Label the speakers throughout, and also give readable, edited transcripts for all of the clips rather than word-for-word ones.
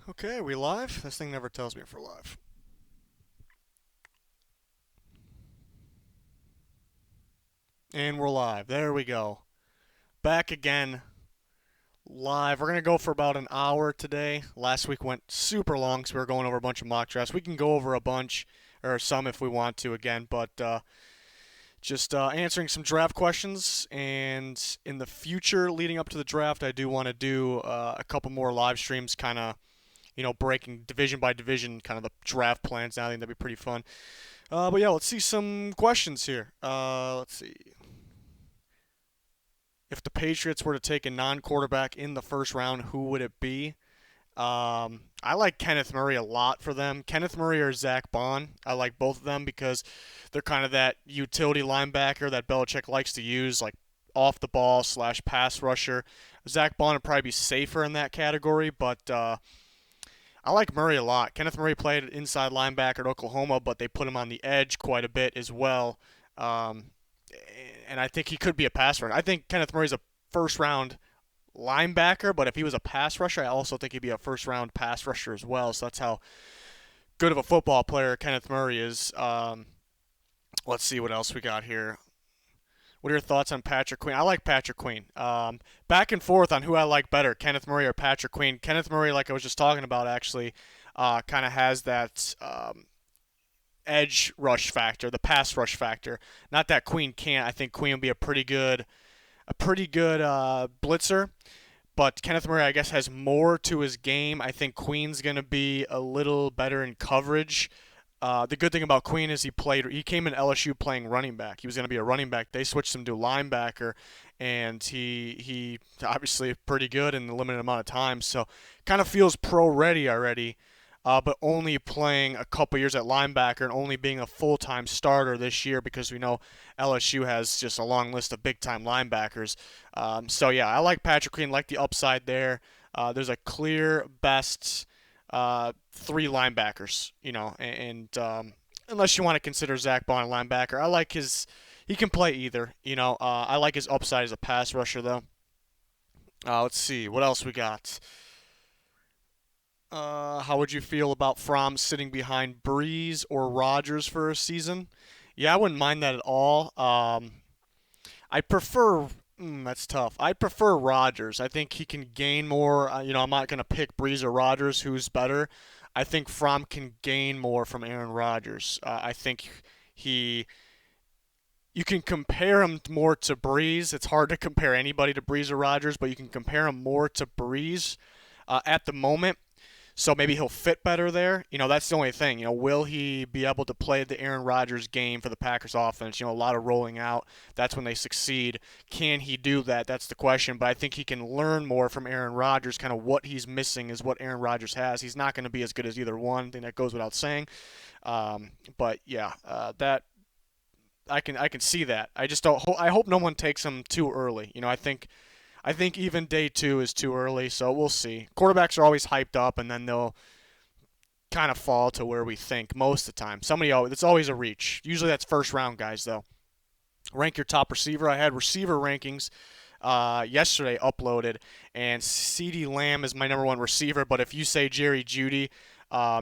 Speaker 1: Okay, we live? This thing never tells me if we're live. And we're live. There we go. Back again, live. We're going to go for about an hour today. Last week went super long because we were going over a bunch of mock drafts. We can go over a bunch, or some if we want to again, but just answering some draft questions. And in the future, leading up to the draft, I do want to do a couple more live streams, kind of, breaking division by division, kind of the draft plans. Now I think that'd be pretty fun. But yeah, let's see some questions here. Let's see. If the Patriots were to take a non-quarterback in the first round, who would it be? I like Kenneth Murray a lot for them. Kenneth Murray or Zach Bond. I like both of them because they're kind of that utility linebacker that Belichick likes to use, like off the ball slash pass rusher. Zach Bond would probably be safer in that category, but I like Murray a lot. Kenneth Murray played inside linebacker at Oklahoma, but they put him on the edge quite a bit as well. Um, and I think he could be a pass rusher. I think Kenneth Murray's a first round linebacker, but if he was a pass rusher, I also think he'd be a first round pass rusher as well. So that's how good of a football player Kenneth Murray is. Let's see what else we got here. What are your thoughts on Patrick Queen? I like Patrick Queen. Back and forth on who I like better, Kenneth Murray or Patrick Queen. Kenneth Murray, like I was just talking about, actually, kind of has that edge rush factor, the pass rush factor. Not that Queen can't. I think Queen will be a pretty good blitzer. But Kenneth Murray, I guess, has more to his game. I think Queen's going to be a little better in coverage. The good thing about Queen is he came in LSU playing running back. He was going to be a running back. They switched him to linebacker, and he obviously pretty good in the limited amount of time. So kind of feels pro ready already, but only playing a couple years at linebacker and only being a full-time starter this year because we know LSU has just a long list of big-time linebackers. So yeah, I like Patrick Queen, like the upside there. There's a clear best three linebackers, and unless you want to consider Zach Bond a linebacker, I like his. He can play either, I like his upside as a pass rusher though. Let's see what else we got. How would you feel about Fromm sitting behind Breeze or Rogers for a season? Yeah, I wouldn't mind that at all. I prefer. That's tough. I prefer Rogers. I think he can gain more. I'm not going to pick Breeze or Rogers, who's better. I think Fromm can gain more from Aaron Rodgers. I think he. You can compare him more to Breeze. It's hard to compare anybody to Breeze or Rogers, but you can compare him more to Breeze at the moment. So maybe he'll fit better there. That's the only thing. Will he be able to play the Aaron Rodgers game for the Packers offense? A lot of rolling out. That's when they succeed. Can he do that? That's the question. But I think he can learn more from Aaron Rodgers. Kind of what he's missing is what Aaron Rodgers has. He's not going to be as good as either one. I think that goes without saying. But yeah, that I can see that. I just don't. I hope no one takes him too early. I think even day two is too early, so we'll see. Quarterbacks are always hyped up, and then they'll kind of fall to where we think most of the time. It's always a reach. Usually that's first round guys, though. Rank your top receiver. I had receiver rankings yesterday uploaded, and CeeDee Lamb is my number one receiver. But if you say Jerry Jeudy,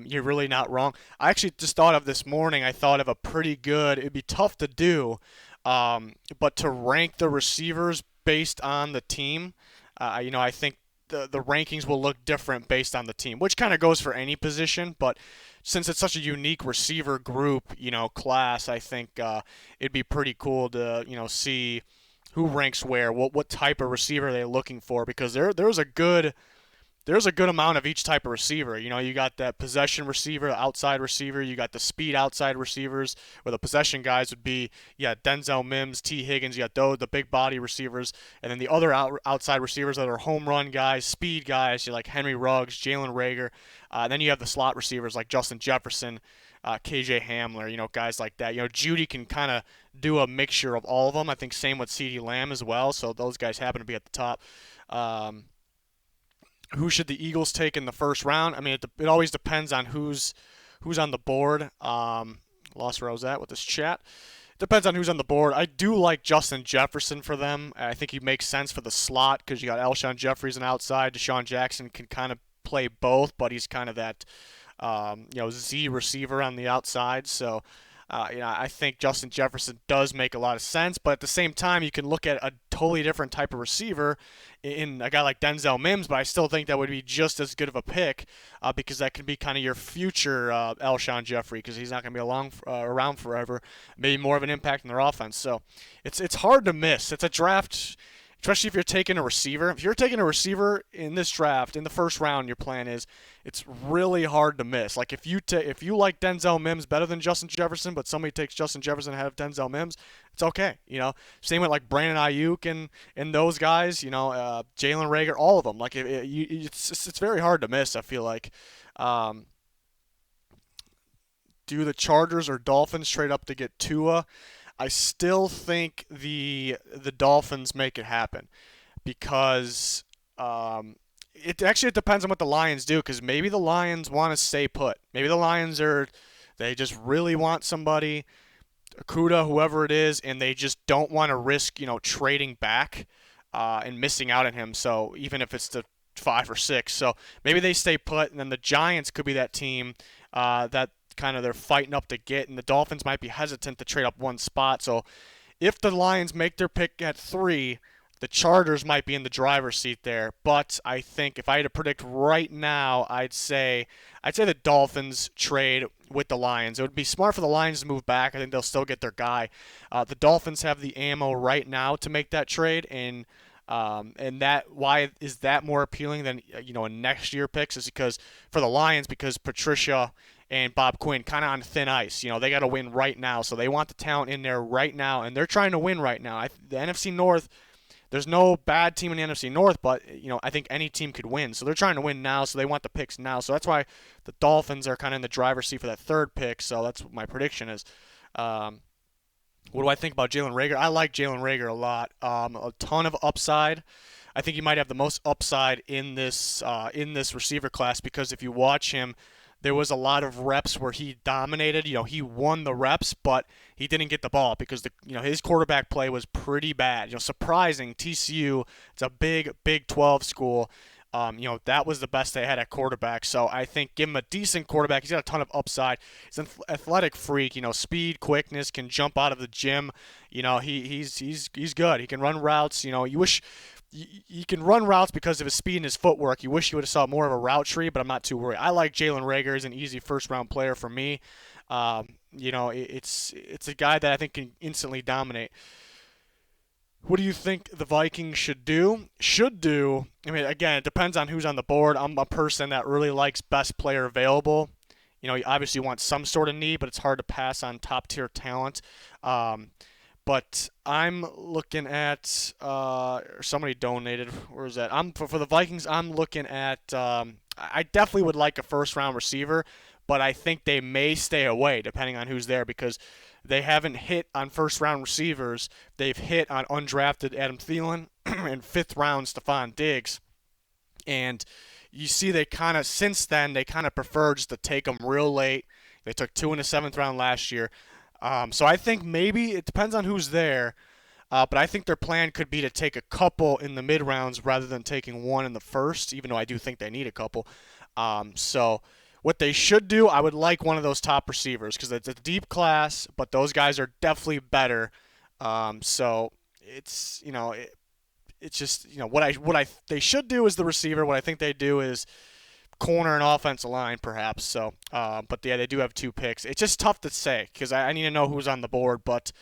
Speaker 1: you're really not wrong. I actually just thought of this morning. I thought of a pretty good. It'd be tough to do, but to rank the receivers based on the team, I think the rankings will look different based on the team, which kind of goes for any position. But since it's such a unique receiver group, class, I think it'd be pretty cool to see who ranks where, what type of receiver they're looking for, because there's a good amount of each type of receiver. You got that possession receiver, outside receiver. You got the speed outside receivers, where the possession guys would be, Denzel Mims, T. Higgins. You got the big body receivers, and then the other outside receivers that are home run guys, speed guys. You like Henry Ruggs, Jalen Rager. Then you have the slot receivers like Justin Jefferson, KJ Hamler. Guys like that. Judy can kind of do a mixture of all of them. I think same with CeeDee Lamb as well. So those guys happen to be at the top. Who should the Eagles take in the first round? I mean, it always depends on who's on the board. Lost where I was at with this chat. Depends on who's on the board. I do like Justin Jefferson for them. I think he makes sense for the slot because you got Alshon Jeffries on outside. Deshaun Jackson can kind of play both, but he's kind of that Z receiver on the outside. So, I think Justin Jefferson does make a lot of sense, but at the same time, you can look at a totally different type of receiver in a guy like Denzel Mims, but I still think that would be just as good of a pick because that could be kind of your future Alshon Jeffrey because he's not going to be around forever. Maybe more of an impact in their offense. So it's hard to miss. It's a draft. Especially if you're taking a receiver. If you're taking a receiver in this draft, in the first round, your plan is it's really hard to miss. Like if you like Denzel Mims better than Justin Jefferson, but somebody takes Justin Jefferson ahead of Denzel Mims, it's okay. Same with like Brandon Ayuk and those guys. Jalen Reagor, all of them. Like it's very hard to miss. I feel like. Do the Chargers or Dolphins trade up to get Tua? I still think the Dolphins make it happen because it depends on what the Lions do because maybe the Lions want to stay put. Maybe the Lions they just really want somebody, Okudah, whoever it is, and they just don't want to risk trading back and missing out on him. So even if it's the 5 or 6, so maybe they stay put, and then the Giants could be that team that kind of they're fighting up to get, and the Dolphins might be hesitant to trade up one spot. So if the Lions make their pick at 3, the Chargers might be in the driver's seat there. But I think if I had to predict right now, I'd say the Dolphins trade with the Lions. It would be smart for the Lions to move back. I think they'll still get their guy. The Dolphins have the ammo right now to make that trade, and that why is that more appealing than a next year picks is because for the Lions because Patricia and Bob Quinn kind of on thin ice. They got to win right now, so they want the talent in there right now, and they're trying to win right now. The NFC North, there's no bad team in the NFC North, but I think any team could win. So they're trying to win now, so they want the picks now. So that's why the Dolphins are kind of in the driver's seat for that 3rd pick. So that's what my prediction is. What do I think about Jalen Reagor? I like Jalen Reagor a lot. A ton of upside. I think he might have the most upside in this receiver class because if you watch him, there was a lot of reps where he dominated. He won the reps, but he didn't get the ball because his quarterback play was pretty bad. Surprising. TCU, it's a big Big 12 school. That was the best they had at quarterback. So I think give him a decent quarterback. He's got a ton of upside. He's an athletic freak. Speed, quickness, can jump out of the gym. He's good. He can run routes. You wish. He can run routes because of his speed and his footwork. You wish you would have saw more of a route tree, but I'm not too worried. I like Jalen Reagor. He's an easy first-round player for me. It's a guy that I think can instantly dominate. What do you think the Vikings should do? I mean, again, it depends on who's on the board. I'm a person that really likes best player available. You obviously want some sort of need, but it's hard to pass on top-tier talent. But I'm looking at somebody donated. Where is that? For the Vikings. I'm looking at. I definitely would like a first-round receiver, but I think they may stay away depending on who's there because they haven't hit on first-round receivers. They've hit on undrafted Adam Thielen and 5th-round Stephon Diggs, and you see since then they kind of prefer just to take them real late. They took 2 in the 7th round last year. So I think maybe it depends on who's there, but I think their plan could be to take a couple in the mid-rounds rather than taking one in the first, even though I do think they need a couple. So what they should do, I would like one of those top receivers because it's a deep class, but those guys are definitely better. So it's it's just they should do is the receiver. What I think they do is corner and offensive line, perhaps. So, but yeah, they do have 2 picks. It's just tough to say because I need to know who's on the board. But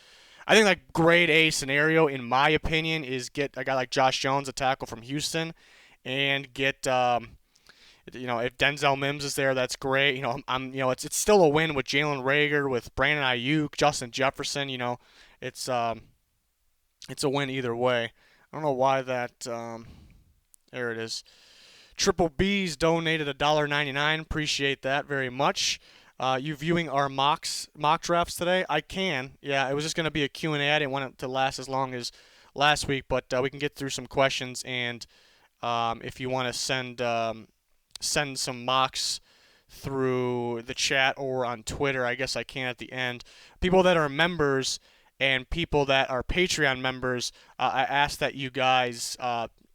Speaker 1: I think like grade A scenario, in my opinion, is get a guy like Josh Jones, a tackle from Houston, and get if Denzel Mims is there, that's great. It's still a win with Jalen Reagor, with Brandon Ayuk, Justin Jefferson. It's a win either way. I don't know why that. There it is. Triple B's donated $1.99. Appreciate that very much. You viewing our mock drafts today? I can. Yeah, it was just going to be a Q&A. I didn't want it to last as long as last week, but we can get through some questions. And if you want to send some mocks through the chat or on Twitter, I guess I can at the end. People that are members and people that are Patreon members, I ask that you guys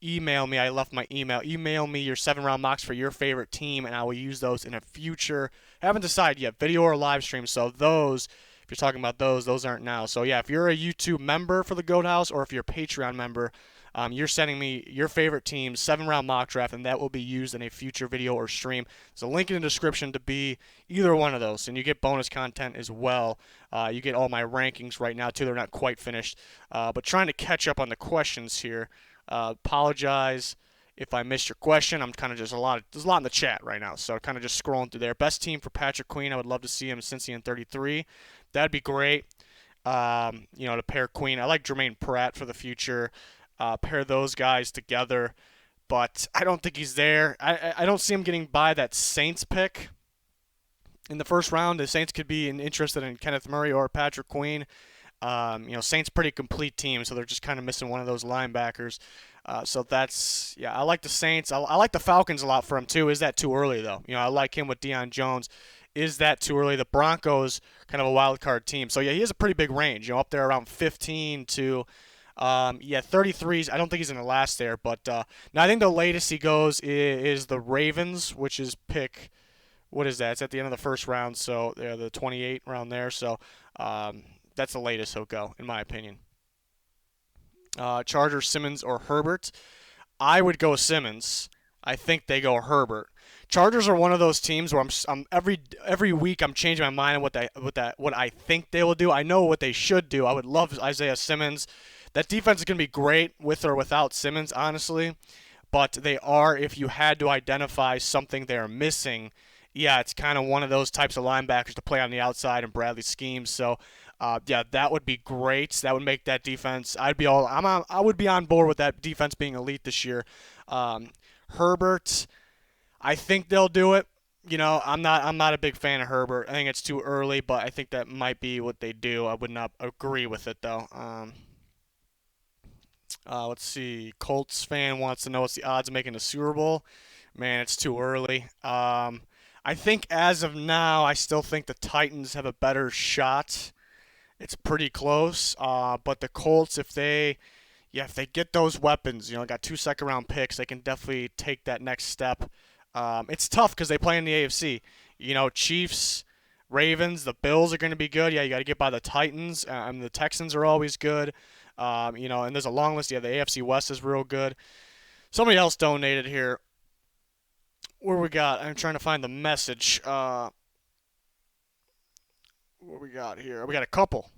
Speaker 1: email me. I left my email. Email me your 7-round mocks for your favorite team, and I will use those in a future. Haven't decided yet, video or live stream. So those, if you're talking about those aren't now. So yeah, if you're a YouTube member for the Goat House, or if you're a Patreon member, you're sending me your favorite team's 7-round mock draft, and that will be used in a future video or stream. There's a link in the description to be either one of those, and you get bonus content as well. You get all my rankings right now, too. They're not quite finished, but trying to catch up on the questions here. Apologize if I missed your question. I'm kind of just there's a lot in the chat right now, so kind of just scrolling through there. Best team for Patrick Queen. I would love to see him Cincy in 33. That'd be great. To pair Queen. I like Jermaine Pratt for the future. Pair those guys together, but I don't think he's there. I don't see him getting by that Saints pick in the first round. The Saints could be interested in Kenneth Murray or Patrick Queen. Saints pretty complete team, so they're just kind of missing one of those linebackers. So that's, I like the Saints. I like the Falcons a lot for him too. Is that too early though? I like him with Deion Jones. Is that too early? The Broncos, kind of a wild card team. So yeah, he has a pretty big range. Up there around 15 to 33s. I don't think he's going to last there, but now I think the latest he goes is the Ravens, which is pick. What is that? It's at the end of the first round, so they're the 28 round there. So that's the latest he'll go, in my opinion. Chargers, Simmons, or Herbert. I would go Simmons. I think they go Herbert. Chargers are one of those teams where I'm every week I'm changing my mind on what I think they will do. I know what they should do. I would love Isaiah Simmons. That defense is going to be great with or without Simmons, honestly. But they are, if you had to identify something they're missing, it's kind of one of those types of linebackers to play on the outside in Bradley's schemes. So, that would be great. That would make that defense. I would be on board with that defense being elite this year. Herbert, I think they'll do it. I'm not a big fan of Herbert. I think it's too early, but I think that might be what they do. I would not agree with it though. Let's see. Colts fan wants to know what's the odds of making the Super Bowl. Man, it's too early. I think as of now, I still think the Titans have a better shot. It's pretty close. But the Colts, if they get those weapons, got 2 second-round picks, they can definitely take that next step. It's tough because they play in the AFC. Chiefs, Ravens, the Bills are going to be good. You got to get by the Titans. The Texans are always good. And there's a long list. The AFC West is real good. Somebody else donated here. Where we got? I'm trying to find the message. What we got here? We got a couple.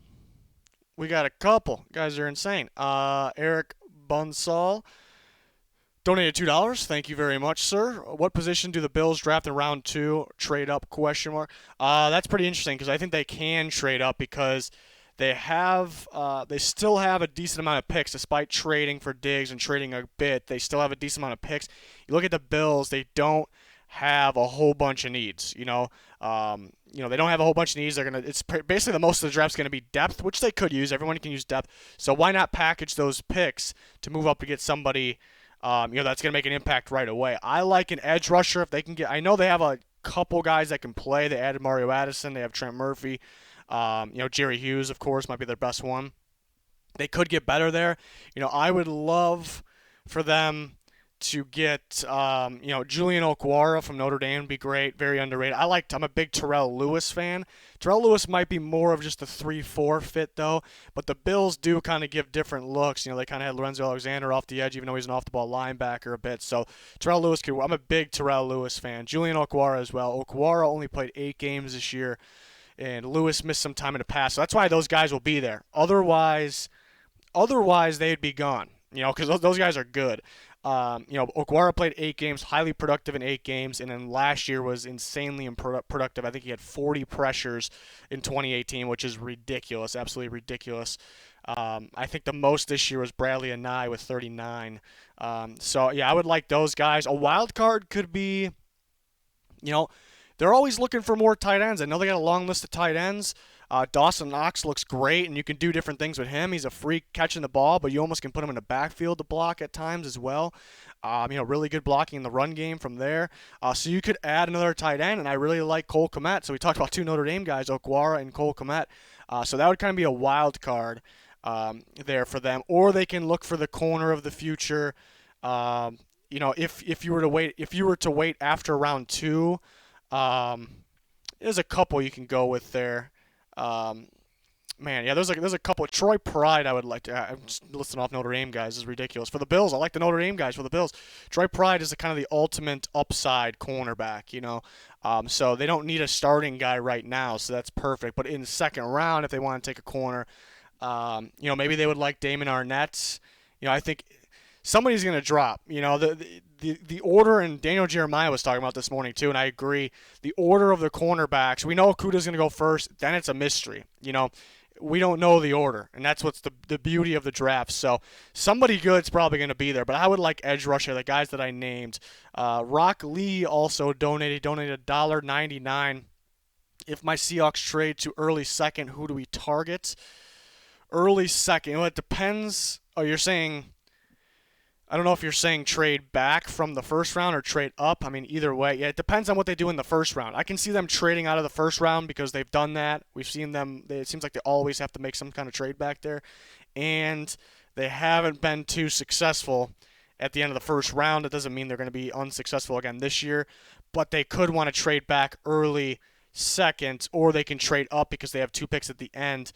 Speaker 1: Guys are insane. Eric Bunsall donated $2. Thank you very much, sir. What position do the Bills draft in round 2? Trade up? ? That's pretty interesting because I think they can trade up because they still have a decent amount of picks despite trading for Diggs and trading a bit. They still have a decent amount of picks. You look at the Bills; they don't have a whole bunch of needs. They don't have a whole bunch of needs. It's basically the most of the draft's going to be depth, which they could use. Everyone can use depth. So why not package those picks to move up to get somebody, that's going to make an impact right away. I like an edge rusher if they can get. I know they have a couple guys that can play. They added Mario Addison. They have Trent Murphy. Jerry Hughes, of course, might be their best one. They could get better there. I would love for them to get, Julian Okwara from Notre Dame would be great. Very underrated. I'm a big Terrell Lewis fan. Terrell Lewis might be more of just a 3-4 fit, though. But the Bills do kind of give different looks. They kind of had Lorenzo Alexander off the edge, even though he's an off-the-ball linebacker a bit. So Terrell Lewis I'm a big Terrell Lewis fan. Julian Okwara as well. Okwara only played 8 games this year, and Lewis missed some time in the past. So that's why those guys will be there. Otherwise they'd be gone, because those guys are good. Okwara played 8 games, highly productive in 8 games, and then last year was insanely productive. I think he had 40 pressures in 2018, which is ridiculous, absolutely ridiculous. I think the most this year was Bradley Anai with 39. I would like those guys. A wild card could be, they're always looking for more tight ends. I know they got a long list of tight ends. Dawson Knox looks great, and you can do different things with him. He's a freak catching the ball, but you almost can put him in the backfield to block at times as well. Really good blocking in the run game from there. So you could add another tight end, and I really like Cole Kmet. So we talked about 2 Notre Dame guys, Okwara and Cole Kmet. So that would kind of be a wild card there for them. Or they can look for the corner of the future. If you were to wait after round two, um, there's a couple you can go with there. Um, Man, yeah, there's a couple. Troy Pride, I would like to. I'm just listing off Notre Dame guys. This is ridiculous. For the Bills, I like the Notre Dame guys for the Bills. Troy Pride is the kind of the ultimate upside cornerback. So they don't need a starting guy right now, so that's perfect. But in the second round, if they want to take a corner, maybe they would like Damon Arnett. I think somebody's going to drop. The order, and Daniel Jeremiah was talking about this morning too, and I agree. The order of the cornerbacks, we know Okuda's going to go first. Then it's a mystery. We don't know the order, and that's what's the beauty of the draft. So somebody good's probably going to be there, but I would like edge rusher, the guys that I named. Rock Lee also donated $1.99. If my Seahawks trade to early second, who do we target? Early second. It depends. Oh, you're saying, I don't know if you're saying trade back from the first round or trade up. I mean, either way, yeah, it depends on what they do in the first round. I can see them trading out of the first round because they've done that. We've seen them. It seems like they always have to make some kind of trade back there, and they haven't been too successful at the end of the first round. It doesn't mean they're going to be unsuccessful again this year, but they could want to trade back early second, or they can trade up because they have 2 picks at the end.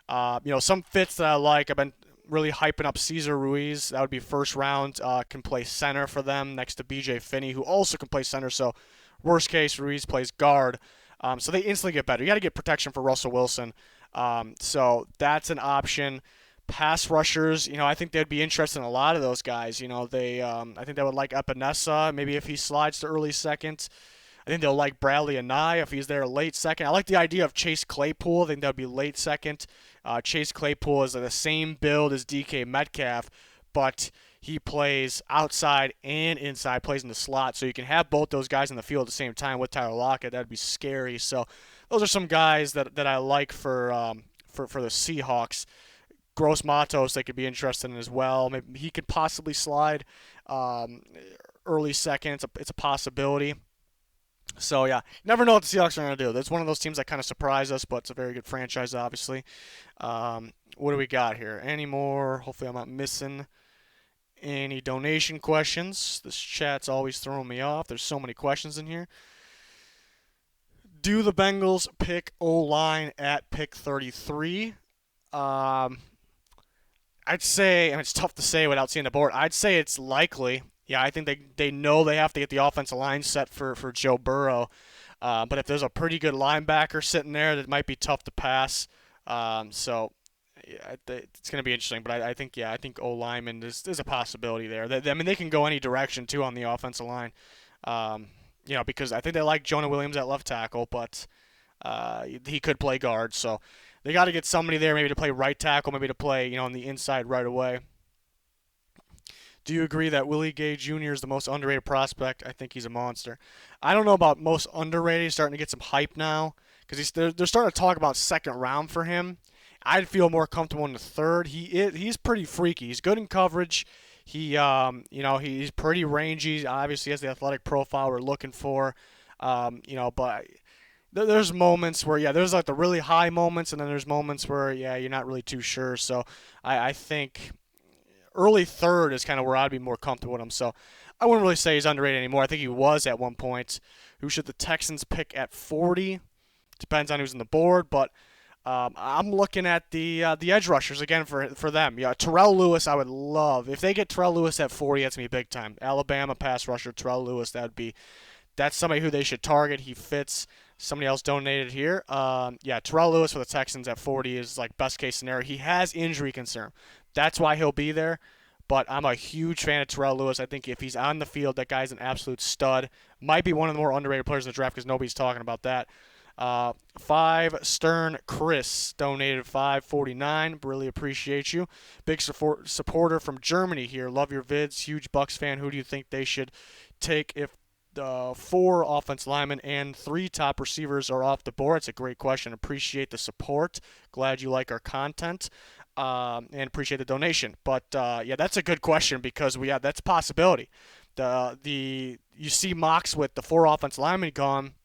Speaker 1: Some fits that I like. I've been really hyping up Cesar Ruiz. That would be first round. Can play center for them next to BJ Finney, who also can play center. So worst case, Ruiz plays guard. So they instantly get better. You got to get protection for Russell Wilson. So that's an option. Pass rushers, I think they'd be interested in a lot of those guys. I think they would like Epinesa, maybe if he slides to early second. I think they'll like Bradley Anai if he's there late second. I like the idea of Chase Claypool. I think that would be late second. Chase Claypool is the same build as DK Metcalf, but he plays outside and inside, plays in the slot. So you can have both those guys in the field at the same time with Tyler Lockett. That would be scary. So those are some guys that I like for the Seahawks. Gross Matos, they could be interested in as well. Maybe he could possibly slide early second. It's a possibility. So, yeah, never know what the Seahawks are going to do. That's one of those teams that kind of surprise us, but it's a very good franchise, obviously. What do we got here? Any more? Hopefully I'm not missing any donation questions. This chat's always throwing me off. There's so many questions in here. Do the Bengals pick O-line at pick 33? I'd say, and it's tough to say without seeing the board, I'd say it's likely. Yeah, I think they know they have to get the offensive line set for Joe Burrow. But if there's a pretty good linebacker sitting there, that might be tough to pass. So yeah, it's going to be interesting. But I think O-lineman is a possibility there. They can go any direction, too, on the offensive line. Because I think they like Jonah Williams at left tackle, but he could play guard. So they got to get somebody there maybe to play right tackle, maybe to play on the inside right away. Do you agree that Willie Gay Jr. is the most underrated prospect? I think he's a monster. I don't know about most underrated. He's starting to get some hype now because they're starting to talk about second round for him. I'd feel more comfortable in the third. He's pretty freaky. He's good in coverage. He's pretty rangy. Obviously, has the athletic profile we're looking for. But there's moments where there's like the really high moments, and then there's moments where you're not really too sure. So I think early third is kind of where I'd be more comfortable with him. So I wouldn't really say he's underrated anymore. I think he was at one point. Who should the Texans pick at 40? Depends on who's on the board, but I'm looking at the edge rushers again for them. Yeah, Terrell Lewis I would love. If they get Terrell Lewis at 40, that's going to be big time. Alabama pass rusher, Terrell Lewis, that's somebody who they should target. He fits. Somebody else donated here. Terrell Lewis for the Texans at 40 is like best case scenario. He has injury concern. That's why he'll be there. But I'm a huge fan of Terrell Lewis. I think if he's on the field, that guy's an absolute stud. Might be one of the more underrated players in the draft because nobody's talking about that. 5 Stern Chris donated $5.49. Really appreciate you. Big supporter from Germany here. Love your vids. Huge Bucks fan. Who do you think they should take if the 4 offense linemen and 3 top receivers are off the board? It's a great question. Appreciate the support. Glad you like our content. And appreciate the donation. But that's a good question because that's a possibility. You see mocks with the 4 offensive linemen gone,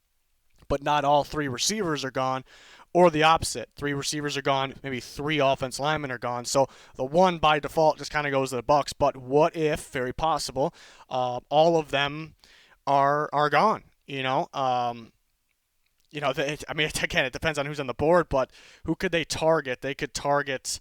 Speaker 1: but not all 3 receivers are gone. or the opposite. 3 receivers are gone, maybe 3 offense linemen are gone. So the one by default just kind of goes to the Bucks. But what if, very possible, all of them are gone? I mean, again, it depends on who's on the board, but who could they target? They could target.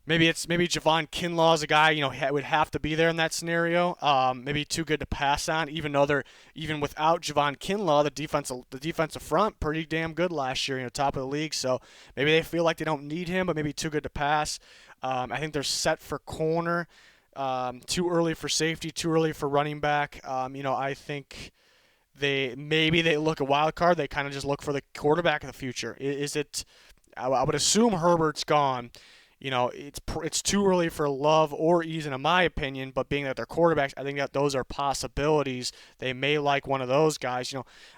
Speaker 1: Maybe Javon Kinlaw's a guy would have to be there in that scenario. Maybe too good to pass on, even without Javon Kinlaw, the defensive front pretty damn good last year, top of the league. So maybe they feel like they don't need him, but maybe too good to pass. I think they're set for corner. Too early for safety, too early for running back. I think they look at wild card. They kind of just look for the quarterback of the future. Is it? I would assume Herbert's gone. It's too early for Love or Eason, in my opinion, but being that they're quarterbacks, I think that those are possibilities. They may like one of those guys.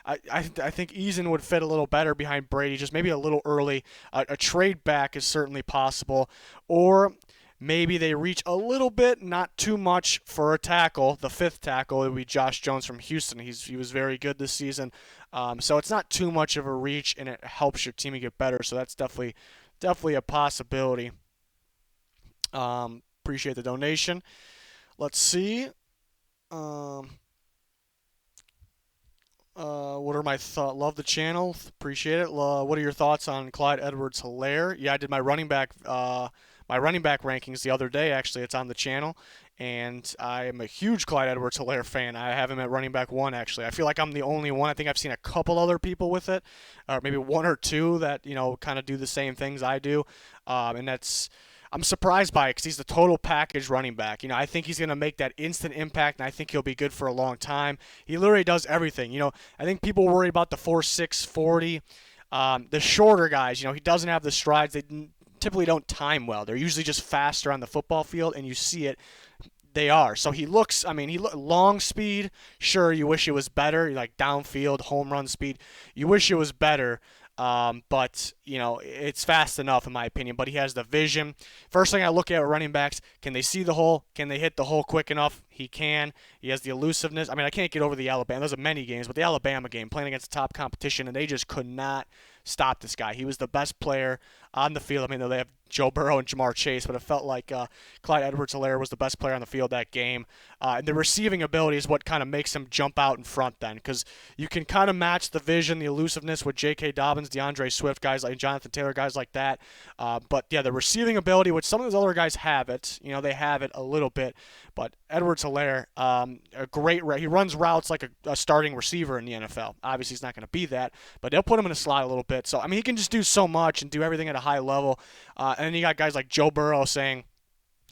Speaker 1: I think Eason would fit a little better behind Brady, just maybe a little early. A trade back is certainly possible. Or maybe they reach a little bit, not too much, for a tackle. The 5th tackle would be Josh Jones from Houston. He was very good this season. So it's not too much of a reach, and it helps your team get better. So that's definitely a possibility. Appreciate the donation. Let's see. What are my thoughts? Love the channel. Appreciate it. What are your thoughts on Clyde Edwards-Helaire? Yeah, I did my running back rankings the other day. Actually, it's on the channel, and I am a huge Clyde Edwards-Helaire fan. I have him at running back 1. Actually, I feel like I'm the only one. I think I've seen a couple other people with it, or maybe 1 or 2 that kind of do the same things I do, and I'm surprised by it because he's the total package running back. I think he's going to make that instant impact, and I think he'll be good for a long time. He literally does everything. I think people worry about the 4.6 40. The shorter guys, he doesn't have the strides. They typically don't time well. They're usually just faster on the football field, and you see it. They are. So he looks long speed. Sure, you wish it was better, like downfield, home run speed. You wish it was better. But it's fast enough in my opinion. But he has the vision. First thing I look at running backs: can they see the hole? Can they hit the hole quick enough? He can. He has the elusiveness. I can't get over the Alabama. Those are many games, but the Alabama game, playing against the top competition, and they just could not stop this guy. He was the best player on the field. Though they have Joe Burrow and Jamar Chase, but it felt like Clyde Edwards-Helaire was the best player on the field that game. And the receiving ability is what kind of makes him jump out in front then, because you can kind of match the vision, the elusiveness with J.K. Dobbins, DeAndre Swift, guys like Jonathan Taylor, guys like that. But yeah, the receiving ability, which some of those other guys have it, they have it a little bit. But Edwards-Helaire, he runs routes like a starting receiver in the NFL. Obviously, he's not going to be that, but they'll put him in a slot a little bit. So, he can just do so much and do everything at a high level. And then you got guys like Joe Burrow saying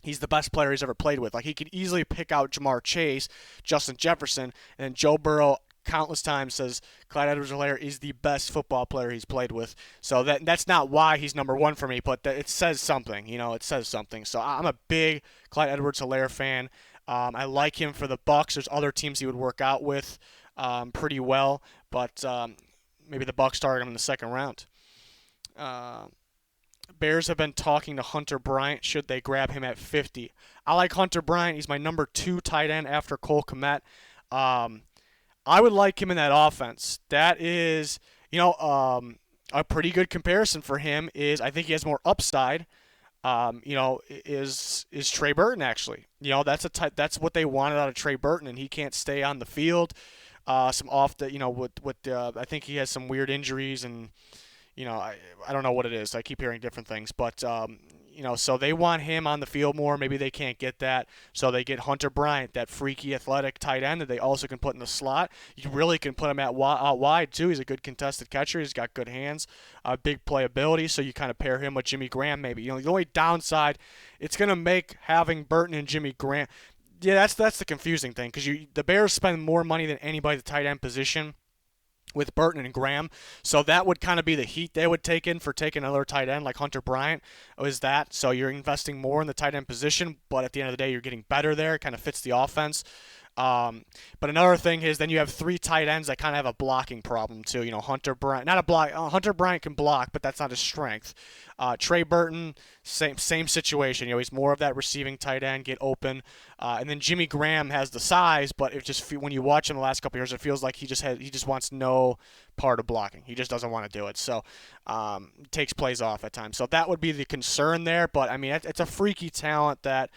Speaker 1: he's the best player he's ever played with. Like, he could easily pick out Jamar Chase, Justin Jefferson, and Joe Burrow countless times says Clyde Edwards-Helaire is the best football player he's played with. So that's not why he's number 1 for me, but it says something. It says something. So I'm a big Clyde Edwards-Helaire fan. I like him for the Bucks. There's other teams he would work out with pretty well, but maybe the Bucks target him in the 2nd round. Bears have been talking to Hunter Bryant. Should they grab him at 50? I like Hunter Bryant. He's my number 2 tight end after Cole Kmet. I would like him in that offense. That is, a pretty good comparison for him is I think he has more upside. Is Trey Burton actually? That's what they wanted out of Trey Burton, and he can't stay on the field. I think he has some weird injuries, and I don't know what it is. I keep hearing different things, but so they want him on the field more. Maybe they can't get that, so they get Hunter Bryant, that freaky athletic tight end that they also can put in the slot. You really can put him out wide too. He's a good contested catcher. He's got good hands, big playability. So you kind of pair him with Jimmy Graham. Maybe the only downside, it's gonna make having Burton and Jimmy Graham. Yeah, that's the confusing thing, because the Bears spend more money than anybody at the tight end position with Burton and Graham. So that would kind of be the heat they would take in for taking another tight end like Hunter Bryant, is that. So you're investing more in the tight end position, but at the end of the day, you're getting better there. It kind of fits the offense. But another thing is then you have 3 tight ends that kind of have a blocking problem too. Hunter Bryant, not a block. Hunter Bryant can block, but that's not his strength. Trey Burton, same situation. He's more of that receiving tight end, get open. And then Jimmy Graham has the size, but it just when you watch him the last couple years, it feels like he just wants no part of blocking. He just doesn't want to do it. So takes plays off at times. So that would be the concern there. But I mean, it's a freaky talent that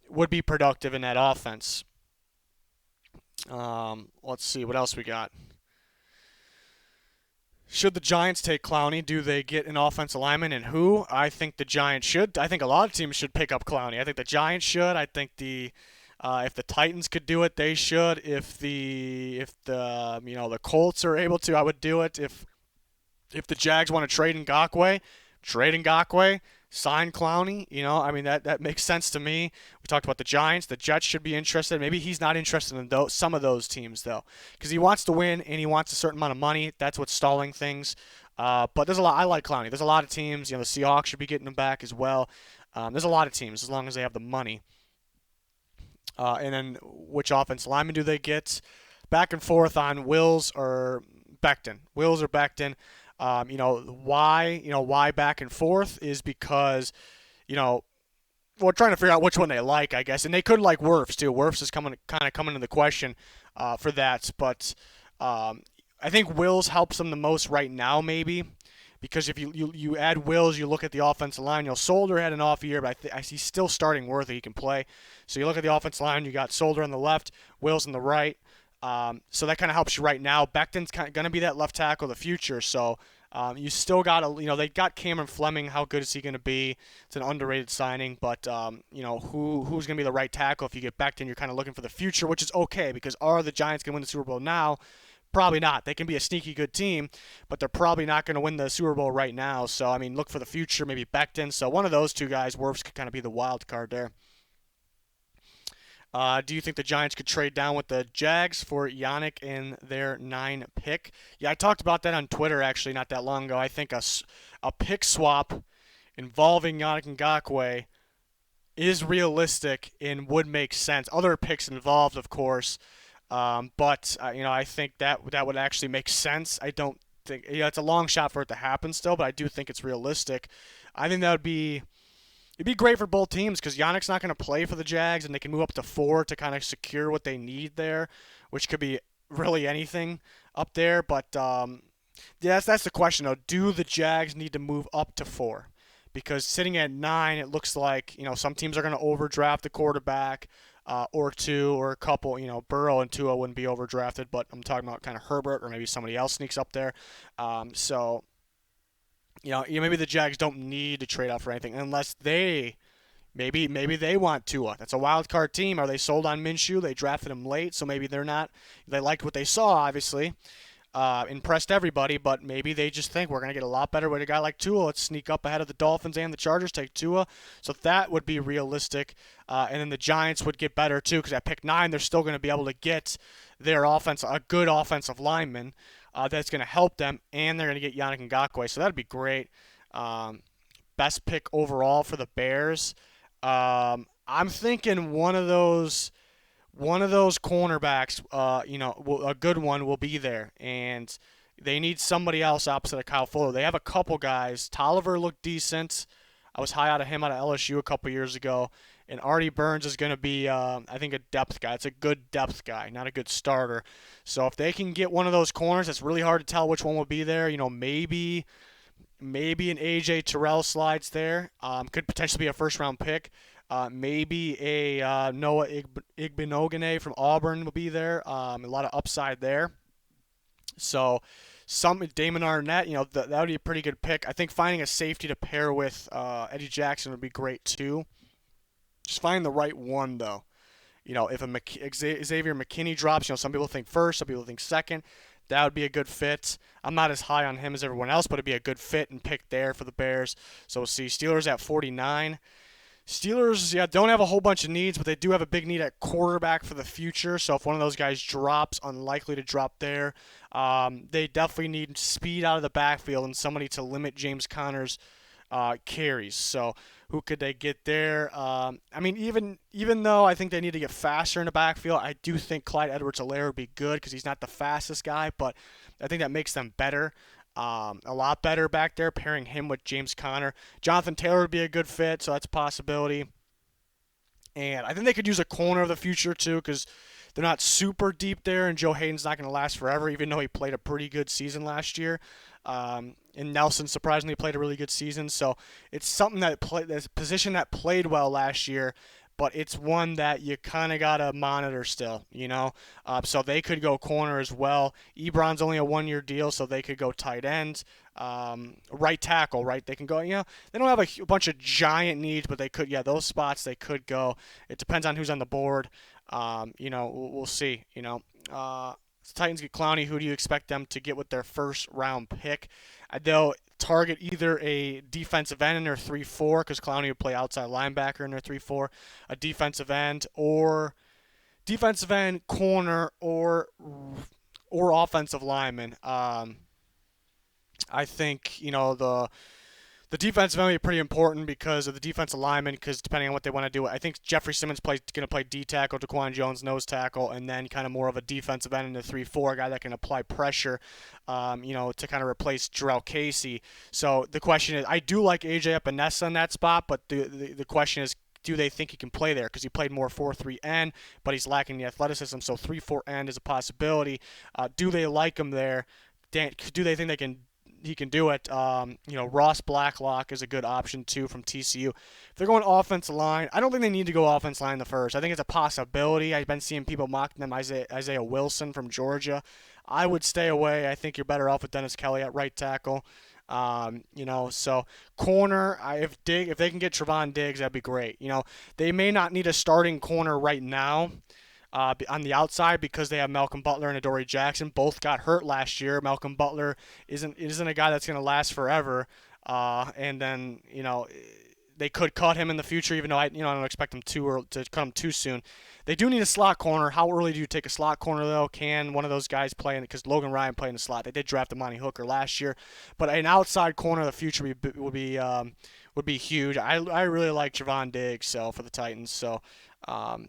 Speaker 1: would be productive in that offense. Let's see what else we got. Should the Giants take Clowney? Do they get an offensive lineman, and who? I think the Giants should. I think a lot of teams should pick up Clowney. I think the Giants should. I think if the Titans could do it, they should. If the Colts are able to, I would do it. If the Jags want to trade Ngakoue, sign Clowney. I mean that makes sense to me. We talked about the Giants. The Jets should be interested. Maybe he's not interested in some of those teams though, because he wants to win and he wants a certain amount of money. That's what's stalling things. But there's a lot. I like Clowney. There's a lot of teams. The Seahawks should be getting him back as well. There's a lot of teams as long as they have the money. And then which offensive lineman do they get? Back and forth on Wills or Becton. Why back and forth is because, we're trying to figure out which one they like, I guess. And they could like Wirfs, too. Wirfs is kind of coming into the question for that. But I think Wills helps them the most right now, maybe. Because if you add Wills, you look at the offensive line. Solder had an off year, but he's still starting Worthy. He can play. So you look at the offensive line, you got Solder on the left, Wills on the right. So that kind of helps you right now. Becton's going to be that left tackle of the future. So you still got they got Cameron Fleming. How good is he going to be? It's an underrated signing, but who's going to be the right tackle if you get Becton? You're kind of looking for the future, which is okay because are the Giants going to win the Super Bowl now? Probably not. They can be a sneaky good team, but they're probably not going to win the Super Bowl right now. So I mean, look for the future, maybe Becton. So one of those two guys, Wirfs, could kind of be the wild card there. Do you think the Giants could trade down with the Jags for Yannick in their 9 pick? Yeah, I talked about that on Twitter actually not that long ago. I think a pick swap involving Yannick Ngakoue is realistic and would make sense. Other picks involved, of course, but I think that would actually make sense. I don't think it's a long shot for it to happen still, but I do think it's realistic. I think that would be. It'd be great for both teams because Yannick's not going to play for the Jags, and they can move up to 4 to kind of secure what they need there, which could be really anything up there. But that's the question, though. Do the Jags need to move up to 4? Because sitting at 9, it looks like some teams are going to overdraft the quarterback or 2 or a couple. Burrow and Tua wouldn't be overdrafted, but I'm talking about kind of Herbert or maybe somebody else sneaks up there. Maybe the Jags don't need to trade out for anything unless maybe they want Tua. That's a wild card team. Are they sold on Minshew? They drafted him late, so maybe they're not. They liked what they saw, obviously. Impressed everybody, but maybe they just think we're going to get a lot better with a guy like Tua. Let's sneak up ahead of the Dolphins and the Chargers, take Tua. So that would be realistic. And then the Giants would get better, too, because at pick 9, they're still going to be able to get their offense, a good offensive lineman. That's going to help them, and they're going to get Yannick Ngakoue. So that would be great. Best pick overall for the Bears. I'm thinking one of those cornerbacks, a good one will be there, and they need somebody else opposite of Kyle Fuller. They have a couple guys. Tolliver looked decent. I was high out of him out of LSU a couple years ago. And Artie Burns is going to be, I think, a depth guy. It's a good depth guy, not a good starter. So if they can get one of those corners, it's really hard to tell which one will be there. Maybe an A.J. Terrell slides there. Could potentially be a first-round pick. Maybe a Noah Igbenogany from Auburn will be there. A lot of upside there. So Damon Arnett, that would be a pretty good pick. I think finding a safety to pair with Eddie Jackson would be great too. Just find the right one, though. If Xavier McKinney drops, some people think first, some people think second. That would be a good fit. I'm not as high on him as everyone else, but it'd be a good fit and pick there for the Bears. So we'll see. Steelers at 49. Steelers, don't have a whole bunch of needs, but they do have a big need at quarterback for the future. So if one of those guys drops, unlikely to drop there. They definitely need speed out of the backfield and somebody to limit James Conner's carries. So Who could they get there? I mean, even though I think they need to get faster in the backfield, I do think Clyde Edwards-Helaire would be good because he's not the fastest guy, but I think that makes them better. A lot better back there, pairing him with James Conner. Jonathan Taylor would be a good fit, so that's a possibility. And I think they could use a corner of the future too, because they're not super deep there, and Joe Hayden's not going to last forever, even though he played a pretty good season last year. And Nelson surprisingly played a really good season, so it's something that's a position that played well last year, but it's one that you kind of gotta monitor still, you know. So they could go corner as well. Ebron's only a 1-year deal, so they could go tight end, right tackle, right? They can go. You know, they don't have a bunch of giant needs, but they could. Yeah, those spots they could go. It depends on who's on the board. You know, we'll see. You know. The Titans get Clowney. Who do you expect them to get with their first round pick? They'll target either a defensive end in their 3-4 because Clowney would play outside linebacker in their 3-4, a defensive end, corner, or offensive lineman. I think you know the defense is going to be pretty important because of the defensive lineman, because depending on what they want to do, I think Jeffrey Simmons going to play D tackle, Daquan Jones nose tackle, and then kind of more of a defensive end in the 3-4, a guy that can apply pressure, you know, to kind of replace Jarrell Casey. So the question is, I do like AJ Epinesa in that spot, but the question is, do they think he can play there? Because he played more 4-3 end, but he's lacking the athleticism, so 3-4 end is a possibility. Do they like him there? Do they think he can do it? You know, Ross Blacklock is a good option too from TCU. If they're going offensive line, I don't think they need to go offensive line the first. I think it's a possibility. I've been seeing people mocking them. Isaiah Wilson from Georgia. I would stay away. I think you're better off with Dennis Kelly at right tackle. You know, so corner, if they can get Trevon Diggs, that'd be great. You know, they may not need a starting corner right now. On the outside, because they have Malcolm Butler and Adoree Jackson. Both got hurt last year. Malcolm Butler isn't a guy that's going to last forever. And then, you know, they could cut him in the future, even though I don't expect him to cut him too soon. They do need a slot corner. How early do you take a slot corner, though? Can one of those guys play in it? Because Logan Ryan played in the slot. They did draft Amani Hooker last year. But an outside corner of the future would be huge. I really like Trevon Diggs for the Titans. So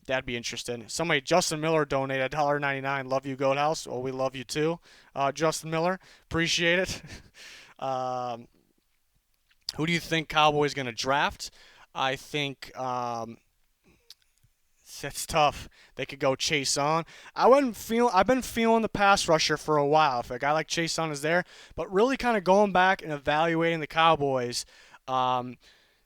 Speaker 1: that'd be interesting. Justin Miller donated $1.99. Love you, Goathouse. Well, we love you too, Justin Miller. Appreciate it. Who do you think Cowboys going to draft? I think that's tough. They could go Chase on. I've been feeling the pass rusher for a while. If a guy like Chase on is there, but really kind of going back and evaluating the Cowboys.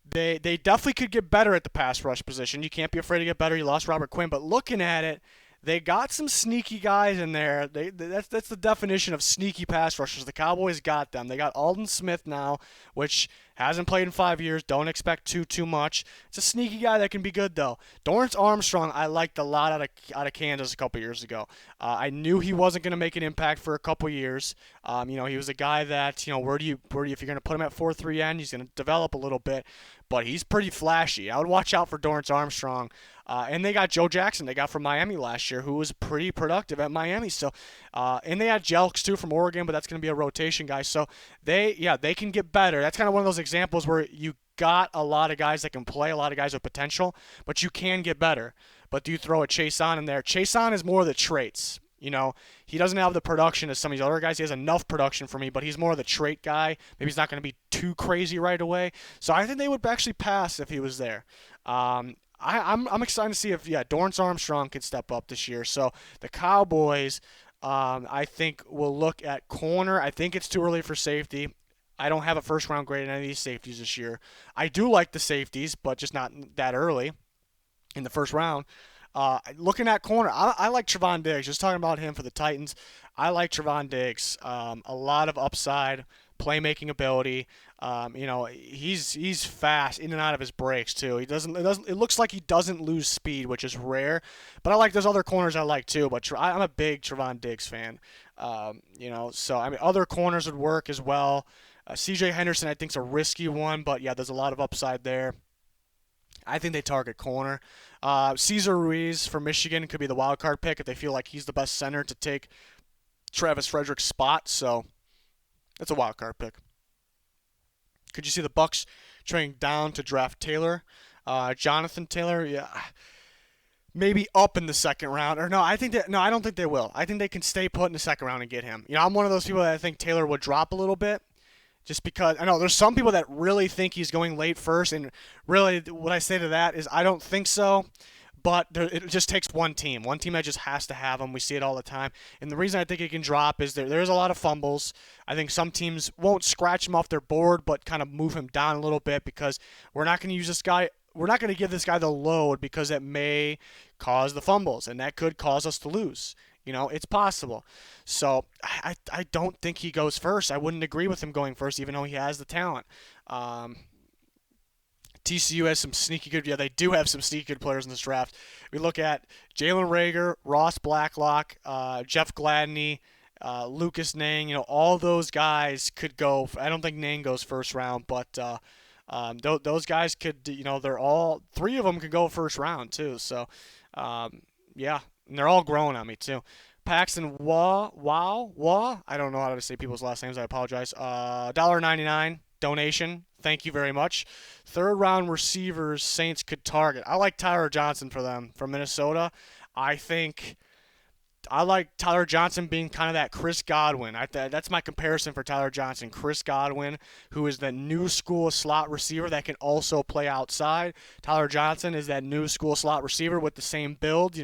Speaker 1: They definitely could get better at the pass rush position. You can't be afraid to get better. You lost Robert Quinn, but looking at it, they got some sneaky guys in there. That's the definition of sneaky pass rushers. The Cowboys got them. They got Aldon Smith now, which hasn't played in 5 years. Don't expect too much. It's a sneaky guy that can be good though. Dorrance Armstrong, I liked a lot out of Kansas a couple years ago. I knew he wasn't going to make an impact for a couple years. You know, he was a guy that, you know, where do you if you're going to put him at 4-3 end, he's going to develop a little bit, but he's pretty flashy. I would watch out for Dorrance Armstrong. And they got Joe Jackson they got from Miami last year, who was pretty productive at Miami. So, and they had Jelks too from Oregon, but that's going to be a rotation guy. So they can get better. That's kind of one of those examples where you got a lot of guys that can play, a lot of guys with potential, but you can get better. But do you throw a Chase on in there? Chase on is more of the traits. You know, he doesn't have the production as some of these other guys. He has enough production for me, but he's more of the trait guy. Maybe he's not going to be too crazy right away. So I think they would actually pass if he was there. I'm excited to see if Dorrance Armstrong can step up this year. So the Cowboys, I think will look at corner. I think it's too early for safety. I don't have a first round grade in any of these safeties this year. I do like the safeties, but just not that early in the first round. Looking at corner, I like Trevon Diggs. Just talking about him for the Titans, I like Trevon Diggs. A lot of upside, playmaking ability. You know, he's fast in and out of his breaks too. It looks like he doesn't lose speed, which is rare. But I like those other corners I like too. But I'm a big Trevon Diggs fan. You know, so I mean, other corners would work as well. C.J. Henderson, I think, is a risky one, but yeah, there's a lot of upside there. I think they target corner. Cesar Ruiz from Michigan could be the wild card pick if they feel like he's the best center to take Travis Frederick's spot. So that's a wild card pick. Could you see the Bucs trading down to draft Taylor, Jonathan Taylor. Yeah, maybe up in the second round. Or no, I don't think they will. I think they can stay put in the second round and get him. I'm one of those people that I think Taylor would drop a little bit. Just because I know there's some people that really think he's going late first, and really what I say to that is I don't think so. But it just takes one team that just has to have him. We see it all the time. And the reason I think he can drop is there's a lot of fumbles. I think some teams won't scratch him off their board, but kind of move him down a little bit because we're not going to use this guy. We're not going to give this guy the load because it may cause the fumbles, and that could cause us to lose. It's possible. So I don't think he goes first. I wouldn't agree with him going first, even though he has the talent. TCU has some sneaky good. Yeah, they do have some sneaky good players in this draft. We look at Jalen Reagor, Ross Blacklock, Jeff Gladney, Lucas Nang. All those guys could go. I don't think Nang goes first round, but those guys could. They're all three of them could go first round too. So, yeah, and they're all growing on me too. Paxton Wah. I don't know how to say people's last names. I apologize. $1.99 donation. Thank you very much. Third round receivers Saints could target. I like Tyler Johnson for them from Minnesota. I like Tyler Johnson being kind of that Chris Godwin. That's my comparison for Tyler Johnson. Chris Godwin, who is the new school slot receiver that can also play outside. Tyler Johnson is that new school slot receiver with the same build,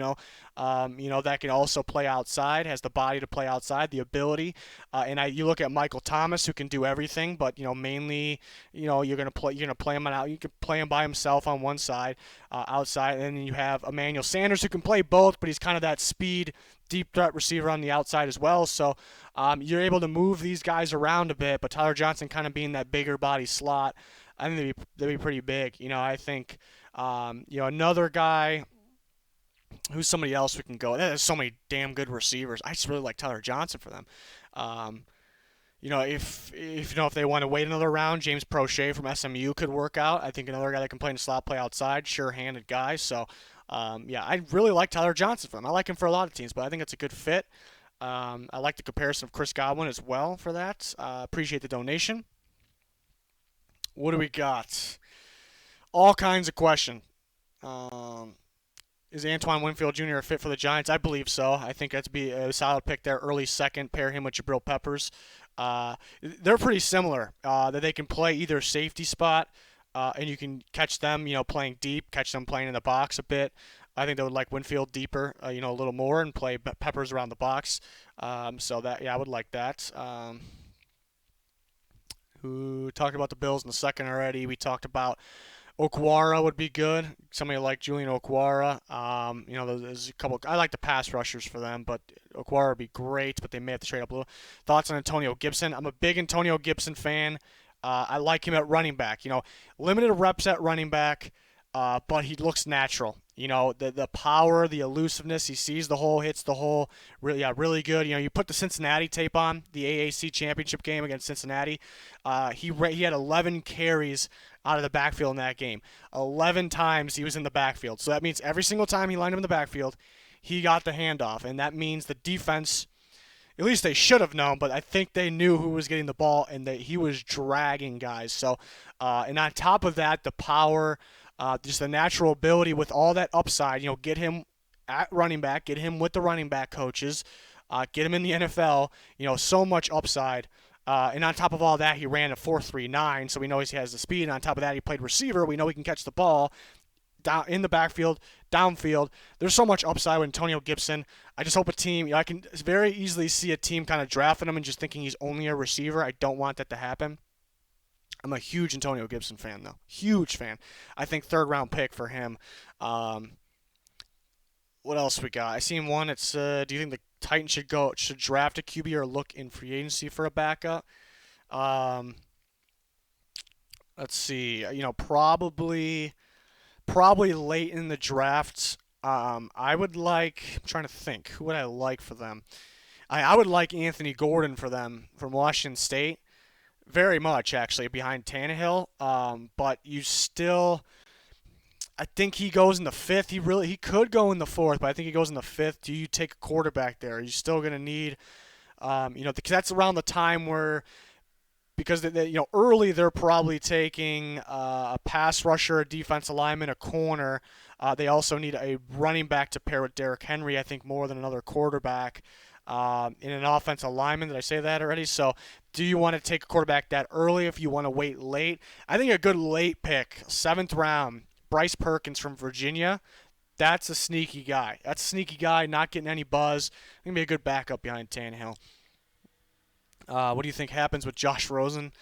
Speaker 1: that can also play outside, has the body to play outside, the ability. You look at Michael Thomas, who can do everything, but mainly, you're gonna play him out. You can play him by himself on one side, outside, and then you have Emmanuel Sanders, who can play both, but he's kind of that speed, deep threat receiver on the outside as well. So you're able to move these guys around a bit, but Tyler Johnson kind of being that bigger body slot, I think they'd be pretty big. I think another guy who's somebody else we can go. There's so many damn good receivers. I just really like Tyler Johnson for them. If they want to wait another round, James Prochet from SMU could work out. I think another guy that can play in the slot, play outside, sure-handed guy. So, I really like Tyler Johnson for him. I like him for a lot of teams, but I think it's a good fit. I like the comparison of Chris Godwin as well for that. Appreciate the donation. What do we got? All kinds of questions. Is Antoine Winfield Jr. a fit for the Giants? I believe so. I think that'd be a solid pick there. Early second, pair him with Jabril Peppers. They're pretty similar. That they can play either safety spot, and you can catch them, playing deep, catch them playing in the box a bit. I think they would like Winfield deeper, a little more, and play Peppers around the box. I would like that. Who talked about the Bills in the second already? We talked about Okwara would be good. Somebody like Julian Okwara. There's a couple. I like the pass rushers for them, but Okwara would be great. But they may have to trade up a little. Thoughts on Antonio Gibson? I'm a big Antonio Gibson fan. I like him at running back. Limited reps at running back, but he looks natural. The power, the elusiveness. He sees the hole, hits the hole. Really good. You put the Cincinnati tape on, the AAC championship game against Cincinnati. He had 11 carries out of the backfield in that game. 11 times he was in the backfield. So that means every single time he lined up in the backfield, he got the handoff. And that means the defense, at least they should have known, but I think they knew who was getting the ball and that he was dragging guys. So, and on top of that, the power, just the natural ability with all that upside, get him at running back, get him with the running back coaches, get him in the NFL, so much upside. And on top of all that, he ran a 4.39, so we know he has the speed. And on top of that, he played receiver. We know he can catch the ball down in the backfield, downfield. There's so much upside with Antonio Gibson. I just hope a team, I can very easily see a team kind of drafting him and just thinking he's only a receiver. I don't want that to happen. I'm a huge Antonio Gibson fan, though. Huge fan. I think third-round pick for him. What else we got? I seen one. It's do you think the Titans should draft a QB or look in free agency for a backup? Let's see. Probably late in the draft. I'm trying to think. Who would I like for them? I would like Anthony Gordon for them from Washington State. Very much, actually, behind Tannehill. But you still, I think he goes in the fifth. He could go in the fourth, but I think he goes in the fifth. Do you take a quarterback there? Are you still going to need, because that's around the time where because early they're probably taking a pass rusher, a defensive lineman, a corner. They also need a running back to pair with Derrick Henry, I think, more than another quarterback. In an offensive lineman, did I say that already? So, do you want to take a quarterback that early? If you want to wait late, I think a good late pick, 7th round, Brice Perkins from Virginia. That's a sneaky guy. That's a sneaky guy, not getting any buzz. Gonna be a good backup behind Tannehill. What do you think happens with Josh Rosen?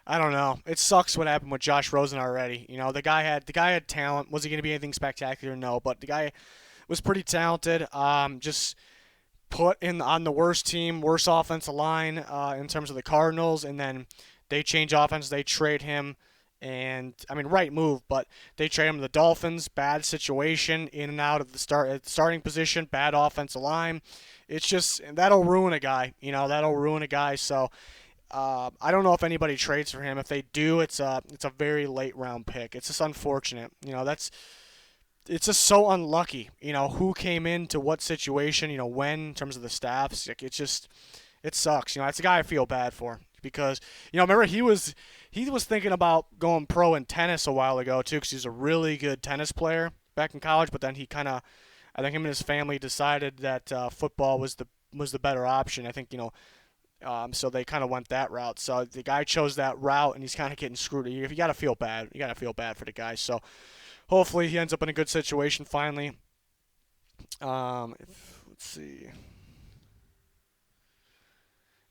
Speaker 1: I don't know. It sucks what happened with Josh Rosen already. The guy had talent. Was he going to be anything spectacular? No, but the guy was pretty talented. Just put in on the worst team, worst offensive line in terms of the Cardinals, and then they change offense. They trade him, and I mean, right move, but they trade him to the Dolphins. Bad situation, in and out of the starting position. Bad offensive line. It's just that'll ruin a guy. That'll ruin a guy. So. I don't know if anybody trades for him. If they do, it's a very late round pick. It's just unfortunate. It's just so unlucky. Who came into what situation. When in terms of the staffs. Like, it sucks. That's a guy I feel bad for because remember he was thinking about going pro in tennis a while ago too because he's a really good tennis player back in college. But then I think him and his family decided that football was the better option. I think so they kind of went that route. So the guy chose that route, and he's kind of getting screwed. You got to feel bad. You got to feel bad for the guy. So hopefully he ends up in a good situation finally. Let's see.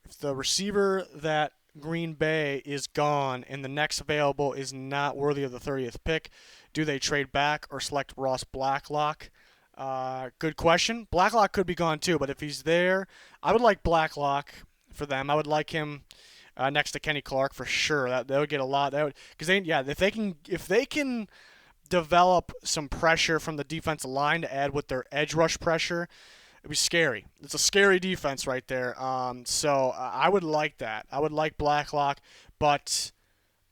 Speaker 1: If the receiver that Green Bay is gone and the next available is not worthy of the 30th pick, do they trade back or select Ross Blacklock? Good question. Blacklock could be gone too, but if he's there, I would like Blacklock for them. I would like him next to Kenny Clark for sure. That they would get a lot. Because if they can develop some pressure from the defensive line to add with their edge rush pressure, it'd be scary. It's a scary defense right there. So I would like that. I would like Blacklock, but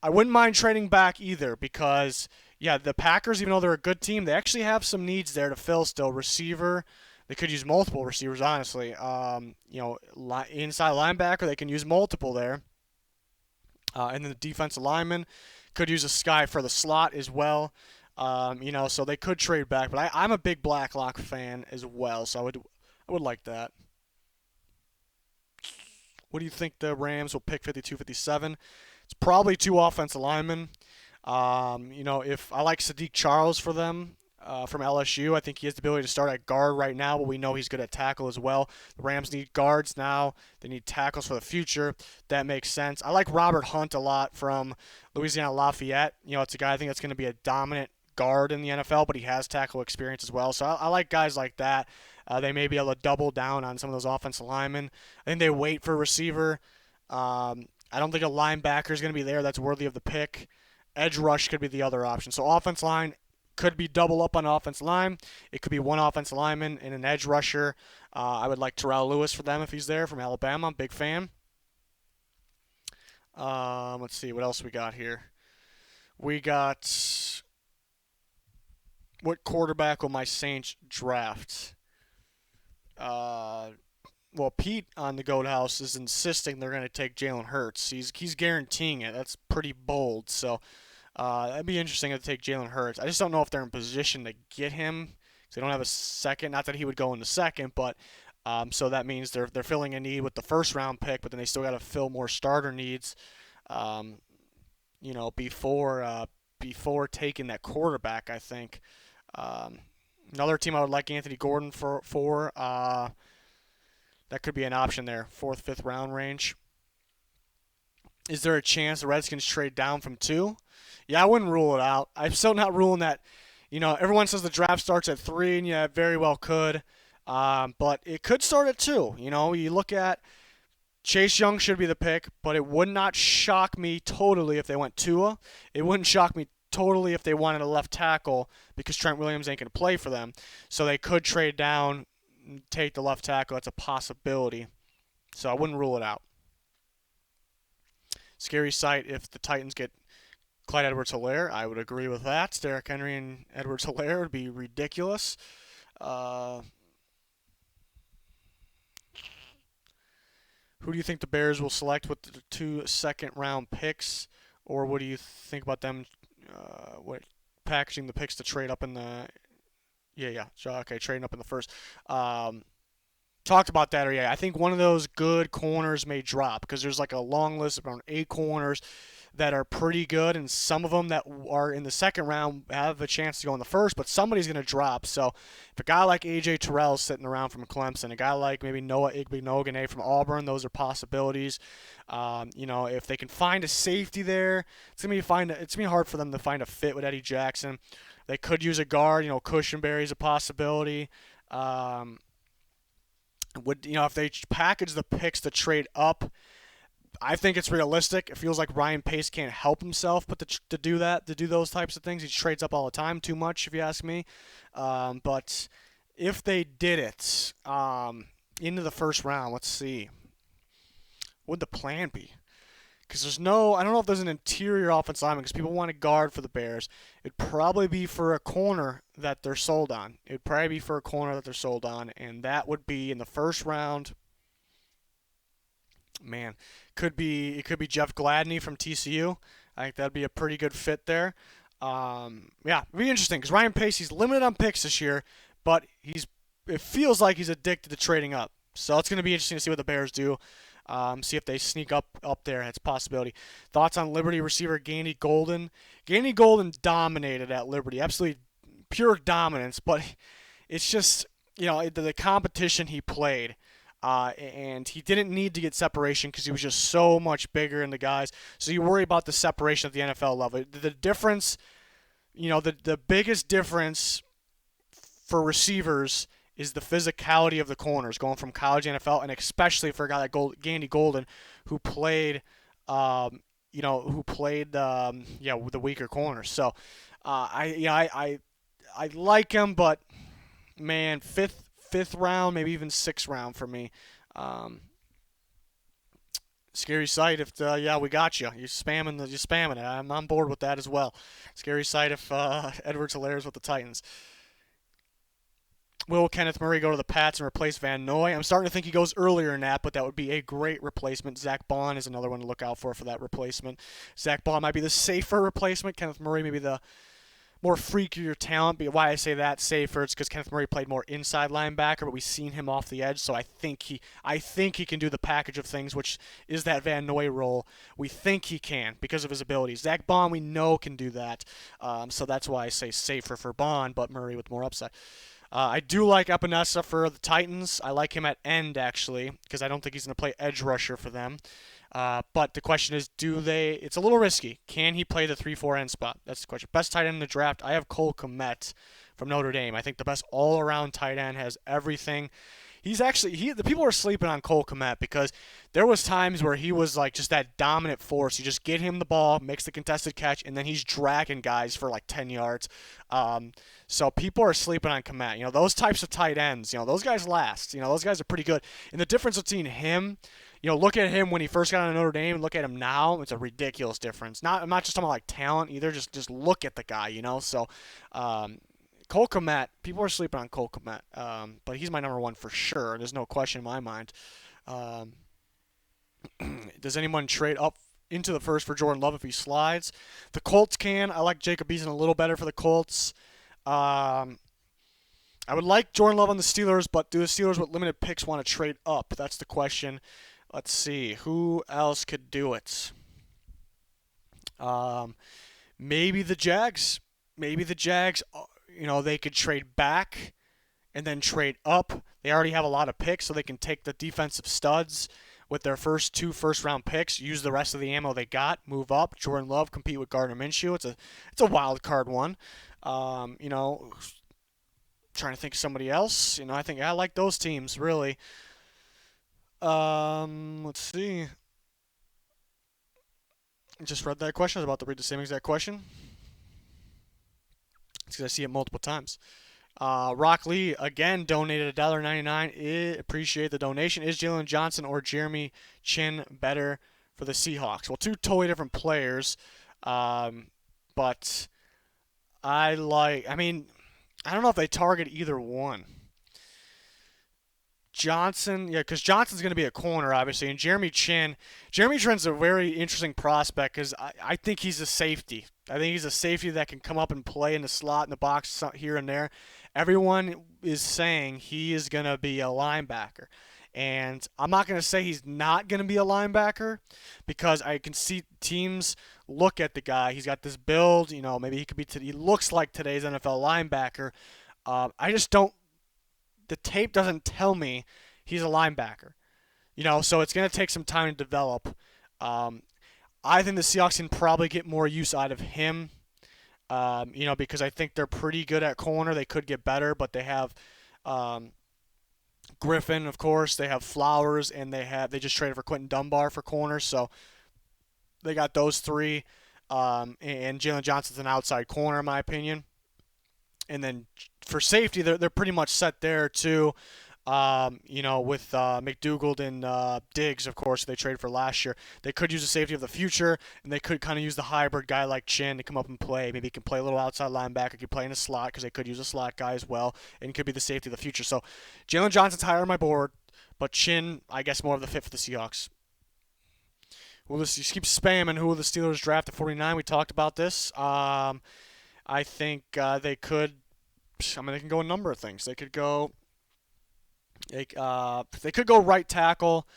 Speaker 1: I wouldn't mind trading back either because the Packers, even though they're a good team, they actually have some needs there to fill still. Receiver. They could use multiple receivers, honestly. Inside linebacker, they can use multiple there. And then the defensive lineman could use a guy for the slot as well. So they could trade back. But I'm a big Blacklock fan as well, so I would like that. What do you think the Rams will pick 52, 57? It's probably 2 offensive linemen. If I like Sadiq Charles for them. From LSU. I think he has the ability to start at guard right now, but we know he's good at tackle as well. The Rams need guards now. They need tackles for the future. That makes sense. I like Robert Hunt a lot from Louisiana Lafayette. It's a guy I think that's going to be a dominant guard in the NFL, but he has tackle experience as well. So I like guys like that. They may be able to double down on some of those offensive linemen. I think they wait for a receiver. I don't think a linebacker is going to be there that's worthy of the pick. Edge rush could be the other option. So offense line, could be double up on offensive line. It could be one offensive lineman and an edge rusher. I would like Terrell Lewis for them if he's there from Alabama. Big fan. Let's see what else we got here. We got what quarterback will my Saints draft? Pete on the Goat House is insisting they're going to take Jalen Hurts. He's guaranteeing it. That's pretty bold. So. That'd be interesting to take Jalen Hurts. I just don't know if they're in position to get him because they don't have a second. Not that he would go in the second, but so that means they're filling a need with the first round pick, but then they still got to fill more starter needs, before taking that quarterback. I think another team I would like Anthony Gordon for. That could be an option there, 4th, 5th round range. Is there a chance the Redskins trade down from 2? Yeah, I wouldn't rule it out. I'm still not ruling that. Everyone says the draft starts at 3, and it very well could. But it could start at 2. You look at Chase Young should be the pick, but it would not shock me totally if they went Tua. It wouldn't shock me totally if they wanted a left tackle because Trent Williams ain't going to play for them. So they could trade down, take the left tackle. That's a possibility. So I wouldn't rule it out. Scary sight if the Titans get Clyde Edwards-Helaire. I would agree with that. Derrick Henry and Edwards-Helaire would be ridiculous. Who do you think the Bears will select with the 2 second-round picks, or what do you think about them? What packaging the picks to trade up in the yeah. So, okay, trading up in the first. Um, Talked about that earlier. I think one of those good corners may drop because there's like a long list of around 8 corners that are pretty good, and some of them that are in the second round have a chance to go in the first, but somebody's going to drop. So if a guy like A.J. Terrell's sitting around from Clemson, a guy like maybe Noah Igbinoghene from Auburn, those are possibilities. If they can find a safety there, it's going to be hard for them to find a fit with Eddie Jackson. They could use a guard. Cushenberry's a possibility. If they package the picks to trade up, I think it's realistic. It feels like Ryan Pace can't help himself but to do that, to do those types of things. He trades up all the time, too much, if you ask me. But if they did it into the first round, let's see, what would the plan be? Because I don't know if there's an interior offensive lineman because people want a guard for the Bears. It'd probably be for a corner that they're sold on. And that would be in the first round. Man, it could be Jeff Gladney from TCU. I think that'd be a pretty good fit there. It'd be interesting because Ryan Pace, he's limited on picks this year, but it feels like he's addicted to trading up. So it's going to be interesting to see what the Bears do. See if they sneak up there. That's a possibility. Thoughts on Liberty receiver Gandy Golden? Gandy Golden dominated at Liberty, absolutely pure dominance. But it's just the competition he played, and he didn't need to get separation because he was just so much bigger than the guys. So you worry about the separation at the NFL level. The difference, the biggest difference for receivers is the physicality of the corners going from college to NFL, and especially for a guy like Gandy Golden, who played, with the weaker corners. So, I like him, but man, fifth round, maybe even sixth round for me. Scary sight if we got you. You're spamming it. I'm on board with that as well. Scary sight if Edwards-Hilaire's with the Titans. Will Kenneth Murray go to the Pats and replace Van Noy? I'm starting to think he goes earlier than that, but that would be a great replacement. Zach Bond is another one to look out for that replacement. Zach Bond might be the safer replacement. Kenneth Murray maybe the more freakier talent. But why I say that safer, it's because Kenneth Murray played more inside linebacker, but we've seen him off the edge, so I think he can do the package of things, which is that Van Noy role. We think he can because of his abilities. Zach Bond, we know, can do that, so that's why I say safer for Bond, but Murray with more upside. I do like Epinesa for the Titans. I like him at end, actually, because I don't think he's going to play edge rusher for them. But the question is, it's a little risky. Can he play the 3-4 end spot? That's the question. Best tight end in the draft, I have Cole Kmet from Notre Dame. I think the best all-around tight end, has everything. The people are sleeping on Cole Kmet because there was times where he was like just that dominant force. You just get him the ball, makes the contested catch, and then he's dragging guys for like 10 yards. So people are sleeping on Kmet. Those types of tight ends, those guys last. Those guys are pretty good. And the difference between him, look at him when he first got on Notre Dame and look at him now, it's a ridiculous difference. I'm not just talking about like talent either, just look at the guy, So Cole Kmet, people are sleeping on Cole Kmet, but he's my number one for sure. There's no question in my mind. Does anyone trade up into the first for Jordan Love if he slides? The Colts can. I like Jacob Eason a little better for the Colts. I would like Jordan Love on the Steelers, but do the Steelers with limited picks want to trade up? That's the question. Let's see. Who else could do it? Maybe the Jags. They could trade back and then trade up. They already have a lot of picks, so they can take the defensive studs with their first 2 first-round picks, use the rest of the ammo they got, move up. Jordan Love compete with Gardner Minshew. It's a wild card one. Trying to think of somebody else. I think I like those teams really. Let's see. I just read that question. I was about to read the same exact question. It's because I see it multiple times. Rock Lee, again, donated $1.99. Appreciate the donation. Is Jalen Johnson or Jeremy Chin better for the Seahawks? Well, 2 totally different players. But I don't know if they target either one. Johnson, yeah, because Johnson's going to be a corner, obviously, and Jeremy Chin's a very interesting prospect because I think he's a safety. I think he's a safety that can come up and play in the slot in the box here and there. Everyone is saying he is going to be a linebacker. And I'm not going to say he's not going to be a linebacker because I can see teams look at the guy. He's got this build, maybe he could be. He looks like today's NFL linebacker. I just don't. The tape doesn't tell me he's a linebacker. So it's going to take some time to develop. I think the Seahawks can probably get more use out of him, because I think they're pretty good at corner. They could get better, but they have Griffin, of course. They have Flowers, and they just traded for Quentin Dunbar for corner. So they got those three, and Jalen Johnson's an outside corner, in my opinion. And then for safety, they're pretty much set there too. With McDougald and Diggs, of course, they traded for last year. They could use a safety of the future, and they could kind of use the hybrid guy like Chin to come up and play. Maybe he can play a little outside linebacker, he could play in a slot because they could use a slot guy as well, and could be the safety of the future. So Jalen Johnson's higher on my board, but Chin, I guess, more of the fit for the Seahawks. Well, you keep spamming. Who will the Steelers draft at 49? We talked about this. I think they could. They can go a number of things. They could go. They could go right tackle.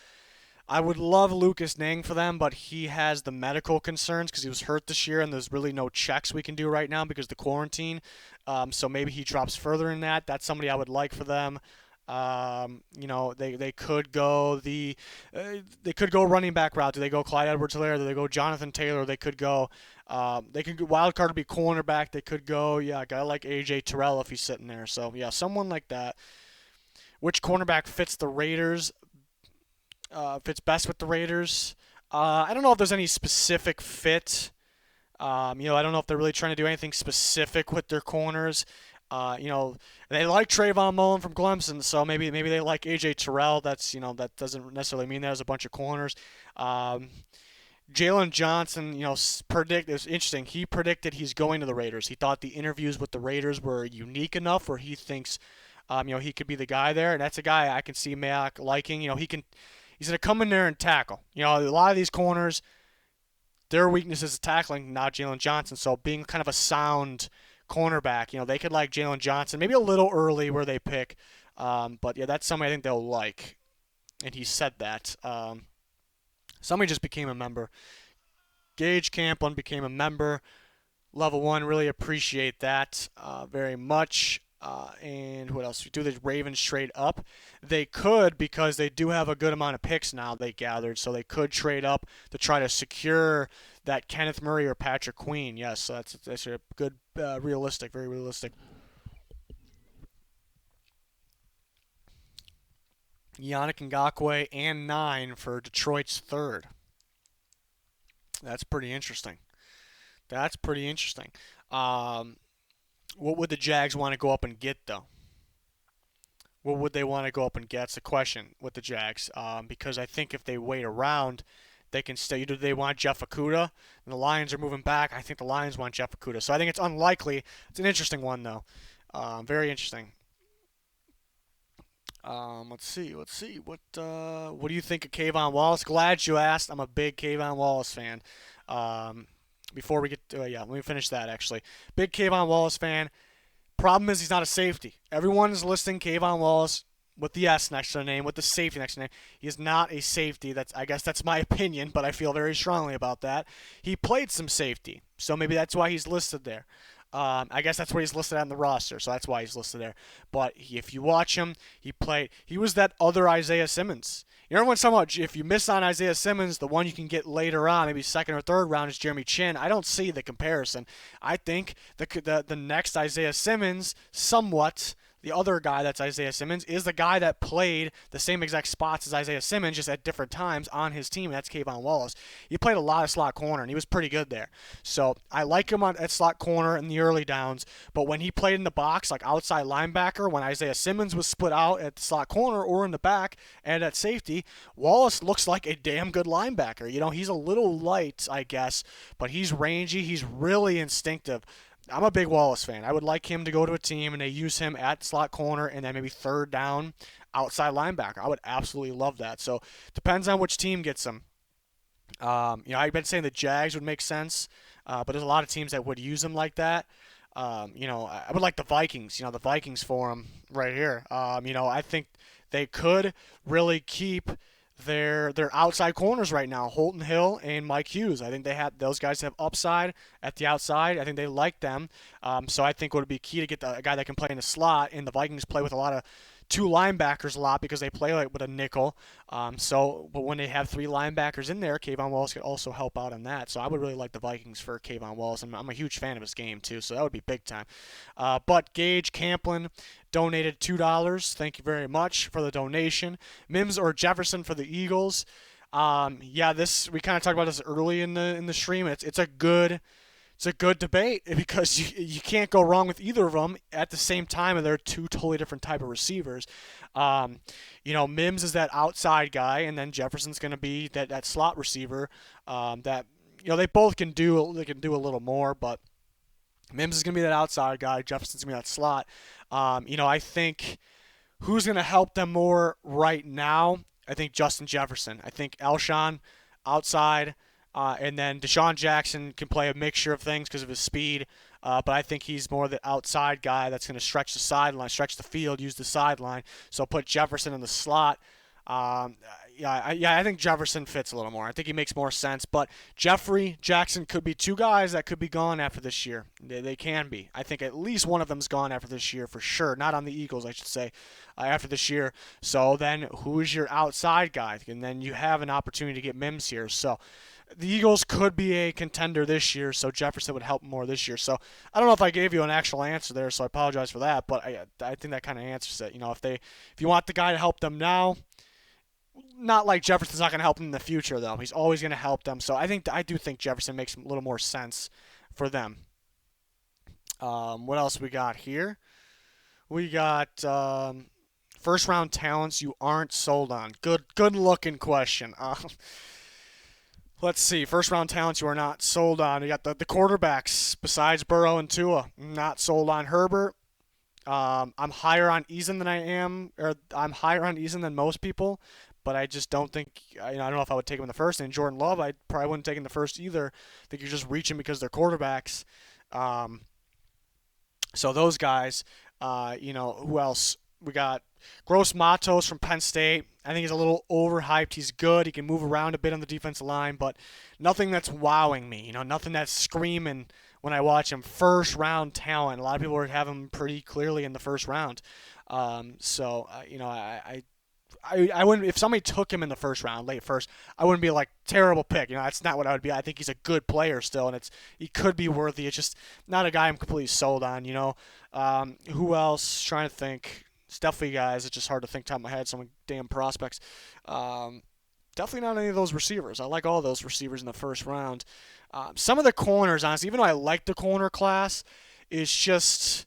Speaker 1: I would love Lucas Nang for them, but he has the medical concerns because he was hurt this year, and there's really no checks we can do right now because of the quarantine. So maybe he drops further in that. That's somebody I would like for them. They could go they could go running back route. Do they go Clyde Edwards-Helaire? Do they go Jonathan Taylor? They could go. They could go wild card to be cornerback. They could go a guy like AJ Terrell if he's sitting there. So someone like that. Which cornerback fits the Raiders? Fits best with the Raiders? I don't know if there's any specific fit. I don't know if they're really trying to do anything specific with their corners. They like Trayvon Mullen from Clemson, so maybe they like AJ Terrell. That's that doesn't necessarily mean there's a bunch of corners. Jalen Johnson, it was interesting. He predicted he's going to the Raiders. He thought the interviews with the Raiders were unique enough where he thinks, he could be the guy there, and that's a guy I can see Mayock liking. He's going to come in there and tackle. A lot of these corners, their weakness is tackling, not Jalen Johnson. So being kind of a sound cornerback, they could like Jalen Johnson, maybe a little early where they pick. But that's somebody I think they'll like. And he said that. Somebody just became a member. Gage Camplin became a member. Level 1, really appreciate that very much. And what else? Do the Ravens trade up? They could, because they do have a good amount of picks now they gathered, so they could trade up to try to secure that Kenneth Murray or Patrick Queen. Yes, so that's a good, realistic, very realistic. Yannick Ngakoue and 9 for Detroit's third. That's pretty interesting. What would the Jags want to go up and get, though? What would they want to go up and get? That's the question with the Jags. Because I think if they wait around, they can stay. Do they want Jeff Okudah? And the Lions are moving back. I think the Lions want Jeff Okudah. So I think it's unlikely. It's an interesting one, though. Very interesting. Let's see. What do you think of Kayvon Wallace? Glad you asked. I'm a big Kayvon Wallace fan. Before we get to, let me finish that, actually. Big Kayvon Wallace fan. Problem is he's not a safety. Everyone is listing Kayvon Wallace with the S next to the name, with the safety next to the name. He is not a safety. I guess that's my opinion, but I feel very strongly about that. He played some safety, so maybe that's why he's listed there. I guess that's where he's listed on the roster, so that's why he's listed there. But if you watch him, he was that other Isaiah Simmons. Everyone's talking about if you miss on Isaiah Simmons, the one you can get later on, maybe second or third round, is Jeremy Chin. I don't see the comparison. I think the next Isaiah Simmons, somewhat, the other guy that's Isaiah Simmons, is the guy that played the same exact spots as Isaiah Simmons, just at different times on his team. That's Kayvon Wallace. He played a lot of slot corner, and he was pretty good there. So I like him at slot corner in the early downs, but when he played in the box, like outside linebacker, when Isaiah Simmons was split out at the slot corner or in the back and at safety, Wallace looks like a damn good linebacker. He's a little light, I guess, but he's rangy. He's really instinctive. I'm a big Wallace fan. I would like him to go to a team and they use him at slot corner and then maybe third down outside linebacker. I would absolutely love that. So depends on which team gets him. I've been saying the Jags would make sense, but there's a lot of teams that would use him like that. I would like the Vikings. The Vikings for him right here. I think they could really keep their outside corners right now, Holton Hill and Mike Hughes. I think those guys have upside at the outside. I think they like them. So I think it would be key to get a guy that can play in the slot. And the Vikings play with a lot of two linebackers a lot because they play like with a nickel. But when they have three linebackers in there, Avon Wallace could also help out on that. So I would really like the Vikings for Avon Wallace. I'm a huge fan of his game too, so that would be big time. But Gage Camplin donated $2. Thank you very much for the donation. Mims or Jefferson for the Eagles. This we kind of talked about this early in the stream. It's a good debate because you can't go wrong with either of them at the same time, and they're two totally different type of receivers. Mims is that outside guy, and then Jefferson's going to be that slot receiver. They both can do. They can do a little more, but Mims is going to be that outside guy. Jefferson's going to be that slot. I think who's going to help them more right now? I think Justin Jefferson. I think Alshon outside. And then Deshaun Jackson can play a mixture of things because of his speed, but I think he's more the outside guy that's going to stretch the sideline, stretch the field, use the sideline. So put Jefferson in the slot. I think Jefferson fits a little more. I think he makes more sense. But Jeffrey Jackson could be two guys that could be gone after this year. They can be. I think at least one of them's gone after this year for sure. Not on the Eagles, I should say, after this year. So then who is your outside guy? And then you have an opportunity to get Mims here. So the Eagles could be a contender this year, so Jefferson would help more this year. So I don't know if I gave you an actual answer there, so I apologize for that. But I think that kind of answers it. If you want the guy to help them now, not like Jefferson's not going to help them in the future though. He's always going to help them. So I do think Jefferson makes a little more sense for them. What else we got here? We got first round talents you aren't sold on. Good looking question. Let's see. First round talents you are not sold on. You got the quarterbacks besides Burrow and Tua. Not sold on Herbert. I'm higher on Eason than most people, but I just don't think. I don't know if I would take him in the first. And Jordan Love, I probably wouldn't take him in the first either. I think you're just reaching because they're quarterbacks. So those guys. Who else? We got Gross Matos from Penn State. I think he's a little overhyped. He's good. He can move around a bit on the defensive line, but nothing that's wowing me. Nothing that's screaming when I watch him. First round talent. A lot of people have him pretty clearly in the first round. I wouldn't, if somebody took him in the first round, late first, I wouldn't be like terrible pick. That's not what I would be. I think he's a good player still, and he could be worthy. It's just not a guy I'm completely sold on. Who else? Trying to think. It's definitely guys. It's just hard to think top of my head. Some damn prospects. Definitely not any of those receivers. I like all those receivers in the first round. Some of the corners, honestly, even though I like the corner class, is just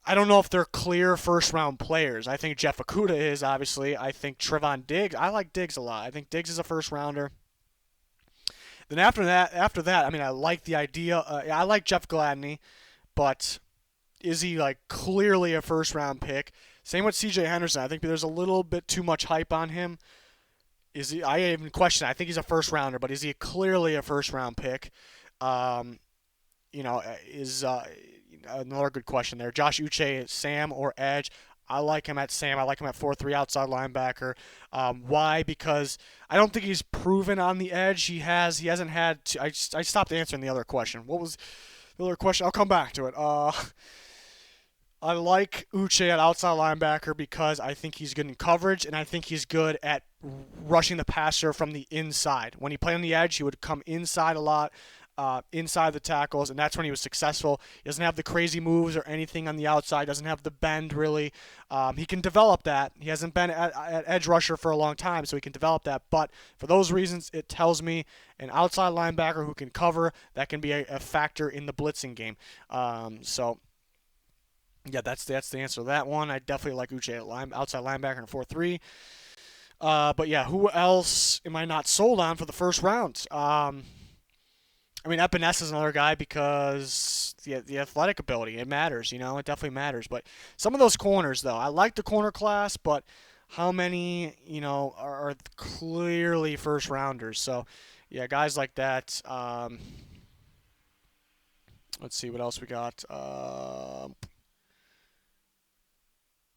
Speaker 1: I don't know if they're clear first-round players. I think Jeff Okudah is, obviously. I think Trevon Diggs. I like Diggs a lot. I think Diggs is a first-rounder. Then after that, I like the idea. I like Jeff Gladney, but is he like clearly a first-round pick? Same with C.J. Henderson. I think there's a little bit too much hype on him. Is he? I even question it. I think he's a first-rounder, but is he clearly a first-round pick? Is another good question there. Josh Uche, Sam or Edge? I like him at Sam. I like him at 4-3 outside linebacker. Why? Because I don't think he's proven on the edge. He hasn't had. I stopped answering the other question. What was the other question? I'll come back to it. I like Uche at outside linebacker because I think he's good in coverage, and I think he's good at rushing the passer from the inside. When he played on the edge, he would come inside a lot, inside the tackles, and that's when he was successful. He doesn't have the crazy moves or anything on the outside, doesn't have the bend really. He can develop that. He hasn't been at edge rusher for a long time, so he can develop that. But for those reasons, it tells me an outside linebacker who can cover, that can be a factor in the blitzing game. Yeah, that's the answer to that one. I definitely like Uche at outside linebacker in 4-3. But yeah, who else am I not sold on for the first round? I mean, Epinesa is another guy because the athletic ability, it matters, it definitely matters. But some of those corners, though, I like the corner class, but how many, are clearly first rounders? So, yeah, guys like that. Let's see what else we got.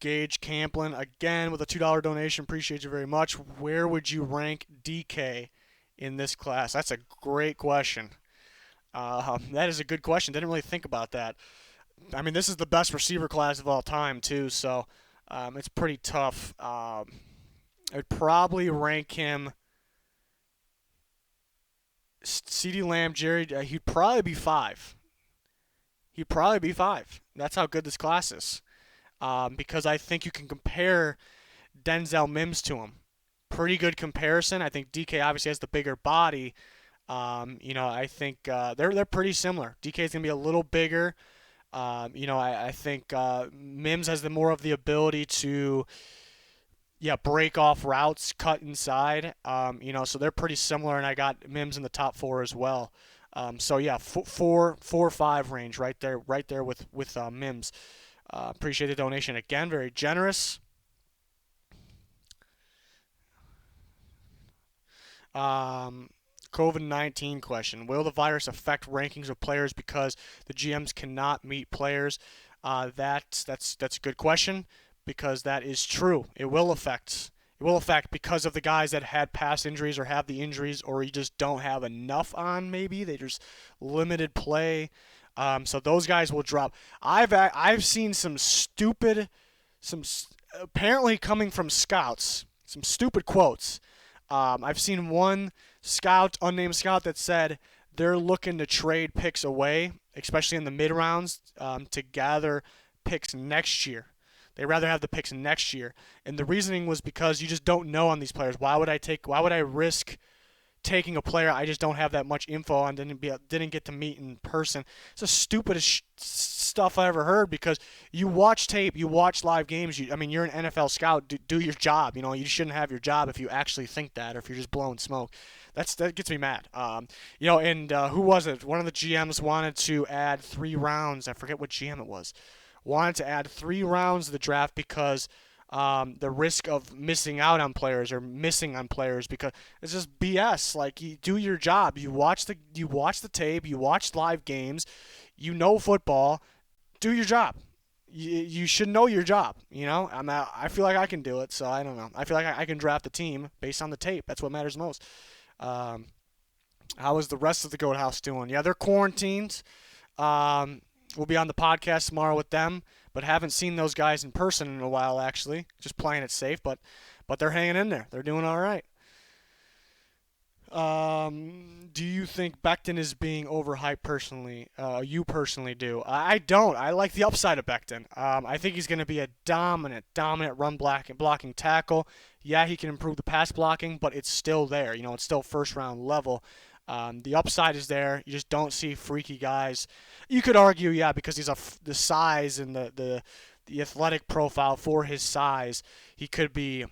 Speaker 1: Gage Camplin, again, with a $2 donation. Appreciate you very much. Where would you rank DK in this class? That's a great question. That is a good question. Didn't really think about that. I mean, this is the best receiver class of all time, too, so it's pretty tough. I'd probably rank him CeeDee Lamb, Jerry. He'd probably be 5. He'd probably be 5. That's how good this class is. Because I think you can compare Denzel Mims to him. Pretty good comparison. I think DK obviously has the bigger body. I think they're pretty similar. DK is gonna be a little bigger. I think Mims has the more of the ability to, break off routes, cut inside. So they're pretty similar, and I got Mims in the top 4 as well. So yeah, 4-5 range right there with Mims. Appreciate the donation again, very generous. COVID-19 question: will the virus affect rankings of players because the GMs cannot meet players? That's a good question because that is true. It will affect. It will affect because of the guys that had past injuries or have the injuries, or you just don't have enough on. Maybe they just limited play. So those guys will drop. I've seen some apparently coming from scouts, some stupid quotes. I've seen one scout, unnamed scout, that said they're looking to trade picks away, especially in the mid rounds, to gather picks next year. They rather have the picks next year, and the reasoning was because you just don't know on these players. Why would I risk taking a player I just don't have that much info on, didn't get to meet in person? It's the stupidest stuff I ever heard because you watch tape, you watch live games. You're an NFL scout. Do your job. You shouldn't have your job if you actually think that or if you're just blowing smoke. That gets me mad. Who was it? One of the GMs wanted to add 3 rounds. I forget what GM it was. Wanted to add 3 rounds to the draft because the risk of missing out on players or missing on players, because it's just BS. Like, you do your job. You watch the tape. You watch live games. You know football. Do your job. You should know your job. I feel like I can do it, so I don't know. I feel like I can draft a team based on the tape. That's what matters most. How is the rest of the Goat House doing? Yeah, they're quarantined. We'll be on the podcast tomorrow with them, but haven't seen those guys in person in a while, actually. Just playing it safe, but they're hanging in there. They're doing all right. Do you think Becton is being overhyped personally? You personally do. I don't. I like the upside of Becton. I think he's going to be a dominant run blocking tackle. Yeah, he can improve the pass blocking, but it's still there. It's still first round level. The upside is there. You just don't see freaky guys. You could argue, yeah, because he's the size and the athletic profile for his size, he could be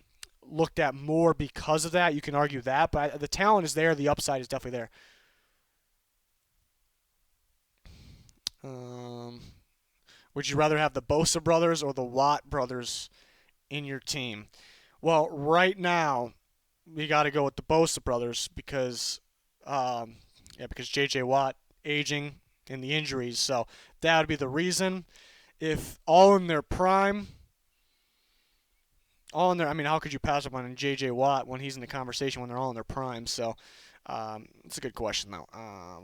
Speaker 1: looked at more because of that. You can argue that, but the talent is there. The upside is definitely there. Would you rather have the Bosa brothers or the Watt brothers in your team? Well, right now, we got to go with the Bosa brothers because J.J. Watt aging and the injuries. So that would be the reason. If all in their prime, how could you pass up on J.J. Watt when he's in the conversation when they're all in their prime? So it's a good question, though.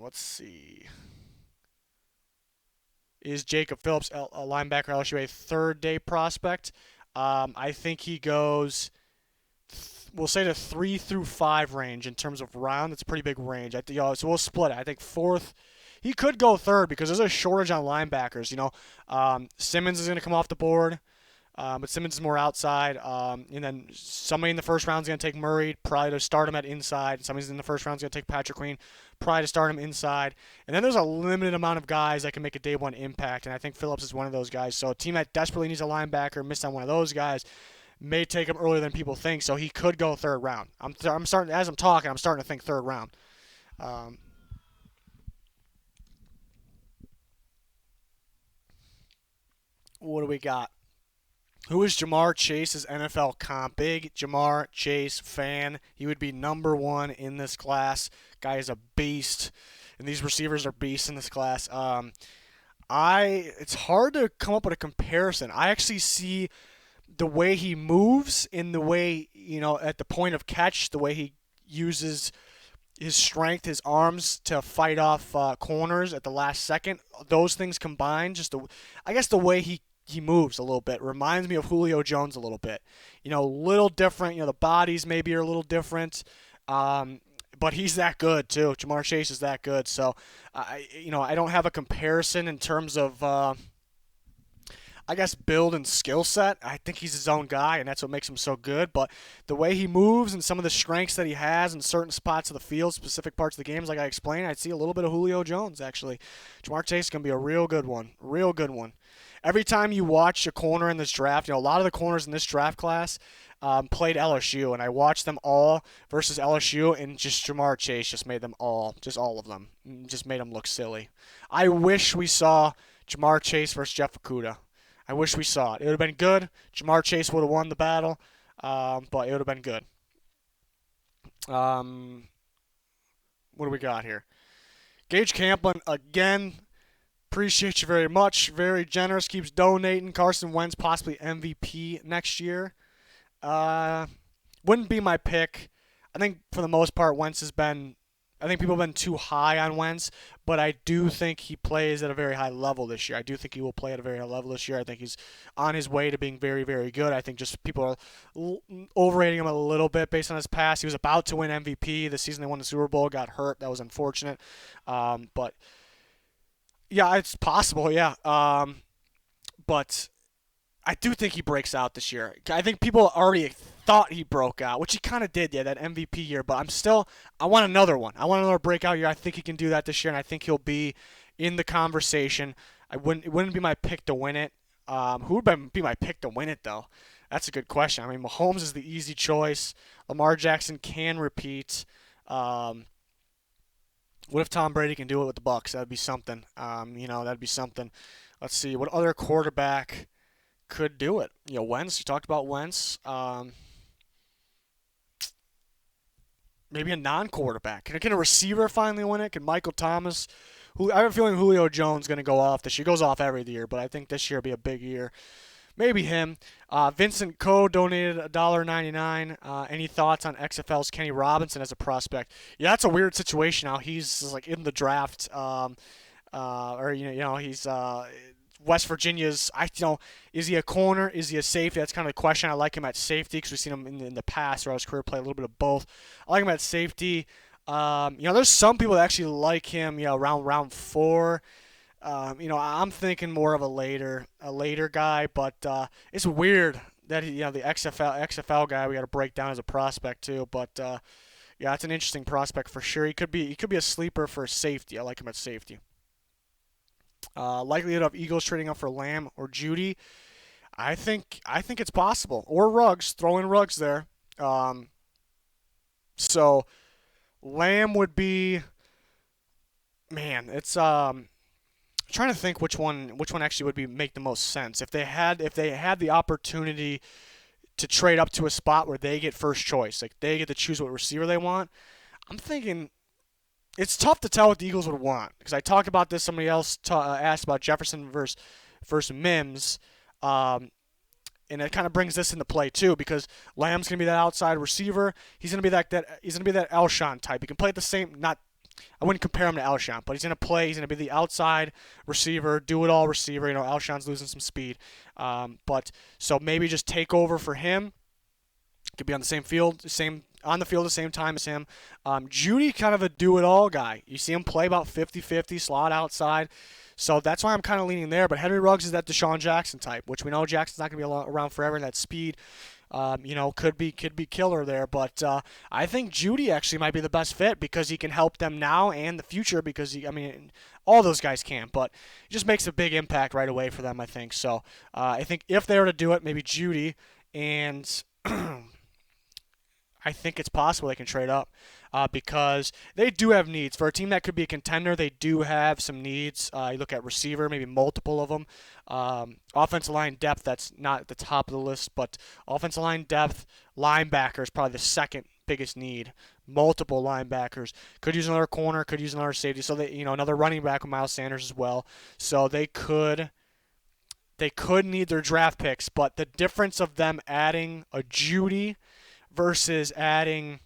Speaker 1: Let's see. Is Jacob Phillips, a linebacker LSU, a third-day prospect? I think he goes, we'll say the 3 through 5 range in terms of round. That's a pretty big range. So we'll split it. I think 4th. He could go 3rd because there's a shortage on linebackers. Simmons is going to come off the board, but Simmons is more outside. And then somebody in the first round is going to take Murray, probably to start him at inside. Somebody's in the first round is going to take Patrick Queen, probably to start him inside. And then there's a limited amount of guys that can make a day 1 impact, and I think Phillips is one of those guys. So a team that desperately needs a linebacker, missed on one of those guys, may take him earlier than people think. So he could go 3rd round. I'm starting, as I'm talking, I'm starting to think 3rd round. What do we got? Who is Jamar Chase's NFL comp? Big Jamar Chase fan. He would be number one in this class. Guy is a beast, and these receivers are beasts in this class. It's hard to come up with a comparison. I actually see the way he moves in the way, at the point of catch, the way he uses his strength, his arms to fight off corners at the last second. Those things combined, I guess the way he moves a little bit reminds me of Julio Jones a little bit. A little different. The bodies maybe are a little different. But he's that good too. Jamar Chase is that good. So, I don't have a comparison in terms of I guess build and skill set. I think he's his own guy, and that's what makes him so good. But the way he moves and some of the strengths that he has in certain spots of the field, specific parts of the games, like I explained, I'd see a little bit of Julio Jones, actually. Jamar Chase is going to be a real good one. Real good one. Every time you watch a corner in this draft, a lot of the corners in this draft class played LSU, and I watched them all versus LSU, and just Jamar Chase just made them all, just all of them, just made them look silly. I wish we saw Jamar Chase versus Jeff Okudah. I wish we saw it. It would have been good. Jamar Chase would have won the battle, but it would have been good. What do we got here? Gage Camplin, again, appreciate you very much. Very generous, keeps donating. Carson Wentz, possibly MVP next year. Wouldn't be my pick. I think for the most part, I think people have been too high on Wentz, but I do think he plays at a very high level this year. I do think he will play at a very high level this year. I think he's on his way to being very, very good. I think just people are overrating him a little bit based on his past. He was about to win MVP the season they won the Super Bowl, got hurt. That was unfortunate. But yeah, it's possible. Yeah. But I do think he breaks out this year. I think people already thought he broke out, which he kind of did, that MVP year. But I want another one. I want another breakout year. I think he can do that this year, and I think he'll be in the conversation. It wouldn't be my pick to win it. Who would be my pick to win it, though? That's a good question. I mean, Mahomes is the easy choice. Lamar Jackson can repeat. What if Tom Brady can do it with the Bucs? That'd be something. That'd be something. Let's see. What other quarterback could do it? Wentz. You talked about Wentz. Maybe a non-quarterback. Can a receiver finally win it? Can Michael Thomas? I have a feeling Julio Jones is going to go off this year. He goes off every year, but I think this year will be a big year. Maybe him. Vincent Coe donated $1.99. Any thoughts on XFL's Kenny Robinson as a prospect? Yeah, that's a weird situation now. He's like in the draft, he's West Virginia's. Is he a corner? Is he a safety? That's kind of the question. I like him at safety because we've seen him in the past throughout his career play a little bit of both. I like him at safety. There's some people that actually like him. Around round 4. I'm thinking more of a later guy, but it's weird that the XFL guy we got to break down as a prospect too. But yeah, it's an interesting prospect for sure. He could be a sleeper for safety. I like him at safety. Likelihood of Eagles trading up for Lamb or Judy, I think it's possible. Or Ruggs, throw in Ruggs there. So Lamb would be, man. It's trying to think which one actually would make the most sense if they had the opportunity to trade up to a spot where they get first choice, like they get to choose what receiver they want. I'm thinking it's tough to tell what the Eagles would want because I talked about this. Somebody else asked about Jefferson versus Mims, and it kind of brings this into play too because Lamb's gonna be that outside receiver. He's gonna be that Alshon type. He can play at the same. I wouldn't compare him to Alshon, but he's gonna play. He's gonna be the outside receiver, do it all receiver. Alshon's losing some speed, but so maybe just take over for him. Could be on the same field, on the field at the same time as him. Judy, kind of a do-it-all guy. You see him play about 50-50, slot outside. So that's why I'm kind of leaning there. But Henry Ruggs is that Deshaun Jackson type, which we know Jackson's not going to be around forever, and that speed, could be killer there. But I think Judy actually might be the best fit because he can help them now and the future because, all those guys can. But it just makes a big impact right away for them, I think. So I think if they were to do it, maybe Judy and I think it's possible they can trade up because they do have needs. For a team that could be a contender, they do have some needs. You look at receiver, maybe multiple of them. Offensive line depth, that's not at the top of the list, but offensive line depth, linebacker is probably the second biggest need. Multiple linebackers. Could use another corner, could use another safety. So they, another running back with Miles Sanders as well. So they could need their draft picks, but the difference of them adding a Judy versus adding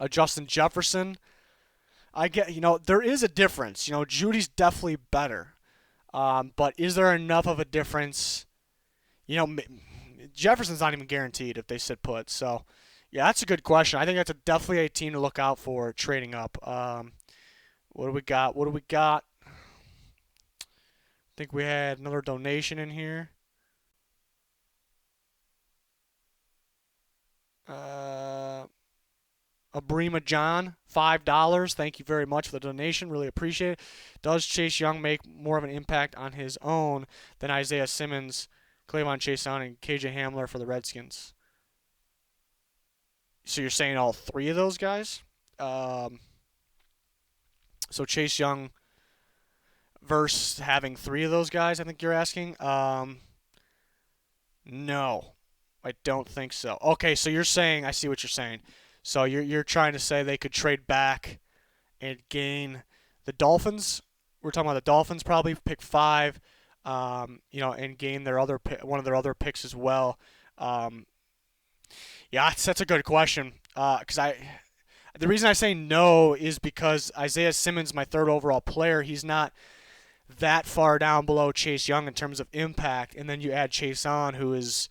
Speaker 1: a Justin Jefferson, I get, there is a difference. Judy's definitely better. But is there enough of a difference? Jefferson's not even guaranteed if they sit put. So, yeah, that's a good question. I think that's definitely a team to look out for trading up. What do we got? I think we had another donation in here. Abrima John, $5. Thank you very much for the donation. Really appreciate it. Does Chase Young make more of an impact on his own than Isaiah Simmons, Clavon Chason, and KJ Hamler for the Redskins? So you're saying all three of those guys? So Chase Young versus having three of those guys, I think you're asking? No, I don't think so. Okay, so you're saying, I see what you're saying. So you're trying to say they could trade back and gain the Dolphins. We're talking about the Dolphins probably pick 5, and gain their one of their other picks as well. Yeah, that's a good question. The reason I say no is because Isaiah Simmons, my third overall player, he's not that far down below Chase Young in terms of impact, and then you add Chase on, who is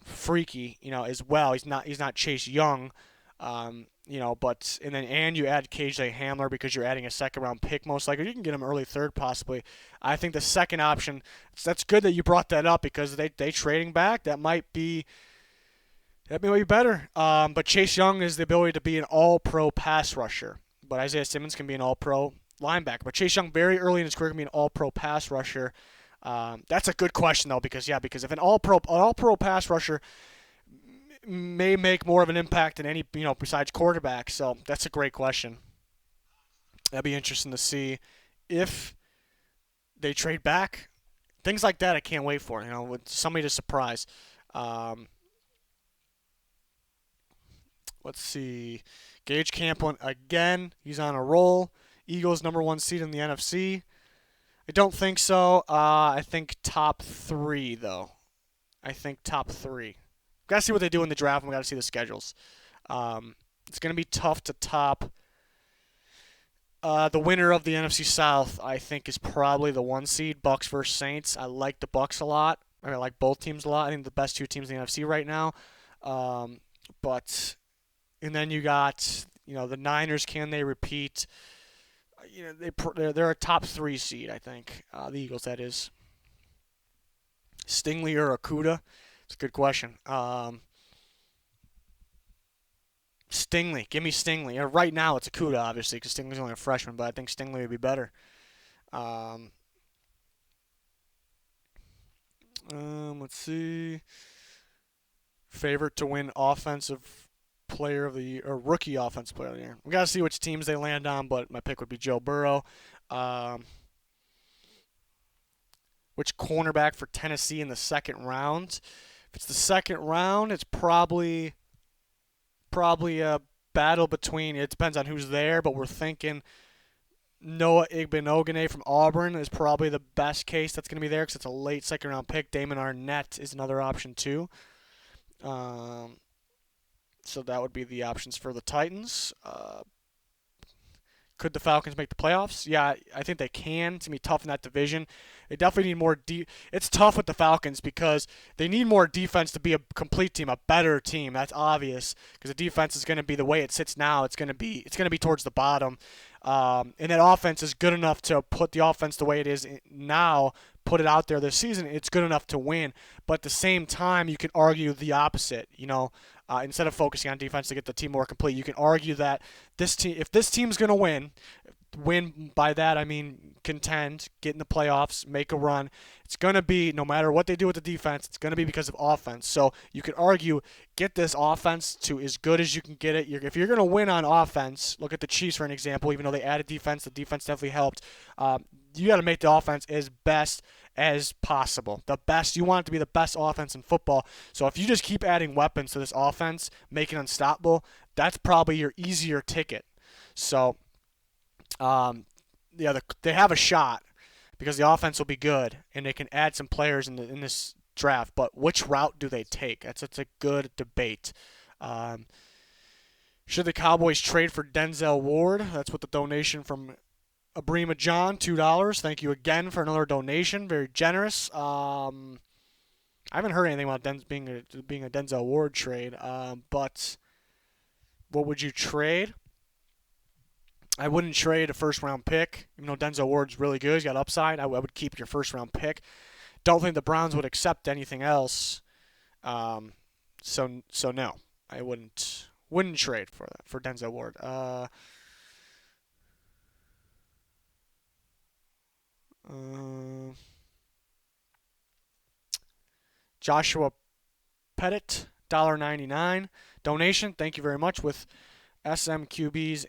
Speaker 1: freaky, as well. He's not Chase Young. And you add KJ Hamler because you're adding a second round pick most likely. You can get him early third possibly. I think the second option, that's good that you brought that up because they trading back, that might be better. But Chase Young has the ability to be an all-pro pass rusher, but Isaiah Simmons can be an all-pro linebacker. But Chase Young very early in his career can be an all-pro pass rusher. That's a good question though because if an all-pro pass rusher may make more of an impact than any, besides quarterback. So that's a great question. That'd be interesting to see if they trade back. Things like that I can't wait for, with somebody to surprise. Let's see. Gage Camplin, again, he's on a roll. Eagles number 1 seed in the NFC. I don't think so. I think top 3, though. Top 3. Got to see what they do in the draft, and we got to see the schedules. It's going to be tough to top. The winner of the NFC South, I think, is probably the 1 seed, Bucks versus Saints. I like the Bucks a lot. I like both teams a lot. I think the best 2 teams in the NFC right now. And then you got, the Niners. Can they repeat? They're a top 3 seed, I think. The Eagles, that is. Stingley or Okudah? It's a good question. Stingley. Give me Stingley. Right now it's Okudah, obviously, because Stingley's only a freshman, but I think Stingley would be better. Let's see. Favorite to win offensive player of the year, or rookie offensive player of the year. We got to see which teams they land on, but my pick would be Joe Burrow. Which cornerback for Tennessee in the second round? If it's the second round, it's probably a battle between, it depends on who's there, but we're thinking Noah Igbinoghene from Auburn is probably the best case that's going to be there because it's a late second round pick. Damon Arnett is another option too. So that would be the options for the Titans. Could the Falcons make the playoffs? Yeah, I think they can. It's going to be tough in that division. They definitely need more It's tough with the Falcons because they need more defense to be a complete team, a better team. That's obvious because the defense is going to be the way it sits now. It's going to be towards the bottom. And that offense is good enough to put the offense the way it is now, put it out there this season. It's good enough to win. But at the same time, you can argue the opposite. Instead of focusing on defense to get the team more complete, you can argue that if this team's going to win, Win by that I mean contend, get in the playoffs, make a run. It's going to be, no matter what they do with the defense, it's going to be because of offense. So you could argue, get this offense to as good as you can get it. If you're going to win on offense, look at the Chiefs for an example. Even though they added defense, the defense definitely helped. You got to make the offense as best as possible. The best. You want it to be the best offense in football. So if you just keep adding weapons to this offense, make it unstoppable, that's probably your easier ticket. So, they have a shot because the offense will be good and they can add some players in this draft. But which route do they take? That's a good debate. Should the Cowboys trade for Denzel Ward? That's what the donation from Abrima John, $2. Thank you again for another donation. Very generous. I haven't heard anything about being a Denzel Ward trade. But what would you trade? I wouldn't trade a first-round pick. Even though Denzel Ward's really good, he's got upside, I would keep your first-round pick. Don't think the Browns would accept anything else. So no, I wouldn't trade for Denzel Ward. Joshua Pettit, $1.99 donation. Thank you very much. With SMQBs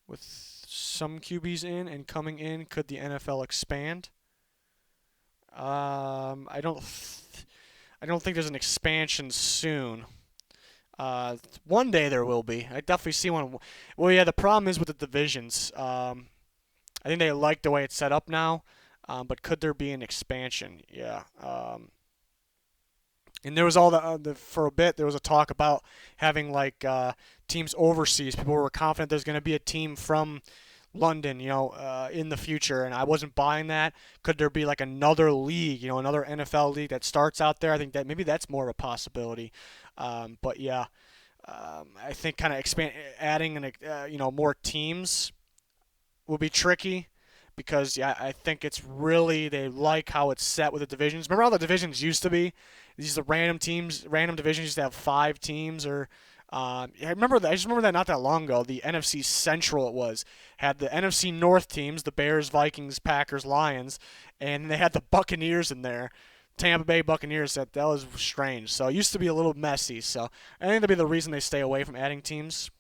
Speaker 1: with some QBs in and coming in, could the NFL expand? I don't think there's an expansion soon. One day there will be. I definitely see one. Well, yeah, the problem is with the divisions. I think they like the way it's set up now, but could there be an expansion? Yeah. And there was for a bit there was a talk about having teams overseas. People were confident there's going to be a team from London, in the future, and I wasn't buying that. Could there be like another league, another NFL league that starts out there? I think that maybe that's more of a possibility. But yeah, I think kind of adding more teams will be tricky. Because I think it's really they like how it's set with the divisions. Remember how the divisions used to be? These are random teams, random divisions used to have 5 teams. I remember that. I just remember that not that long ago. The NFC Central had the NFC North teams, the Bears, Vikings, Packers, Lions, and they had the Buccaneers in there. Tampa Bay Buccaneers. That was strange. So it used to be a little messy. So I think that'd be the reason they stay away from adding teams.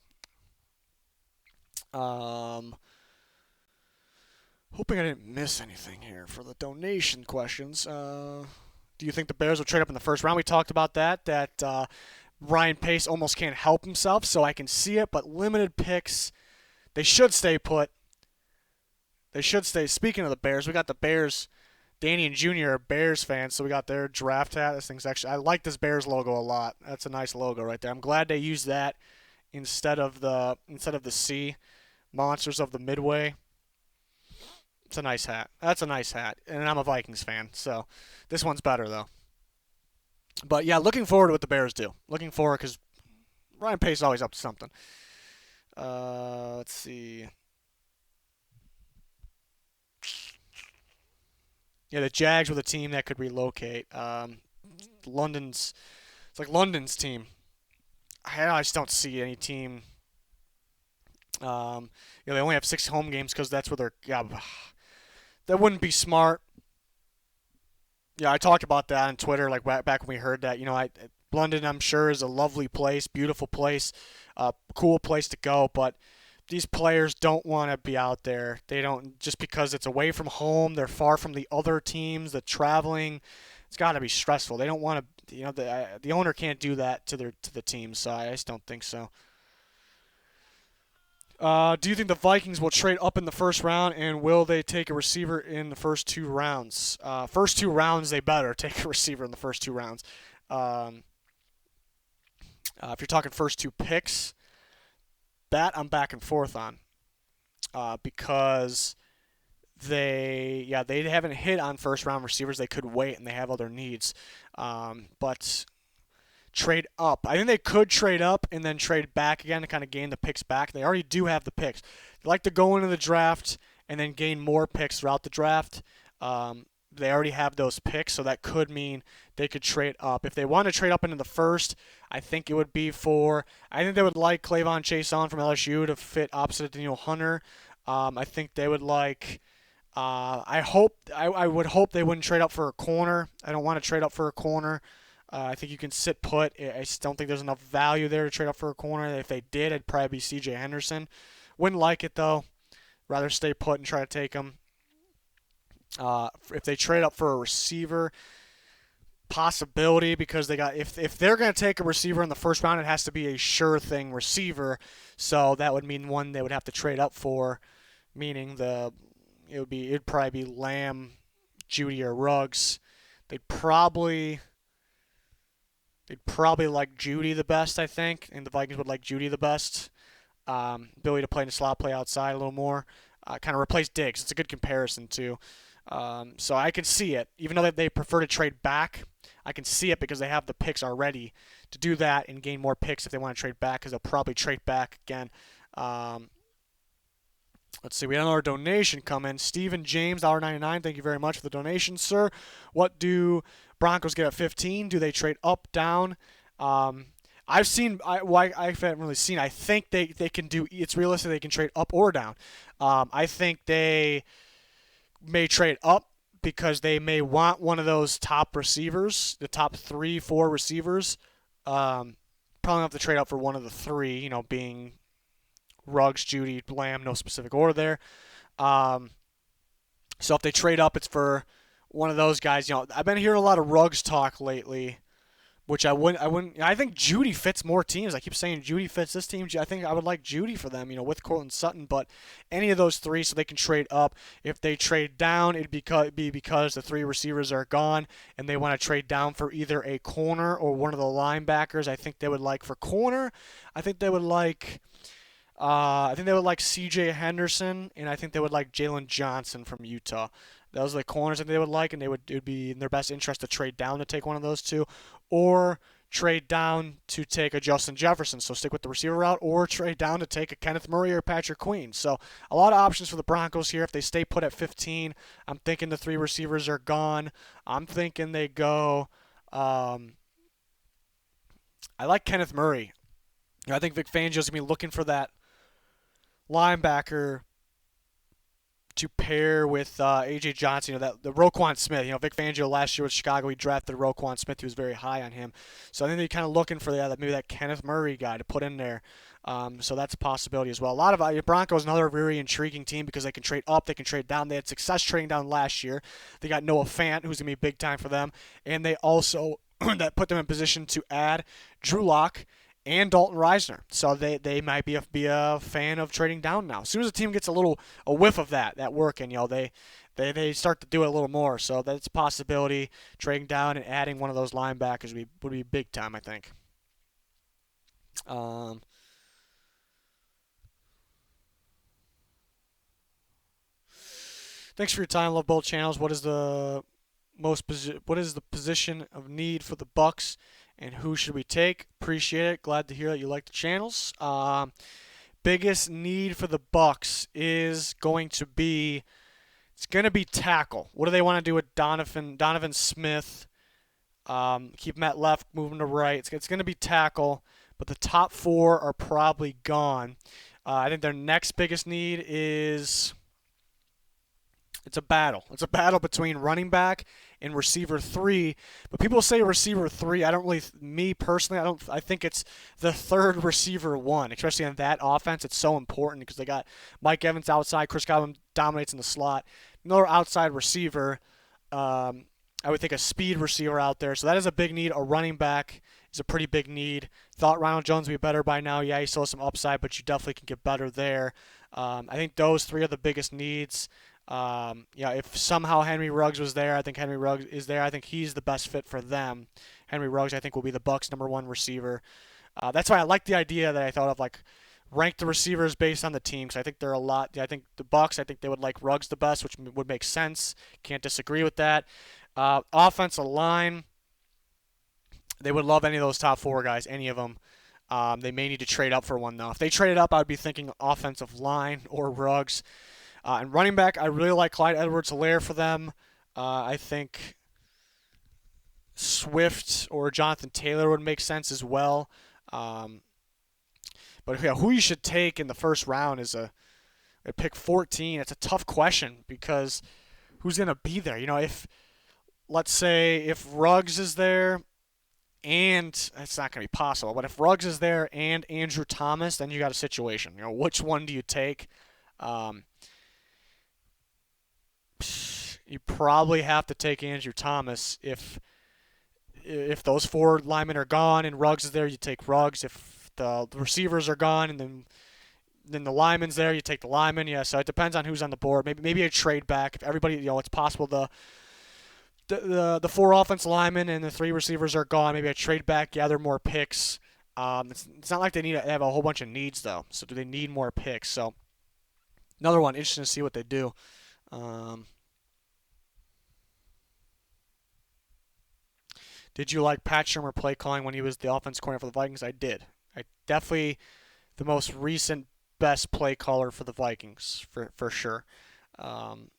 Speaker 1: Hoping I didn't miss anything here for the donation questions. Do you think the Bears will trade up in the first round? We talked about that Ryan Pace almost can't help himself, so I can see it, but limited picks. They should stay put. They should stay. Speaking of the Bears, we got the Bears. Danny and Junior are Bears fans, so we got their draft hat. This thing's I like this Bears logo a lot. That's a nice logo right there. I'm glad they used that instead of the C, Monsters of the Midway. It's a nice hat. That's a nice hat. And I'm a Vikings fan, so this one's better, though. But, yeah, looking forward to what the Bears do. Looking forward because Ryan Pace is always up to something. Let's see. Yeah, the Jags were the team that could relocate. It's like London's team. I just don't see any team. They only have 6 home games because that's where they're. Yeah, that wouldn't be smart. Yeah, I talked about that on Twitter, like back when we heard that. London, I'm sure, is a lovely place, beautiful place, cool place to go. But these players don't want to be out there. They don't, just because it's away from home. They're far from the other teams. The traveling, it's got to be stressful. They don't want to. The owner can't do that to the team. So I just don't think so. Do you think the Vikings will trade up in the first round, and will they take a receiver in the first 2 rounds? First 2 rounds, they better take a receiver in the first 2 rounds. If you're talking first 2 picks, that I'm back and forth on because they haven't hit on first round receivers. They could wait, and they have other needs. But trade up. I think they could trade up and then trade back again to kind of gain the picks back. They already do have the picks. They like to go into the draft and then gain more picks throughout the draft. they already have those picks, so that could mean they could trade up. If they want to trade up into the first, I think it would be for. I think they would like Clavon Chason from LSU to fit opposite Daniel Hunter. I think they would like. I would hope they wouldn't trade up for a corner. I don't want to trade up for a corner. I think you can sit put. I just don't think there's enough value there to trade up for a corner. If they did, it'd probably be C.J. Henderson. Wouldn't like it though. Rather stay put and try to take him. If they trade up for a receiver, possibility because they got if they're going to take a receiver in the first round, it has to be a sure thing receiver. So that would mean one they would have to trade up for, meaning it'd probably be Lamb, Judy, or Ruggs. They'd probably like Judy the best, I think, and the Vikings would like Judy the best. Ability to play in the slot, play outside a little more, kind of replace Diggs. It's a good comparison too. So I can see it, even though they prefer to trade back. I can see it because they have the picks already to do that and gain more picks if they want to trade back, because they'll probably trade back again. Let's see, we had another donation come in. Stephen James, $1.99. Thank you very much for the donation, sir. What do Broncos get at 15? Do they trade up, down? I haven't really seen. I think they can do. It's realistic they can trade up or down. I think they may trade up because they may want one of those top receivers, the top 3-4 receivers. Probably have to trade up for one of the three, being Ruggs, Judy, Lamb, no specific order there. So if they trade up, it's for one of those guys. I've been hearing a lot of Ruggs talk lately, which I wouldn't. I think Judy fits more teams. I keep saying Judy fits this team. I think I would like Judy for them, with Courtland Sutton. But any of those three, so they can trade up. If they trade down, it'd be because the three receivers are gone, and they want to trade down for either a corner or one of the linebackers. I think they would like for corner. I think they would like C.J. Henderson, and I think they would like Jalen Johnson from Utah. Those are the corners that they would like, and it would be in their best interest to trade down to take one of those two, or trade down to take a Justin Jefferson, so stick with the receiver route, or trade down to take a Kenneth Murray or Patrick Queen. So a lot of options for the Broncos here. If they stay put at 15, I'm thinking the three receivers are gone. I'm thinking they go. I like Kenneth Murray. I think Vic Fangio's going to be looking for that linebacker to pair with A.J. Johnson, the Roquan Smith. Vic Fangio last year with Chicago, he drafted Roquan Smith. He was very high on him. So I think they're kind of looking for maybe that Kenneth Murray guy to put in there. So that's a possibility as well. A lot of Broncos, another very intriguing team because they can trade up, they can trade down. They had success trading down last year. They got Noah Fant, who's going to be big time for them. And they also that put them in position to add Drew Lock and Dalton Reisner. So they might be a fan of trading down now. As soon as a team gets a whiff of that working, they start to do it a little more. So that's a possibility. Trading down and adding one of those linebackers would be big time, I think. Thanks for your time. Love both channels. What is the position of need for the Bucks, and who should we take? Appreciate it. Glad to hear that you like the channels. Biggest need for the Bucks is going to be tackle. What do they want to do with Donovan Smith? Keep him at left, move him to right. It's going to be tackle, but the top four are probably gone. I think their next biggest need is. It's a battle. It's a battle between running back and receiver 3. But people say receiver 3. Me personally, I think it's the third receiver 1, especially in that offense. It's so important because they got Mike Evans outside. Chris Godwin dominates in the slot. Another outside receiver. I would think a speed receiver out there. So that is a big need. A running back is a pretty big need. Thought Ronald Jones would be better by now. Yeah, he still has some upside, but you definitely can get better there. I think those 3 are the biggest needs. If somehow Henry Ruggs was there, I think Henry Ruggs is there. I think he's the best fit for them. Henry Ruggs, I think, will be the Bucks' number 1 receiver. That's why I like the idea that I thought of, rank the receivers based on the team, because I think there are a lot. I think the Bucks, I think they would like Ruggs the best, which would make sense. Can't disagree with that. Offensive line, they would love any of those top 4 guys, any of them. They may need to trade up for one, though. If they traded up, I would be thinking offensive line or Ruggs. And running back, I really like Clyde Edwards-Helaire for them. I think Swift or Jonathan Taylor would make sense as well. Um, but yeah, who you should take in the first round is a pick 14. It's a tough question because who's going to be there? If let's say if Ruggs is there and it's not going to be possible, but if Ruggs is there and Andrew Thomas, then you got a situation. Which one do you take? Um, you probably have to take Andrew Thomas if those four linemen are gone and Ruggs is there, you take Ruggs. If the receivers are gone and then the lineman's there, you take the lineman. Yeah, so it depends on who's on the board. Maybe a trade back. If everybody, it's possible the four offensive linemen and the three receivers are gone. Maybe a trade back, gather more picks. It's not like they have a whole bunch of needs though. So do they need more picks? So another one, interesting to see what they do. Um, did you like Pat Shurmur play calling when he was the offense coordinator for the Vikings? I did. I definitely the most recent best play caller for the Vikings for sure. Um,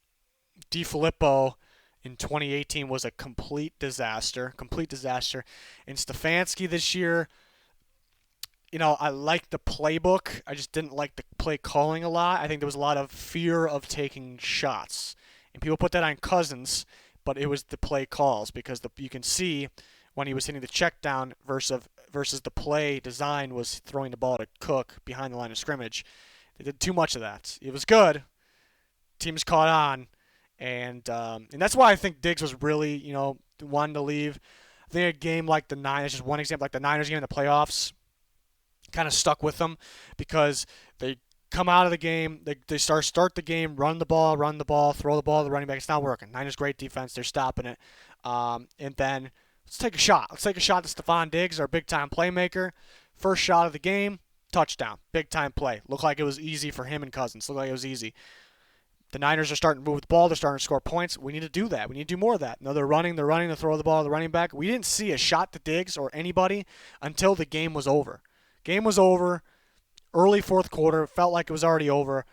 Speaker 1: DiFilippo in 2018 was a complete disaster, And Stefanski this year, I liked the playbook. I just didn't like the play calling a lot. I think there was a lot of fear of taking shots, and people put that on Cousins, but it was the play calls because you can see when he was hitting the check down versus the play design was throwing the ball to Cook behind the line of scrimmage. They did too much of that. It was good. Teams caught on, and that's why I think Diggs was really wanting to leave. I think a game like the Niners, just one example, like the Niners game in the playoffs, kind of stuck with them because they come out of the game, they start the game, run the ball, throw the ball to the running back. It's not working. Niners great defense, they're stopping it, and then let's take a shot. Let's take a shot to Stephon Diggs, our big time playmaker. First shot of the game, touchdown, big time play. Looked like it was easy for him and Cousins. Looked like it was easy. The Niners are starting to move the ball. They're starting to score points. We need to do that. We need to do more of that. No, they're running, to throw the ball to the running back. We didn't see a shot to Diggs or anybody until the game was over. Game was over, early fourth quarter. Felt like it was already over.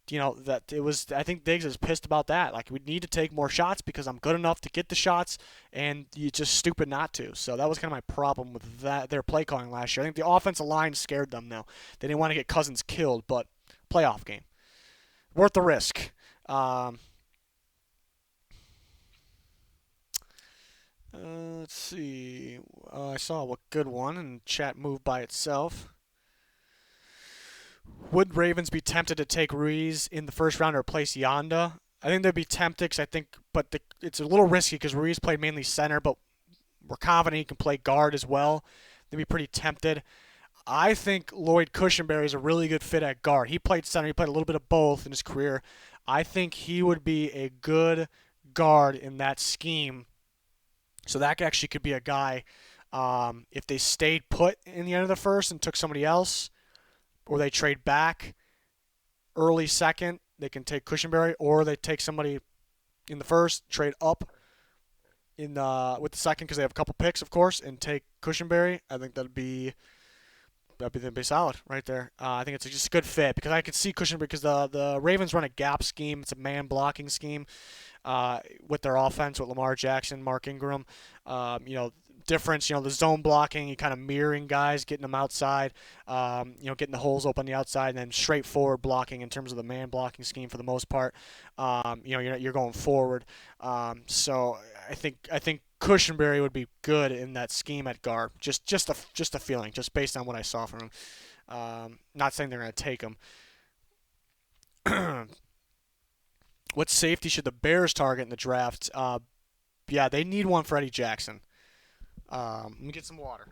Speaker 1: That it was. I think Diggs is pissed about that. Like, we need to take more shots because I'm good enough to get the shots, and you're just stupid not to. So that was kind of my problem with their play calling last year. I think the offensive line scared them now. They didn't want to get Cousins killed, but playoff game. Worth the risk. Let's see. I saw a good one, and chat moved by itself. Would Ravens be tempted to take Ruiz in the first round to replace Yanda? I think they'd be tempted, but it's a little risky because Ruiz played mainly center, but we're confident he can play guard as well. They'd be pretty tempted. I think Lloyd Cushenberry is a really good fit at guard. He played center. He played a little bit of both in his career. I think he would be a good guard in that scheme. So that actually could be a guy, if they stayed put in the end of the first and took somebody else, or they trade back early second, they can take Cushenberry, or they take somebody in the first, trade up with the second because they have a couple picks, of course, and take Cushenberry. I think that'd be solid right there. I think it's just a good fit because I could see Cushenberry because the Ravens run a gap scheme. It's a man blocking scheme with their offense with Lamar Jackson, Mark Ingram. Difference, the zone blocking, you kind of mirroring guys, getting them outside, getting the holes open on the outside, and then straightforward blocking in terms of the man blocking scheme for the most part. You're going forward. So I think Cushenberry would be good in that scheme at guard. Just a feeling, just based on what I saw from him. Not saying they're going to take him. What safety should the Bears target in the draft? Yeah, they need one for Eddie Jackson. Let me get some water.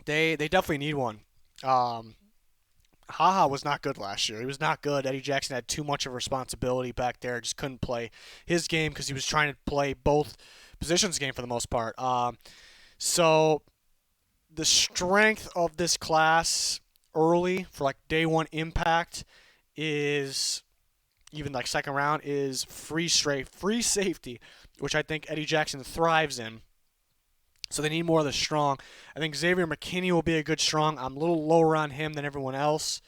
Speaker 1: They definitely need one. Haha was not good last year. He was not good. Eddie Jackson had too much of responsibility back there. Just couldn't play his game because he was trying to play both positions game for the most part. So the strength of this class early for like day one impact is even like second round is free safety, which I think Eddie Jackson thrives in. So they need more of the strong. I think Xavier McKinney will be a good strong. I'm a little lower on him than everyone else.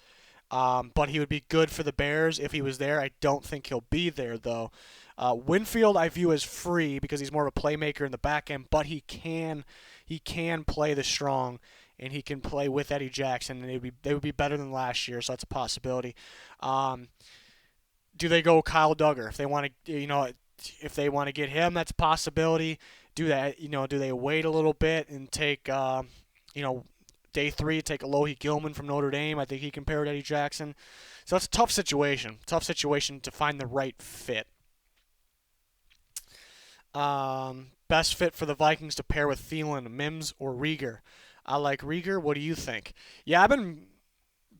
Speaker 1: But he would be good for the Bears if he was there. I don't think he'll be there, though. Winfield I view as free because he's more of a playmaker in the back end, but he can play the strong, and he can play with Eddie Jackson, and they would be better than last year, so that's a possibility. Um, do they go Kyle Duggar if they want to? If they want to get him, that's a possibility. Do that? Do they wait a little bit and take you know day three, take Alohi Gilman from Notre Dame? I think he can pair with Eddie Jackson. So that's a tough situation. Tough situation to find the right fit. Best fit for the Vikings to pair with Thielen, Mims, or Rieger. I like Rieger. What do you think? Yeah, I've been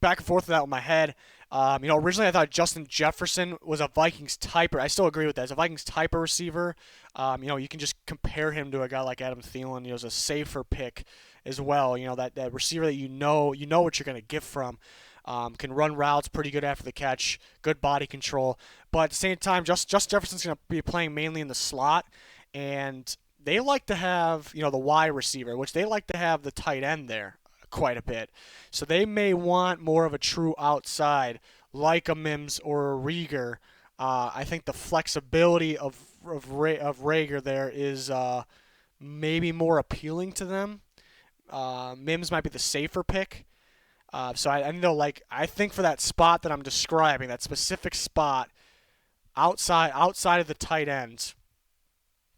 Speaker 1: back and forth with that with my head. Originally I thought Justin Jefferson was a Vikings typer. I still agree with that. As a Vikings typer receiver, you can just compare him to a guy like Adam Thielen. As a safer pick as well. That receiver that you know what you're going to get from. Can run routes pretty good after the catch, good body control. But at the same time, Just Jefferson's going to be playing mainly in the slot, and they like to have the wide receiver, which they like to have the tight end there quite a bit. So they may want more of a true outside, like a Mims or a Rieger. I think the flexibility of Rager there is maybe more appealing to them. Mims might be the safer pick. So I know, I think for that spot that I'm describing, that specific spot outside of the tight ends,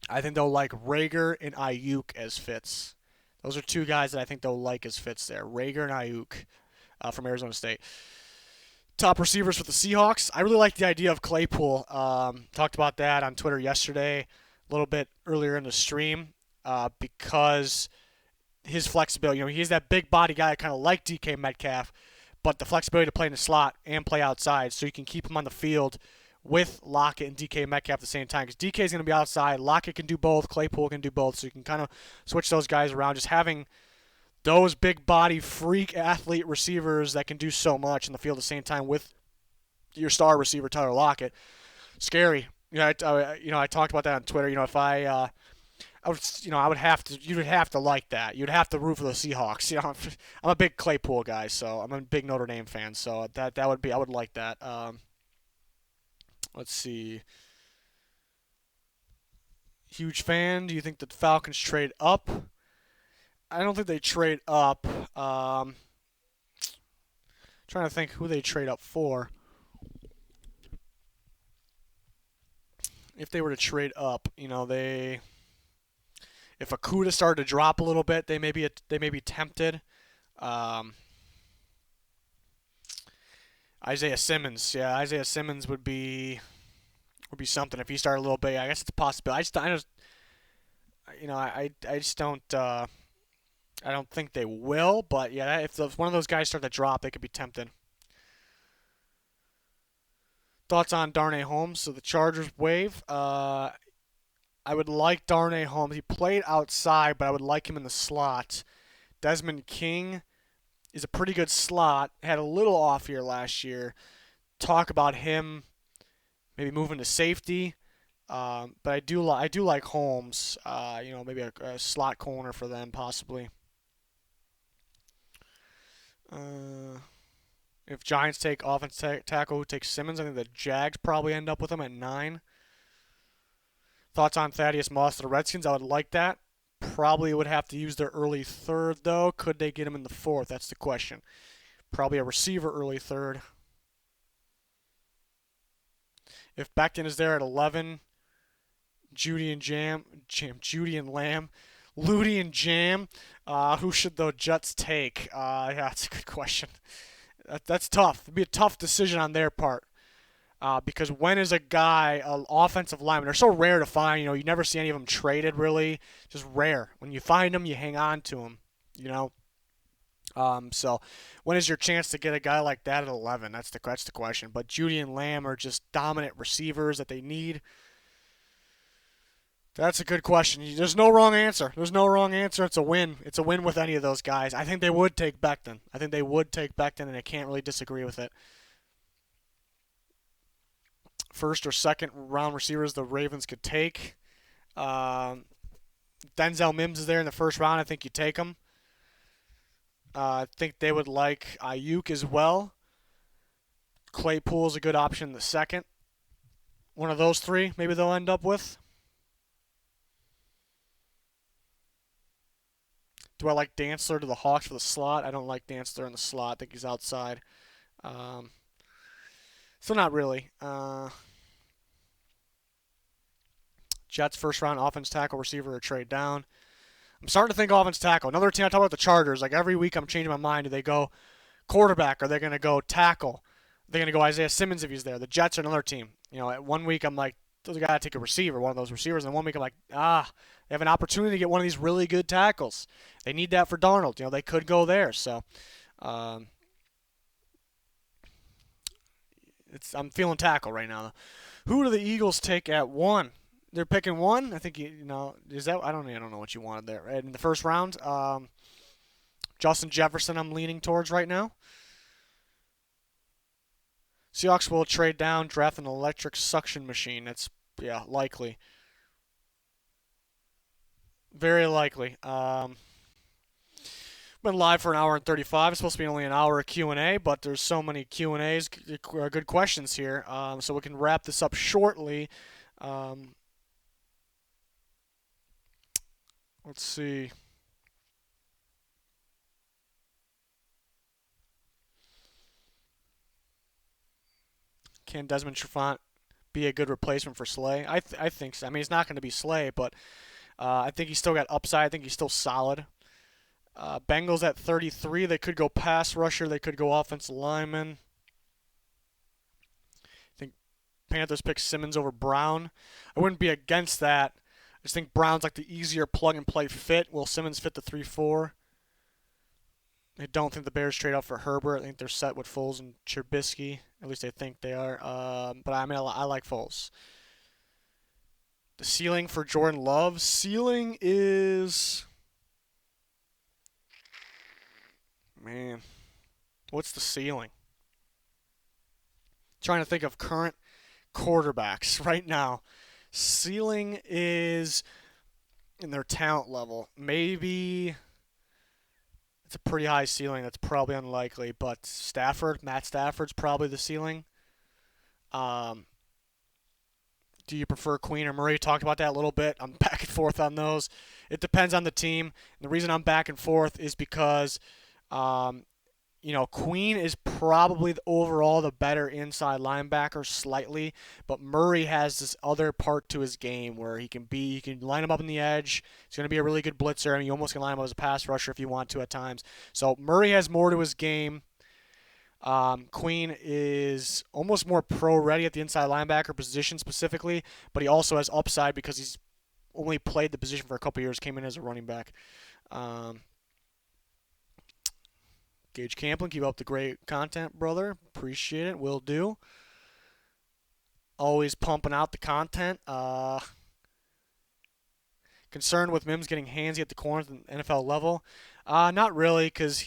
Speaker 1: I think they'll like Rager and Ayuk as fits. Those are two guys that I think they'll like as fits there. Rager and Ayuk from Arizona State. Top receivers for the Seahawks. I really like the idea of Claypool. Talked about that on Twitter yesterday, a little bit earlier in the stream, because his flexibility. He's that big body guy, kind of like DK Metcalf, but the flexibility to play in the slot and play outside, so you can keep him on the field with Lockett and DK Metcalf at the same time. Because DK is going to be outside, Lockett can do both, Claypool can do both, so you can kind of switch those guys around. Just having those big body freak athlete receivers that can do so much in the field at the same time with your star receiver Tyler Lockett, scary. I talked about that on Twitter. If I would have to. You would have to like that. You'd have to root for the Seahawks. I'm a big Claypool guy, so I'm a big Notre Dame fan. So that would be. I would like that. Let's see. Huge fan. Do you think the Falcons trade up? I don't think they trade up. Trying to think who they trade up for. If they were to trade up, they. If Akuda started to drop a little bit, they may be tempted. Um, Isaiah Simmons, yeah, Isaiah Simmons would be something if he started a little bit. I guess it's a possibility. I just don't. I don't think they will, but yeah, if one of those guys start to drop, they could be tempted. Thoughts on Darnay Holmes? So the Chargers wave. I would like Darnay Holmes. He played outside, but I would like him in the slot. Desmond King is a pretty good slot. Had a little off year last year. Talk about him maybe moving to safety. But I do like Holmes. Maybe a slot corner for them possibly. If Giants take offensive tackle, who takes Simmons? I think the Jags probably end up with him at 9. Thoughts on Thaddeus Moss to the Redskins? I would like that. Probably would have to use their early third, though. Could they get him in the 4th? That's the question. Probably a receiver early third. If Becton is there at 11, Judy and Lamb, Ludi and Jam, who should the Jets take? Yeah, that's a good question. That's tough. It'd be a tough decision on their part. Because when is a guy, an offensive lineman, they're so rare to find. You never see any of them traded, really. Just rare. When you find them, you hang on to them. So when is your chance to get a guy like that at 11? That's the question. But Judy and Lamb are just dominant receivers that they need. That's a good question. There's no wrong answer. It's a win. It's a win with any of those guys. I think they would take Becton. And I can't really disagree with it. First or second round receivers the Ravens could take. Denzel Mims is there in the first round. I think you take him. I think they would like Ayuk as well. Claypool's a good option in the second. One of those three, maybe they'll end up with. Do I like Dantzler to the Hawks for the slot? I don't like Dantzler in the slot. I think he's outside. Um, so not really. Jets first round offense tackle, receiver, or trade down. I'm starting to think offense tackle. Another team I talk about the Chargers. Like every week I'm changing my mind. Do they go quarterback? Are they going to go tackle? Are they going to go Isaiah Simmons if he's there? The Jets are another team. At one week I'm like, those got to take a receiver, one of those receivers. And one week I'm like, they have an opportunity to get one of these really good tackles. They need that for Darnold. They could go there. So, I'm feeling tackle right now. Who do the Eagles take at 1? They're picking 1. I think is that I don't know what you wanted there. Right? In the first round, Justin Jefferson I'm leaning towards right now. Seahawks will trade down, draft an electric suction machine. That's likely. Very likely. Been live for an hour and 35. It's supposed to be only an hour of Q&A, but there's so many Q&As, good questions here. So we can wrap this up shortly. Let's see. Can Desmond Trufant be a good replacement for Slay? I think so. I mean, he's not going to be Slay, but I think he's still got upside. I think he's still solid. Bengals at 33. They could go pass rusher. They could go offensive lineman. I think Panthers pick Simmons over Brown. I wouldn't be against that. I just think Brown's like the easier plug-and-play fit. Will Simmons fit the 3-4? I don't think the Bears trade up for Herbert. I think they're set with Foles and Trubisky. At least I think they are. But I mean, I like Foles. The ceiling for Jordan Love. Ceiling is... Man, what's the ceiling? Trying to think of current quarterbacks right now. Ceiling is in their talent level. Maybe it's a pretty high ceiling. That's probably unlikely. But Matt Stafford's probably the ceiling. Do you prefer Queen or Murray? Talked about that a little bit. I'm back and forth on those. It depends on the team. And the reason I'm back and forth is because Queen is probably overall the better inside linebacker slightly, but Murray has this other part to his game where he can line him up on the edge. He's going to be a really good blitzer. I mean, you almost can line him up as a pass rusher if you want to at times. So Murray has more to his game. Queen is almost more pro-ready at the inside linebacker position specifically, but he also has upside because he's only played the position for a couple years, came in as a running back. Gage Camplin, keep up the great content, brother. Appreciate it. Will do. Always pumping out the content. Concerned with Mims getting handsy at the corners at the NFL level? Not really, because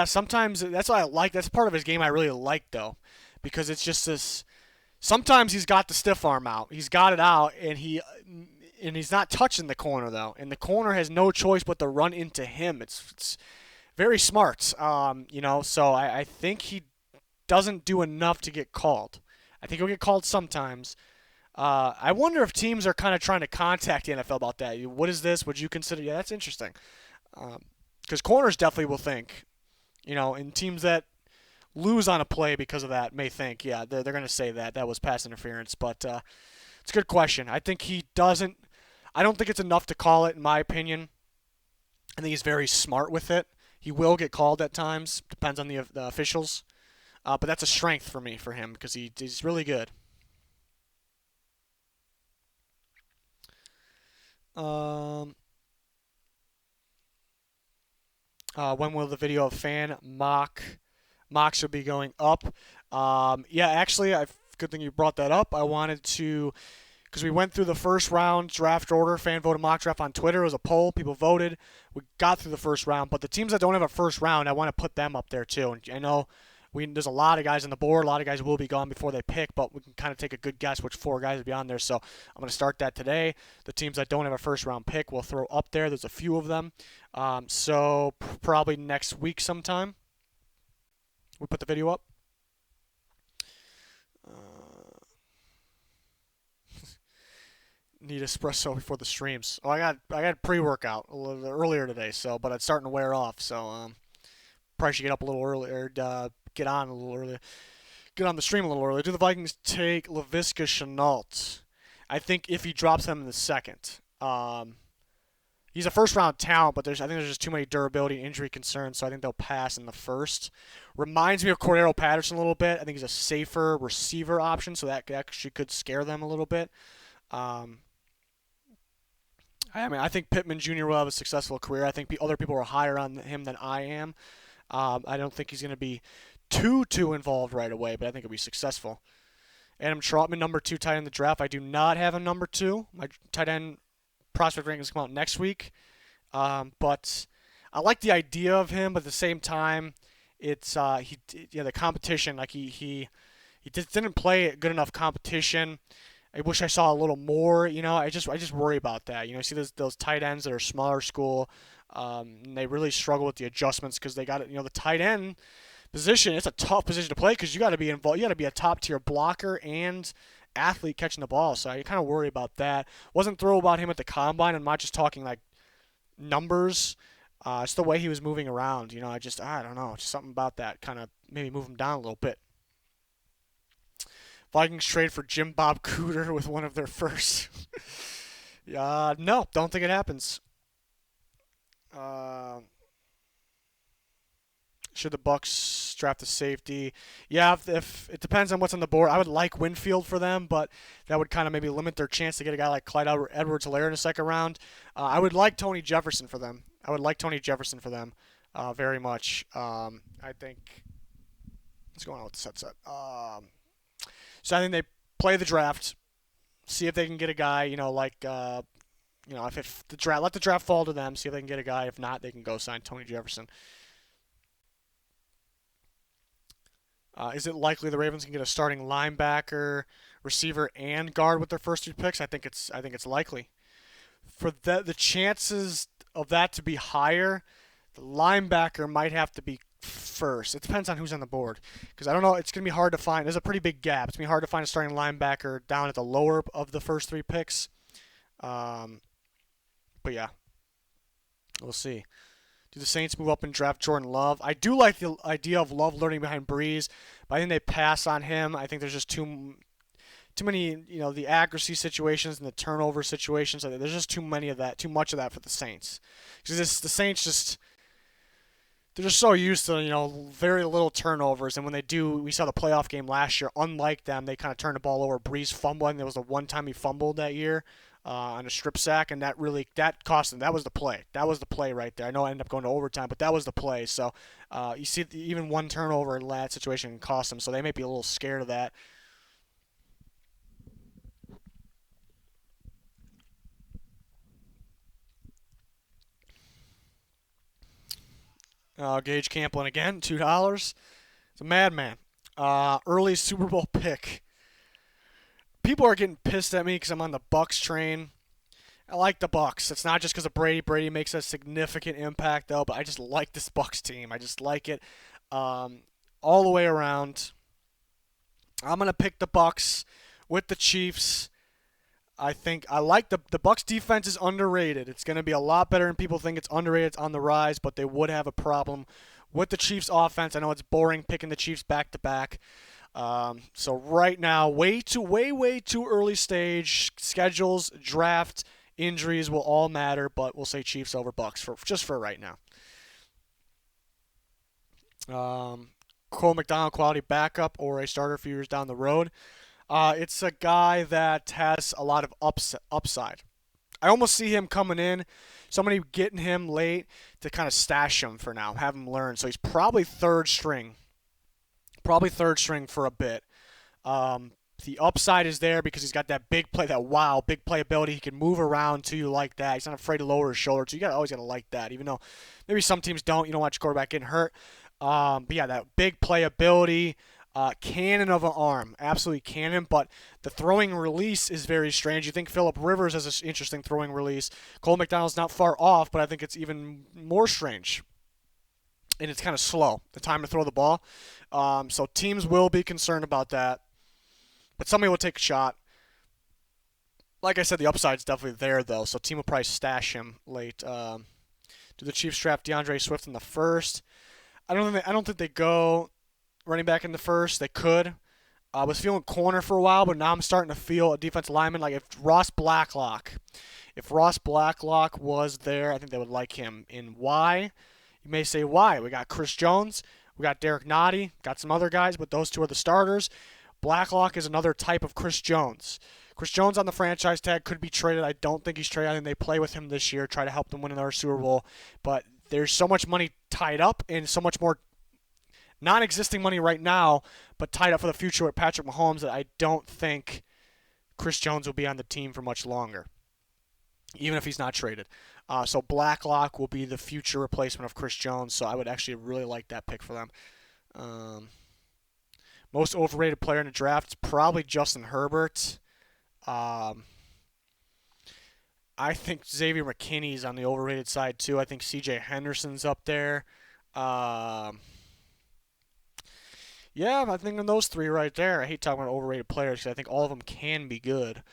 Speaker 1: sometimes that's what I like. That's part of his game I really like, though, because it's just this. Sometimes he's got the stiff arm out. He's got it out, and he's not touching the corner, though. And the corner has no choice but to run into him. It's very smart, so I think he doesn't do enough to get called. I think he'll get called sometimes. I wonder if teams are kind of trying to contact the NFL about that. What is this? Would you consider? Yeah, that's interesting. Because corners definitely will think, and teams that lose on a play because of that may think, yeah, they're going to say that was pass interference. But it's a good question. I think he doesn't. I don't think it's enough to call it, in my opinion. I think he's very smart with it. He will get called at times. Depends on the officials. But that's a strength for him, because he's really good. When will the video of fan mocks will be going up? Actually, good thing you brought that up. I wanted to, because we went through the first round draft order, fan voted mock draft on Twitter. It was a poll. People voted. We got through the first round. But the teams that don't have a first round, I want to put them up there too. And I know there's a lot of guys on the board. A lot of guys will be gone before they pick, but we can kind of take a good guess which 4 guys will be on there. So I'm going to start that today. The teams that don't have a first-round pick we'll throw up there. There's a few of them. So probably next week sometime We put the video up. Uh, need espresso before the streams. Oh, I got pre-workout a little earlier today, but it's starting to wear off. So probably should get up a little earlier. Get on a little earlier. Get on the stream a little earlier. Do the Vikings take Laviska Shenault? I think if he drops them in the second. He's a first-round talent, but I think there's just too many durability and injury concerns, so I think they'll pass in the first. Reminds me of Cordero Patterson a little bit. I think he's a safer receiver option, so that actually could scare them a little bit. I think Pittman Jr. will have a successful career. I think other people are higher on him than I am. I don't think he's going to be too involved right away, but I think he'll be successful. Adam Trautman, number 2 tight end in the draft. I do not have a number 2. My tight end prospect rankings come out next week. But I like the idea of him, but at the same time, it's the competition. Like he just didn't play good enough competition. I wish I saw a little more. I just worry about that. You see those tight ends that are smaller school, and they really struggle with the adjustments because they got the tight end position. It's a tough position to play because you got to be involved. You got to be a top tier blocker and athlete catching the ball. So I kind of worry about that. Wasn't thrilled about him at the combine. I'm not just talking like numbers. It's the way he was moving around. I don't know. Just something about that kind of maybe move him down a little bit. Vikings trade for Jim Bob Cooter with one of their first. No, don't think it happens. Should the Bucks draft a safety? Yeah, if it depends on what's on the board. I would like Winfield for them, but that would kind of maybe limit their chance to get a guy like Clyde Edwards-Helaire in the second round. I would like Tony Jefferson for them. Very much. I think. What's going on with the set? So I think they play the draft, see if they can get a guy. Let the draft fall to them. See if they can get a guy. If not, they can go sign Tony Jefferson. Is it likely the Ravens can get a starting linebacker, receiver, and guard with their first 2 picks? I think it's likely. For the chances of that to be higher, the linebacker might have to be first. It depends on who's on the board because I don't know. It's going to be hard to find. There's a pretty big gap. It's going to be hard to find a starting linebacker down at the lower of the first 3 picks. But yeah, we'll see. Do the Saints move up and draft Jordan Love? I do like the idea of Love learning behind Breeze, but I think they pass on him. I think there's just too many, the accuracy situations and the turnover situations. There's just too much of that for the Saints. Because the Saints they're just so used to, very little turnovers. And when they do, we saw the playoff game last year. Unlike them, they kind of turned the ball over. Breeze fumbling. There was the one time he fumbled that year. On a strip sack, and that cost them. That was the play. That was the play right there. I know I ended up going to overtime, but that was the play. So you see, even one turnover in that situation can cost them. So they may be a little scared of that. Gage Camplin again, $2. It's a madman. Early Super Bowl pick. People are getting pissed at me because I'm on the Bucks train. I like the Bucks. It's not just because of Brady. Brady makes a significant impact, though, but I just like this Bucks team. I just like it all the way around. I'm going to pick the Bucks with the Chiefs. I think I like the Bucks defense is underrated. It's going to be a lot better than people think. It's underrated. It's on the rise, but they would have a problem with the Chiefs offense. I know it's boring picking the Chiefs back to back. So right now, way too early stage. Schedules, draft, injuries will all matter, but we'll say Chiefs over Bucks for right now. Cole Mcdonald, quality backup or a starter a few years down the road. It's a guy that has a lot of upside. I almost see him coming in, somebody getting him late to kind of stash him for now, have him learn. So he's probably third string for a bit. The upside is there because he's got that big play ability. He can move around to you like that. He's not afraid to lower his shoulder. So you always got to like that, even though maybe some teams don't. You don't watch quarterback getting hurt. But yeah, that big play ability. Cannon of an arm, absolutely cannon, but the throwing release is very strange. You think Philip Rivers has an interesting throwing release. Cole McDonald's not far off, but I think it's even more strange. And it's kind of slow, the time to throw the ball. So teams will be concerned about that, but somebody will take a shot. Like I said, the upside's definitely there though, so team will probably stash him late. Do the Chiefs draft DeAndre Swift in the first? I don't think they go running back in the first. They could. I was feeling corner for a while, but now I'm starting to feel a defensive lineman. Like if Ross Blacklock was there, I think they would like him. In why? You may say why. We got Chris Jones, we got Derek Nottie, got some other guys, but those two are the starters. Blacklock is another type of Chris Jones. Chris Jones on the franchise tag could be traded. I don't think he's traded. I think they play with him this year, try to help them win another Super Bowl. But there's so much money tied up and so much more non-existing money right now, but tied up for the future with Patrick Mahomes that I don't think Chris Jones will be on the team for much longer, even if he's not traded. So Blacklock will be the future replacement of Chris Jones, so I would actually really like that pick for them. Most overrated player in the draft is probably Justin Herbert. I think Xavier McKinney's on the overrated side too. I think C.J. Henderson's up there. Yeah, I think in those three right there. I hate talking about overrated players because I think all of them can be good.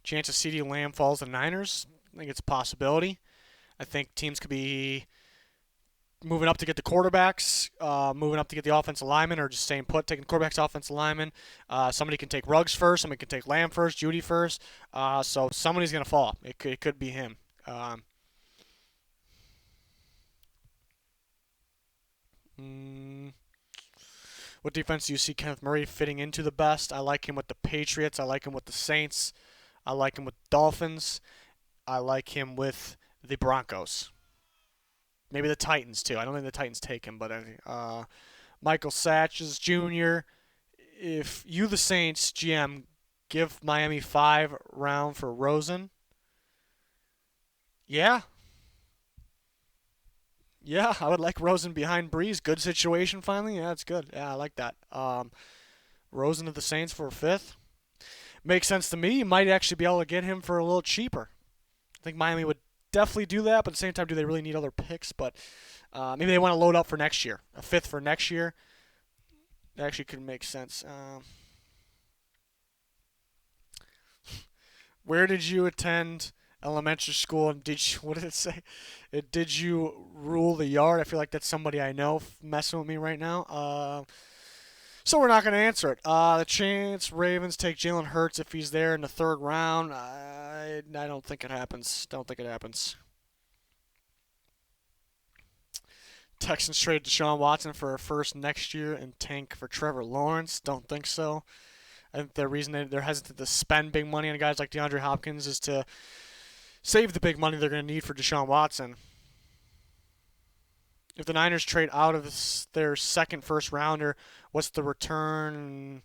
Speaker 1: Chance of CeeDee Lamb falls to the Niners. I think it's a possibility. I think teams could be moving up to get the quarterbacks, moving up to get the offensive lineman, or just staying put, taking the quarterback's offensive lineman. Somebody can take Ruggs first. Somebody can take Lamb first, Judy first. So somebody's going to fall. It could be him. What defense do you see Kenneth Murray fitting into the best? I like him with the Patriots. I like him with the Saints. I like him with the Dolphins. I like him with the Broncos. Maybe the Titans, too. I don't think the Titans take him, but Michael Satches Jr., if you, the Saints GM, give Miami 5 round for Rosen, yeah, I would like Rosen behind Breeze. Good situation finally. Yeah, it's good. Yeah, I like that. Rosen to the Saints for a 5th. Makes sense to me. You might actually be able to get him for a little cheaper. I think Miami would definitely do that, but at the same time, do they really need other picks? But maybe they want to load up for next year. A 5th for next year. That actually could make sense. Where did you attend elementary school, and what did it say? Did you rule the yard? I feel like that's somebody I know messing with me right now. So we're not going to answer it. The chance Ravens take Jalen Hurts if he's there in the 3rd round, I don't think it happens. Texans trade Deshaun Watson for a 1st next year and tank for Trevor Lawrence. Don't think so. I think the reason they're hesitant to spend big money on guys like DeAndre Hopkins is to save the big money they're going to need for Deshaun Watson. If the Niners trade out of their 2nd first-rounder, what's the return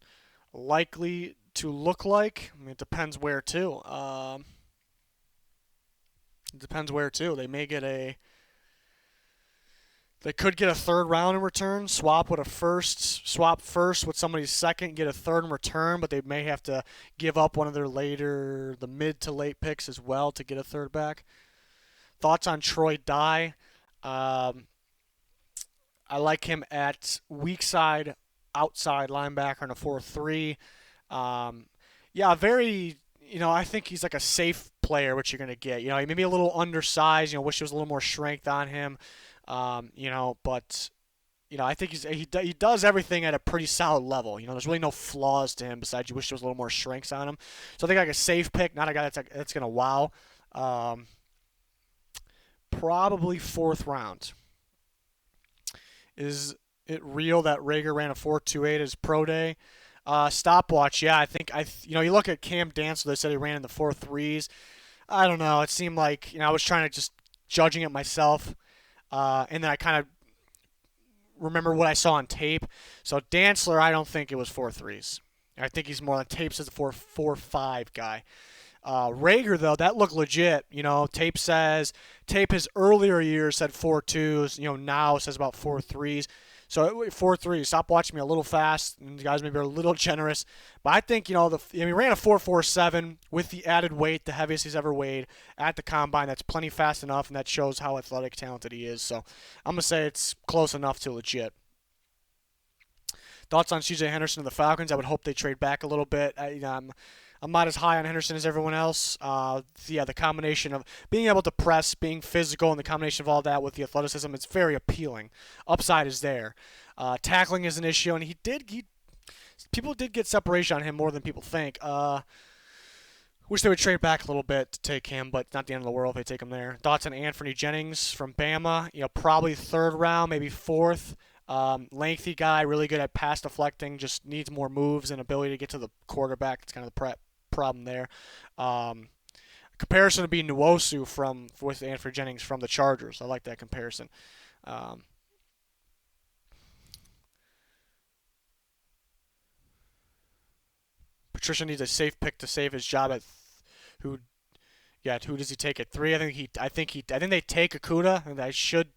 Speaker 1: likely to look like? I mean, it depends where, too. They could get a 3rd round in return, swap first with somebody's 2nd, get a 3rd in return, but they may have to give up one of their the mid to late picks as well to get a 3rd back. Thoughts on Troy Dye? I like him at weak side, outside linebacker in a 4-3. Very, I think he's like a safe player, which you're going to get. He may be a little undersized, wish there was a little more strength on him. But I think he does everything at a pretty solid level. There's really no flaws to him besides you wish there was a little more strengths on him. So I think like a safe pick, not a guy that's going to wow. Probably 4th round. Is it real that Rager ran a 4.28 as pro day? Stopwatch, yeah. I think you look at Cam Dantzler. They said he ran in the 4.3s. I don't know. It seemed like I was trying to just judging it myself, and then I kind of remember what I saw on tape. So Dantzler, I don't think it was 4.3s. I think he's more like tape says a 4.5 guy. Rager, though, that looked legit. Tape his earlier years said 4.2s. Now says about 4.3s. So 4.3. Stop watching me a little fast, and you guys maybe are a little generous. But I think he ran a 4.47 with the added weight, the heaviest he's ever weighed at the combine. That's plenty fast enough, and that shows how athletic, talented he is. So I'm gonna say it's close enough to legit. Thoughts on C.J. Henderson and the Falcons? I would hope they trade back a little bit. I'm not as high on Henderson as everyone else. The combination of being able to press, being physical, and the combination of all that with the athleticism, it's very appealing. Upside is there. Tackling is an issue, and people did get separation on him more than people think. Wish they would trade back a little bit to take him, but not the end of the world if they take him there. Thoughts on Anthony Jennings from Bama? Probably third round, maybe fourth. Lengthy guy, really good at pass deflecting, just needs more moves and ability to get to the quarterback. It's kind of the problem there. Comparison would be Nwosu with Anthony Jennings from the Chargers. I like that comparison. Patricia needs a safe pick to save his job at who does he take at 3? I think they take Okudah, and they should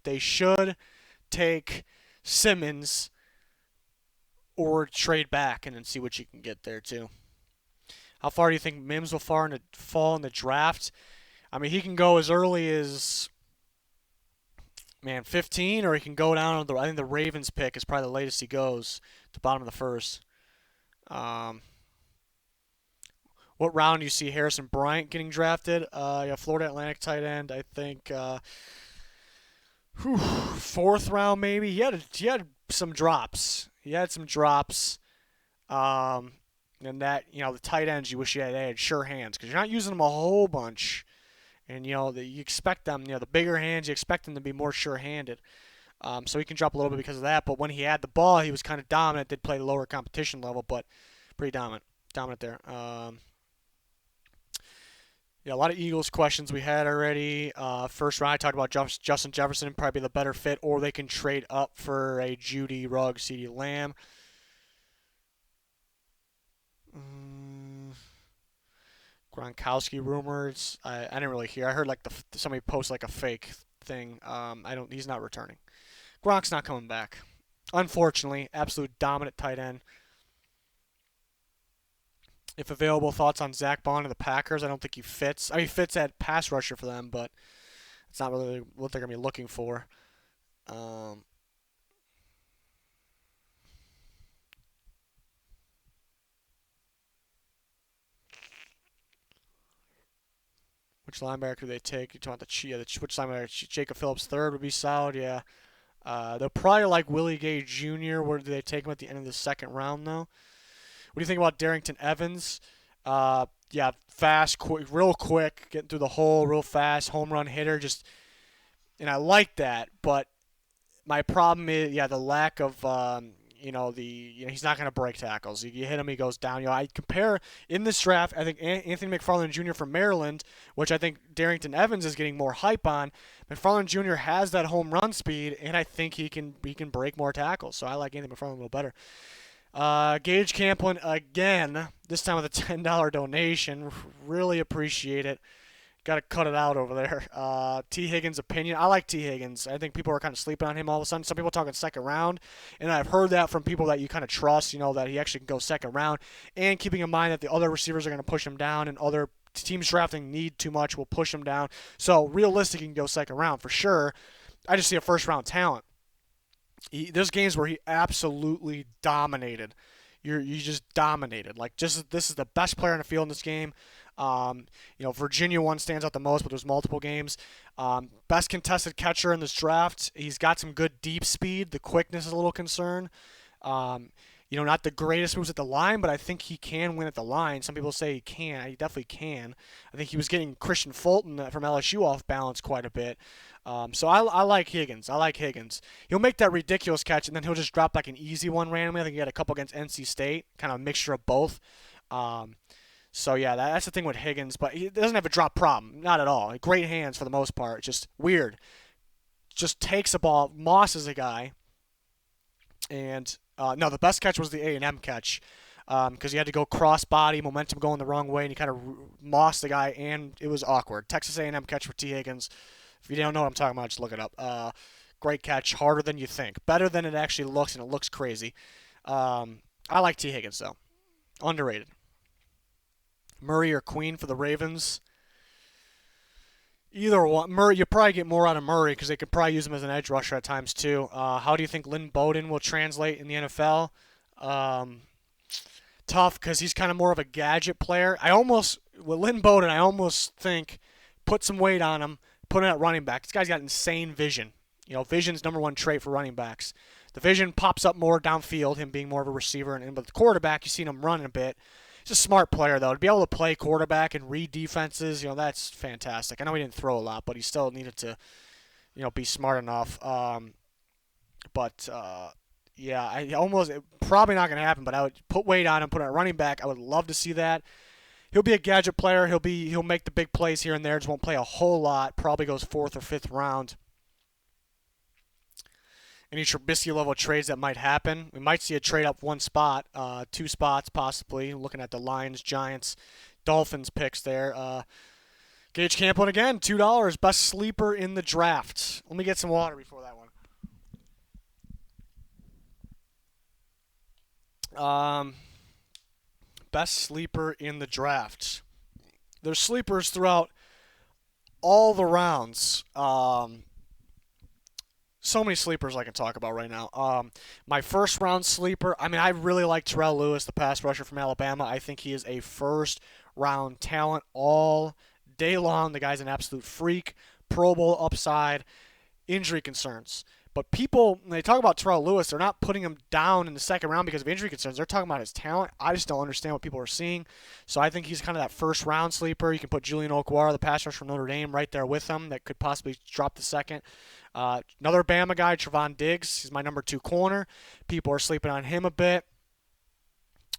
Speaker 1: take Simmons or trade back and then see what you can get there too. How far do you think Mims will fall in the draft? I mean, he can go as early as 15, or he can go down on I think the Ravens pick is probably the latest he goes, to the bottom of the first. What round do you see Harrison Bryant getting drafted? Florida Atlantic tight end. I think fourth round maybe. He had some drops. And that the tight ends you wish they had sure hands, because you're not using them a whole bunch. And you expect them. The bigger hands, you expect them to be more sure-handed. So he can drop a little bit because of that. But when he had the ball, he was kind of dominant. Did play the lower competition level, but pretty dominant there. A lot of Eagles questions we had already. First round, I talked about Justin Jefferson, probably the better fit, or they can trade up for a Judy, Ruggs, CeeDee Lamb. Gronkowski rumors. I didn't really hear. I heard somebody post a fake thing. He's not returning. Gronk's not coming back. Unfortunately, absolute dominant tight end. If available, thoughts on Zach Bond and the Packers? I don't think he fits. He fits at pass rusher for them, but it's not really what they're going to be looking for. Which linebacker do they take? You talk about which linebacker? Jacob Phillips third would be solid. Yeah. They'll probably like Willie Gay Jr. Where do they take him at the end of the second round though? What do you think about Darrington Evans? Fast, real quick, getting through the hole real fast, home run hitter. And I like that, but my problem is the lack of he's not going to break tackles. You hit him, he goes down. I compare in this draft. I think Anthony McFarland Jr. from Maryland, which I think Darrington Evans is getting more hype on. McFarland Jr. has that home run speed, and I think he can break more tackles. So I like Anthony McFarland a little better. Gage Camplin again, this time with a $10 donation. Really appreciate it. Got to cut it out over there. T. Higgins' opinion. I like T. Higgins. I think people are kind of sleeping on him all of a sudden. Some people talking second round, and I've heard that from people that you kind of trust, that he actually can go second round. And keeping in mind that the other receivers are going to push him down, and other teams drafting need too much will push him down. So realistic, he can go second round for sure. I just see a first round talent. There's games where he absolutely dominated. You just dominated. This is the best player on the field in this game. Virginia one stands out the most, but there's multiple games. Best contested catcher in this draft. He's got some good deep speed. The quickness is a little concern. Not the greatest moves at the line, but I think he can win at the line. Some people say he can. He definitely can. I think he was getting Christian Fulton from LSU off balance quite a bit. So I like Higgins. He'll make that ridiculous catch, and then he'll just drop an easy one randomly. I think he had a couple against NC State, kind of a mixture of both. That's the thing with Higgins, but he doesn't have a drop problem. Not at all. Great hands for the most part. Just weird. Just takes the ball. Moss is a guy. And, no, the best catch was the A&M catch. Because he had to go cross-body, momentum going the wrong way, and he kind of mossed the guy, and it was awkward. Texas A&M catch for T. Higgins. If you don't know what I'm talking about, just look it up. Great catch, harder than you think. Better than it actually looks, and it looks crazy. I like T. Higgins, though. Underrated. Murray or Queen for the Ravens. Either one. Murray, you probably get more out of Murray because they could probably use him as an edge rusher at times, too. How do you think Lynn Bowden will translate in the NFL? Tough because he's kind of more of a gadget player. With Lynn Bowden, I almost think put some weight on him, put him at running back. This guy's got insane vision. Vision's number one trait for running backs. The vision pops up more downfield, him being more of a receiver. And with the quarterback, you've seen him running a bit. He's a smart player, though. To be able to play quarterback and read defenses, that's fantastic. I know he didn't throw a lot, but he still needed to, be smart enough. Yeah, probably not going to happen, but I would put weight on him, put him at running back. I would love to see that. He'll be a gadget player. He'll make the big plays here and there. Just won't play a whole lot. Probably goes 4th or 5th round. Any Trubisky level trades that might happen. We might see a trade up 1 spot, 2 spots possibly. Looking at the Lions, Giants, Dolphins picks there. Gage Camplin again, $2. Best sleeper in the draft. Let me get some water before that one. Best sleeper in the draft. There's sleepers throughout all the rounds. So many sleepers I can talk about right now. My first round sleeper, I really like Terrell Lewis, the pass rusher from Alabama. I think he is a first round talent all day long. The guy's an absolute freak. Pro Bowl upside, injury concerns. But people, when they talk about Terrell Lewis, they're not putting him down in the second round because of injury concerns. They're talking about his talent. I just don't understand what people are seeing. So I think he's kind of that first round sleeper. You can put Julian Okwara, the pass rusher from Notre Dame, right there with him. That could possibly drop the second. Another Bama guy, Trevon Diggs. He's my number 2 corner. People are sleeping on him a bit.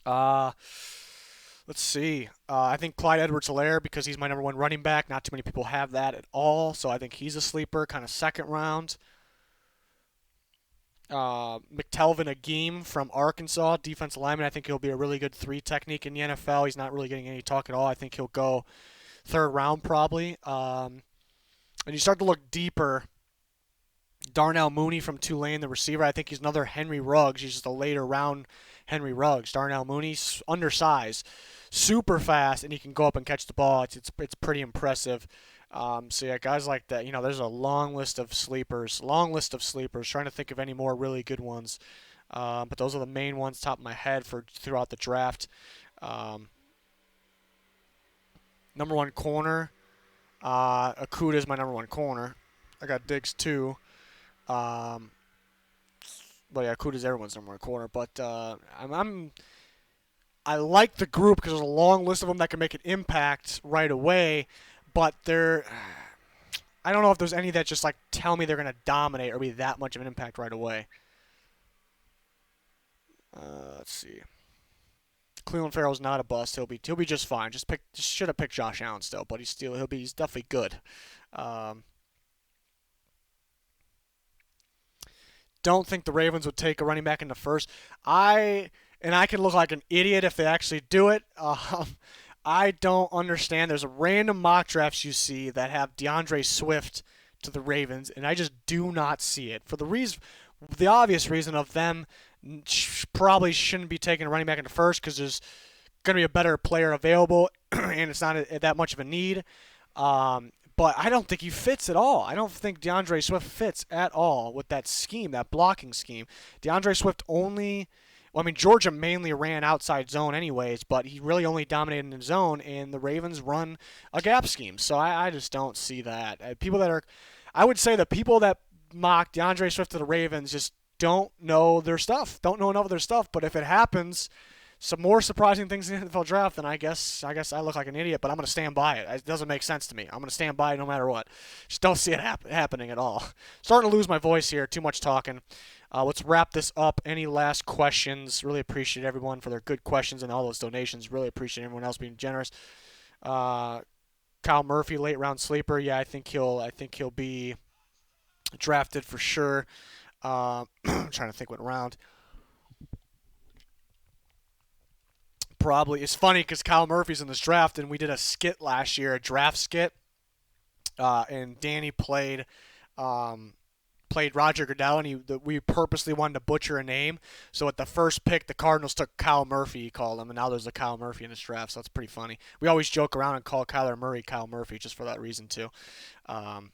Speaker 1: Let's see. I think Clyde Edwards-Helaire, because he's my number 1 running back. Not too many people have that at all. So I think he's a sleeper, kind of second round. McTelvin Agim from Arkansas, defensive lineman. I think he'll be a really good 3 technique in the NFL. He's not really getting any talk at all. I think he'll go 3rd round probably. And you start to look deeper. Darnell Mooney from Tulane, the receiver. I think he's another Henry Ruggs. He's just a later round Henry Ruggs. Darnell Mooney, undersized, super fast, and he can go up and catch the ball. It's pretty impressive. So yeah, guys like that. There's a long list of sleepers. Trying to think of any more really good ones. But those are the main ones top of my head for throughout the draft. Number 1 corner. Okudah is my number 1 corner. I got Diggs too. But yeah, Okudah's everyone's number 1 corner. But I like the group because there's a long list of them that can make an impact right away. But I don't know if there's any that just tell me they're going to dominate or be that much of an impact right away. Let's see. Cleveland Farrell's not a bust. He'll be just fine. Just should have picked Josh Allen still, but he's definitely good. Don't think the Ravens would take a running back in the first. I can look like an idiot if they actually do it. I don't understand. There's a random mock drafts you see that have DeAndre Swift to the Ravens, and I just do not see it. For the obvious reason of them probably shouldn't be taking a running back in the first because there's going to be a better player available, and it's not that much of a need. But I don't think he fits at all. I don't think DeAndre Swift fits at all with that scheme, that blocking scheme. DeAndre Swift Georgia mainly ran outside zone anyways, but he really only dominated in zone, and the Ravens run a gap scheme. So I just don't see that. I would say the people that mock DeAndre Swift to the Ravens just don't know their stuff, don't know enough of their stuff. But if it happens, some more surprising things in the NFL draft, then I guess I look like an idiot, but I'm going to stand by it. It doesn't make sense to me. I'm going to stand by it no matter what. Just don't see it happening at all. Starting to lose my voice here. Too much talking. Let's wrap this up. Any last questions? Really appreciate everyone for their good questions and all those donations. Really appreciate everyone else being generous. Kyle Murphy, late round sleeper. Yeah, I think he'll be drafted for sure. I'm trying to think what round. Probably. It's funny because Kyle Murphy's in this draft, and we did a skit last year, a draft skit, and Danny played played Roger Goodell, and we purposely wanted to butcher a name. So at the first pick, the Cardinals took Kyle Murphy, he called him, and now there's a Kyle Murphy in this draft, so that's pretty funny. We always joke around and call Kyler Murray Kyle Murphy just for that reason, too. Um,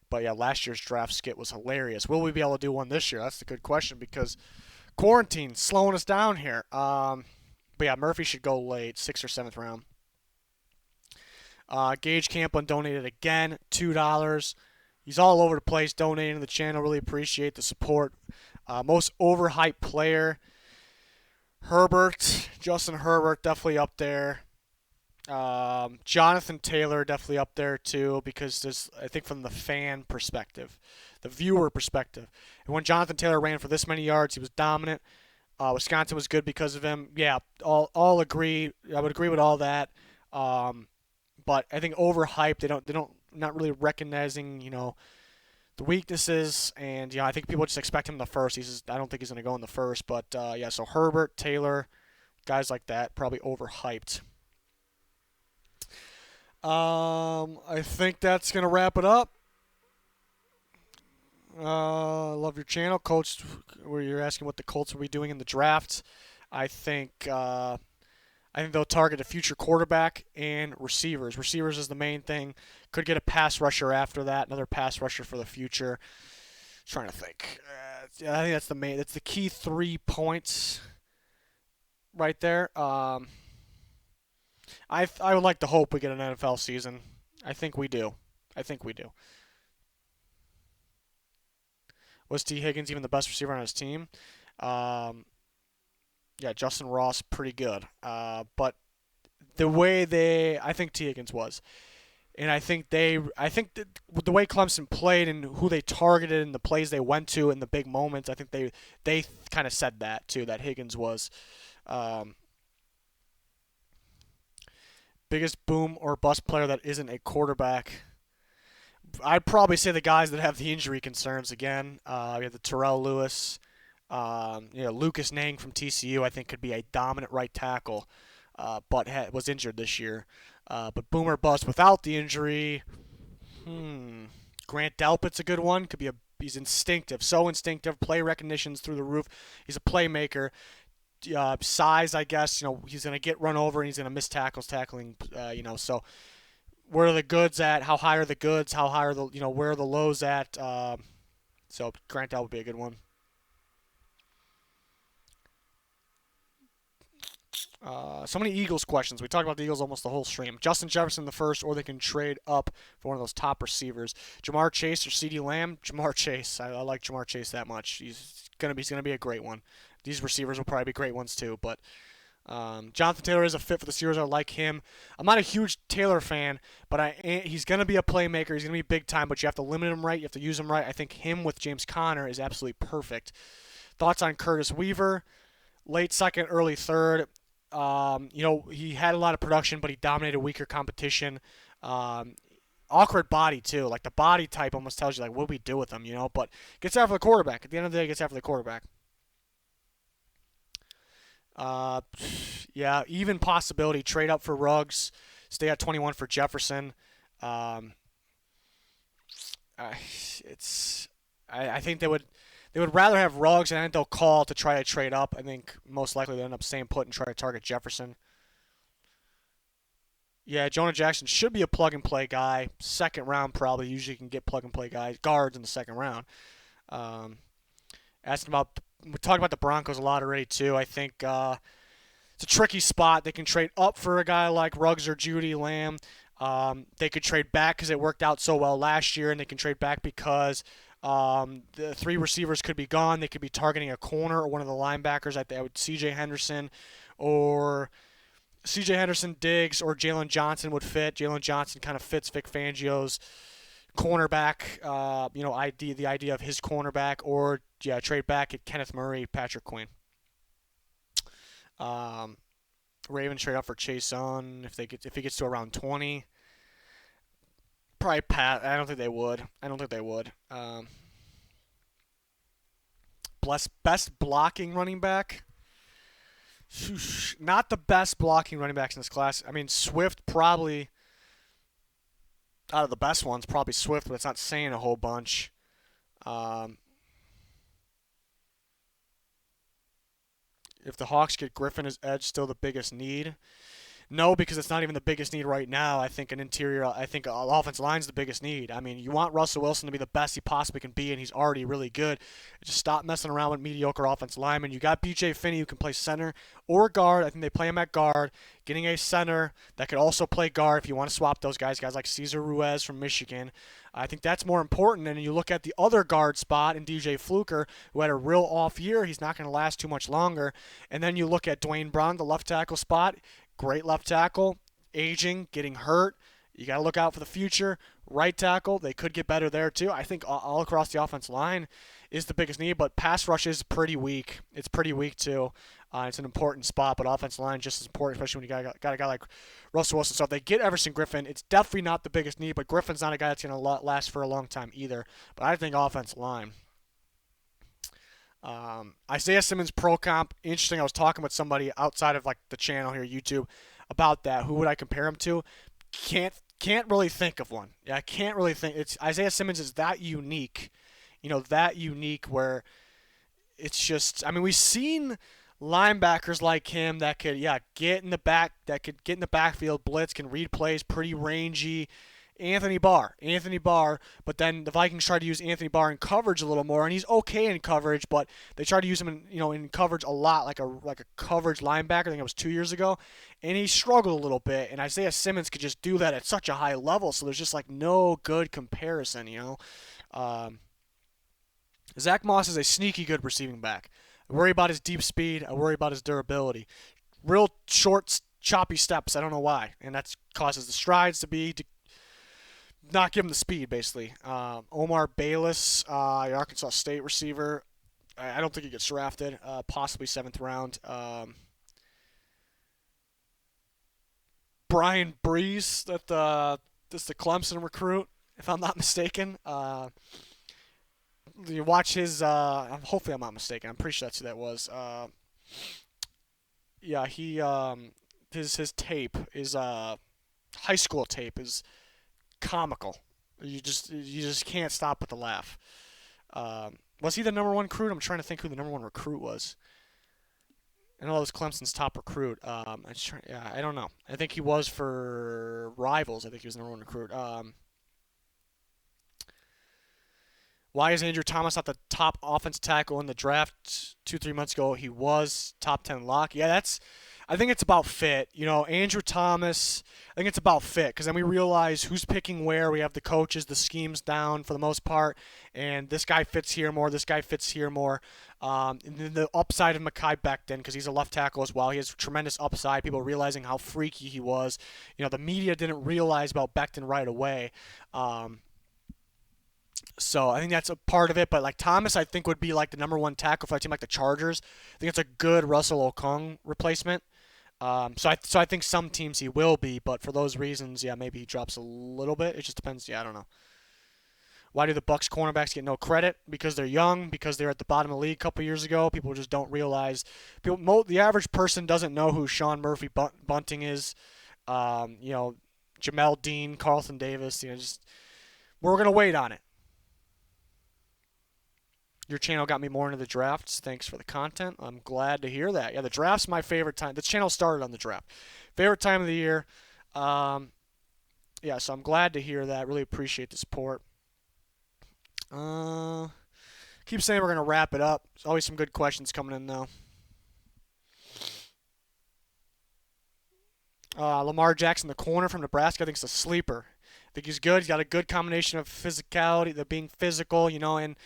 Speaker 1: but yeah, last year's draft skit was hilarious. Will we be able to do one this year? That's the good question because quarantine's slowing us down here. But yeah, Murphy should go late, 6th or 7th round. Gage Camplin donated again, $2. He's all over the place donating to the channel. Really appreciate the support. Most overhyped player, Herbert. Justin Herbert, definitely up there. Jonathan Taylor, definitely up there too, because there's, I think from the fan perspective, the viewer perspective. And when Jonathan Taylor ran for this many yards, he was dominant. Wisconsin was good because of him. Yeah, all agree. I would agree with all that. But I think overhyped. They don't not really recognizing the weaknesses, and I think people just expect him in the first. I don't think he's going to go in the first, but yeah. So Herbert, Taylor, guys like that, probably overhyped. I think that's going to wrap it up. Love your channel, Coach. Where you're asking what the Colts will be doing in the draft. I think they'll target a future quarterback and receivers. Receivers is the main thing. Could get a pass rusher after that, another pass rusher for the future. Trying to think. I think that's the key 3 points right there. I would like to hope we get an NFL season. I think we do. Was T. Higgins even the best receiver on his team? Yeah, Justin Ross, pretty good. But the way I think T. Higgins was. And I think that the way Clemson played and who they targeted and the plays they went to and the big moments, I think they kind of said that too, that Higgins was biggest boom or bust player that isn't a quarterback. I'd probably say the guys that have the injury concerns again. We have the Terrell Lewis, Lucas Nang from TCU. I think could be a dominant right tackle, but was injured this year. But boom or bust without the injury. Grant Delpit's a good one. He's instinctive, so instinctive. Play recognition's through the roof. He's a playmaker. Size, I guess. He's gonna get run over and he's gonna miss tackling. So. Where are the goods at? How high are the goods? How high are where are the lows at? So Grant Delpit would be a good one. So many Eagles questions. We talked about the Eagles almost the whole stream. Justin Jefferson the first, or they can trade up for one of those top receivers. Jamar Chase or CeeDee Lamb? Jamar Chase. I like Jamar Chase that much. He's gonna be a great one. These receivers will probably be great ones too, but Jonathan Taylor is a fit for the Steelers. I like him. I'm not a huge Taylor fan, but he's going to be a playmaker. He's going to be big time, but you have to limit him right. You have to use him right. I think him with James Conner is absolutely perfect. Thoughts on Curtis Weaver? Late second, early third. He had a lot of production, but he dominated weaker competition. Awkward body, too. Like, the body type almost tells you, like, what do we do with him, But gets after the quarterback. At the end of the day, gets after the quarterback. Yeah, even possibility. Trade up for Ruggs. Stay at 21 for Jefferson. I think they would rather have Ruggs, and I think they'll call to try to trade up. I think most likely they'll end up staying put and try to target Jefferson. Yeah, Jonah Jackson should be a plug-and-play guy. Second round probably. Usually you can get plug-and-play guards in the second round. We talked about the Broncos a lot already, too. I think it's a tricky spot. They can trade up for a guy like Ruggs or Judy Lamb. They could trade back because it worked out so well last year, and they can trade back because the 3 receivers could be gone. They could be targeting a corner or one of the linebackers. I would C.J. Henderson, Diggs, or Jalen Johnson would fit. Jalen Johnson kind of fits Vic Fangio's cornerback, the idea of his cornerback, or trade back at Kenneth Murray, Patrick Queen. Ravens trade up for Chase Young if he gets to around 20. Probably Pat. I don't think they would. Best blocking running back. Not the best blocking running backs in this class. I mean, Swift probably. Out of the best ones, probably Swift, but it's not saying a whole bunch. Um, if the Hawks get Griffin, is edge still the biggest need? No, because it's not even the biggest need right now. I think I think offensive line's the biggest need. I mean, you want Russell Wilson to be the best he possibly can be, and he's already really good. Just stop messing around with mediocre offensive linemen. You got B.J. Finney who can play center or guard. I think they play him at guard. Getting a center that could also play guard if you want to swap those guys like Cesar Ruiz from Michigan. I think that's more important. And you look at the other guard spot in DJ Fluker, who had a real off year. He's not going to last too much longer. And then you look at Dwayne Brown, the left tackle spot. Great left tackle, aging, getting hurt. You got to look out for the future. Right tackle, they could get better there too. I think all across the offensive line is the biggest need, but pass rush is pretty weak. It's pretty weak too. It's an important spot, but offensive line just as important, especially when you got a guy like Russell Wilson. So if they get Everson Griffin, it's definitely not the biggest need, but Griffin's not a guy that's going to last for a long time either. But I think offensive line. Isaiah Simmons pro comp, interesting. I was talking with somebody outside of like the channel here, YouTube, about that. Who would I compare him to? Can't really think of one. Yeah, I can't really think. It's Isaiah Simmons is that unique, that unique where it's just. I mean, we've seen linebackers like him that could, get in the back, that could get in the backfield, blitz, can read plays, pretty rangy. Anthony Barr, but then the Vikings tried to use Anthony Barr in coverage a little more, and he's okay in coverage, but they tried to use him in coverage a lot, like a coverage linebacker. I think it was 2 years ago, and he struggled a little bit. And Isaiah Simmons could just do that at such a high level, so there's just like no good comparison, Zach Moss is a sneaky good receiving back. I worry about his deep speed. I worry about his durability. Real short, choppy steps. I don't know why, and that causes the strides to not give him the speed, basically. Omar Bayless, your Arkansas State receiver. I don't think he gets drafted. Possibly 7th round. Brian Brice, that's the Clemson recruit, if I'm not mistaken. You watch his. Hopefully, I'm not mistaken. I'm pretty sure that's who that was. Yeah, his tape is high school tape is comical. You just can't stop with the laugh. Was he the number one recruit? I'm trying to think who the number one recruit was. I know that was Clemson's top recruit. I don't know. I think he was for Rivals. I think he was the number one recruit. Why is Andrew Thomas not the top offensive tackle in the draft 2-3 months ago? He was top 10 lock. Yeah, I think it's about fit. Andrew Thomas, I think it's about fit because then we realize who's picking where. We have the coaches, the schemes down for the most part, and this guy fits here more, this guy fits here more. And then the upside of Mekhi Becton, because he's a left tackle as well. He has tremendous upside, people realizing how freaky he was. The media didn't realize about Becton right away. So I think that's a part of it. But like Thomas, I think would be like the number one tackle for a team like the Chargers. I think it's a good Russell Okung replacement. So I think some teams he will be, but for those reasons, yeah, maybe he drops a little bit. It just depends. Yeah, I don't know. Why do the Bucs cornerbacks get no credit? Because they're young. Because they're at the bottom of the league a couple years ago. People just don't realize. The average person doesn't know who Sean Murphy Bunting is. Jamel Dean, Carlton Davis. We're gonna wait on it. Your channel got me more into the drafts. Thanks for the content. I'm glad to hear that. Yeah, the draft's my favorite time. The channel started on the draft. Favorite time of the year. So I'm glad to hear that. Really appreciate the support. Keep saying we're going to wrap it up. There's always some good questions coming in, though. Lamar Jackson, the corner from Nebraska, I think is a sleeper. I think he's good. He's got a good combination of physicality, the being physical, and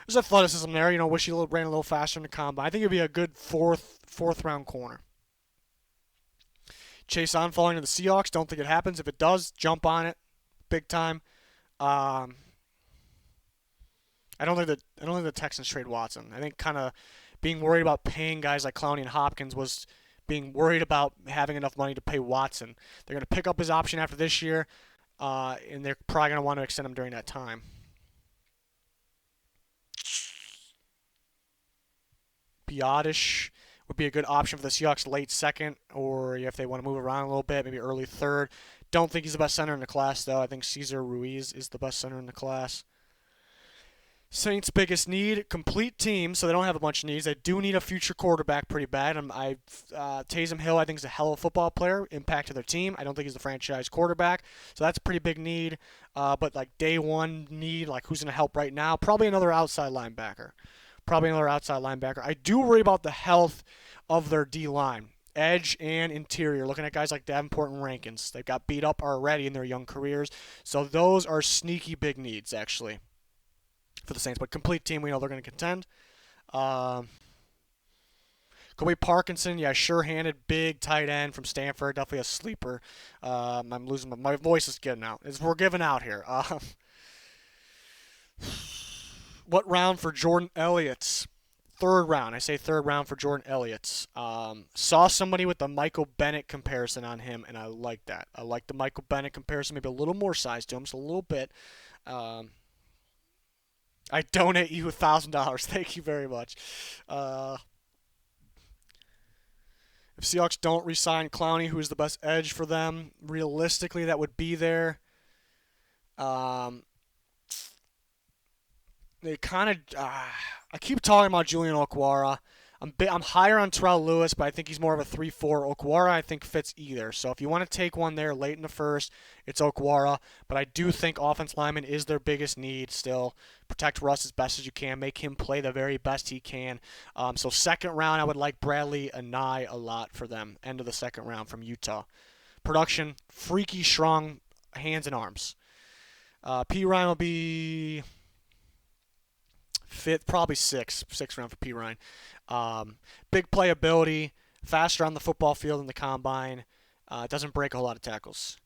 Speaker 1: there's athleticism there. Wish he ran a little faster in the combine. I think he'd be a good fourth round corner. Chase on falling to the Seahawks. Don't think it happens. If it does, jump on it, big time. I don't think the Texans trade Watson. I think kind of being worried about paying guys like Clowney and Hopkins was being worried about having enough money to pay Watson. They're going to pick up his option after this year, and they're probably going to want to extend him during that time. Biotish would be a good option for the Seahawks late second, or if they want to move around a little bit, maybe early third. Don't think he's the best center in the class, though. I think Cesar Ruiz is the best center in the class. Saints' biggest need, complete team, so they don't have a bunch of needs. They do need a future quarterback pretty bad. Taysom Hill, I think, is a hell of a football player, impact to their team. I don't think he's the franchise quarterback, so that's a pretty big need. But like day one need, like who's going to help right now? Probably another outside linebacker. I do worry about the health of their D-line. Edge and interior, looking at guys like Davenport and Rankins. They've got beat up already in their young careers, so those are sneaky big needs, actually, for the Saints. But complete team, we know they're going to contend. Kobe Parkinson, yeah, sure-handed, big tight end from Stanford, definitely a sleeper. I'm losing my voice is getting out. We're giving out here. What round for Jordan Elliott's? Third round. I say third round for Jordan Elliott's. Saw somebody with the Michael Bennett comparison on him, and I like that. I like the Michael Bennett comparison, maybe a little more size to him, just a little bit. I donate you $1,000. Thank you very much. If Seahawks don't re-sign Clowney, who is the best edge for them, realistically, that would be there. They kind of. I keep talking about Julian Okwara. I'm higher on Terrell Lewis, but I think he's more of a 3-4. Okwara, I think, fits either. So if you want to take one there late in the first, it's Okwara. But I do think offense lineman is their biggest need still. Protect Russ as best as you can. Make him play the very best he can. So second round, I would like Bradley Anai a lot for them. End of the second round from Utah. Production, freaky strong hands and arms. P. Ryan will be fifth, probably sixth round for P. Ryan. Big playability, faster on the football field in the combine. Doesn't break a whole lot of tackles.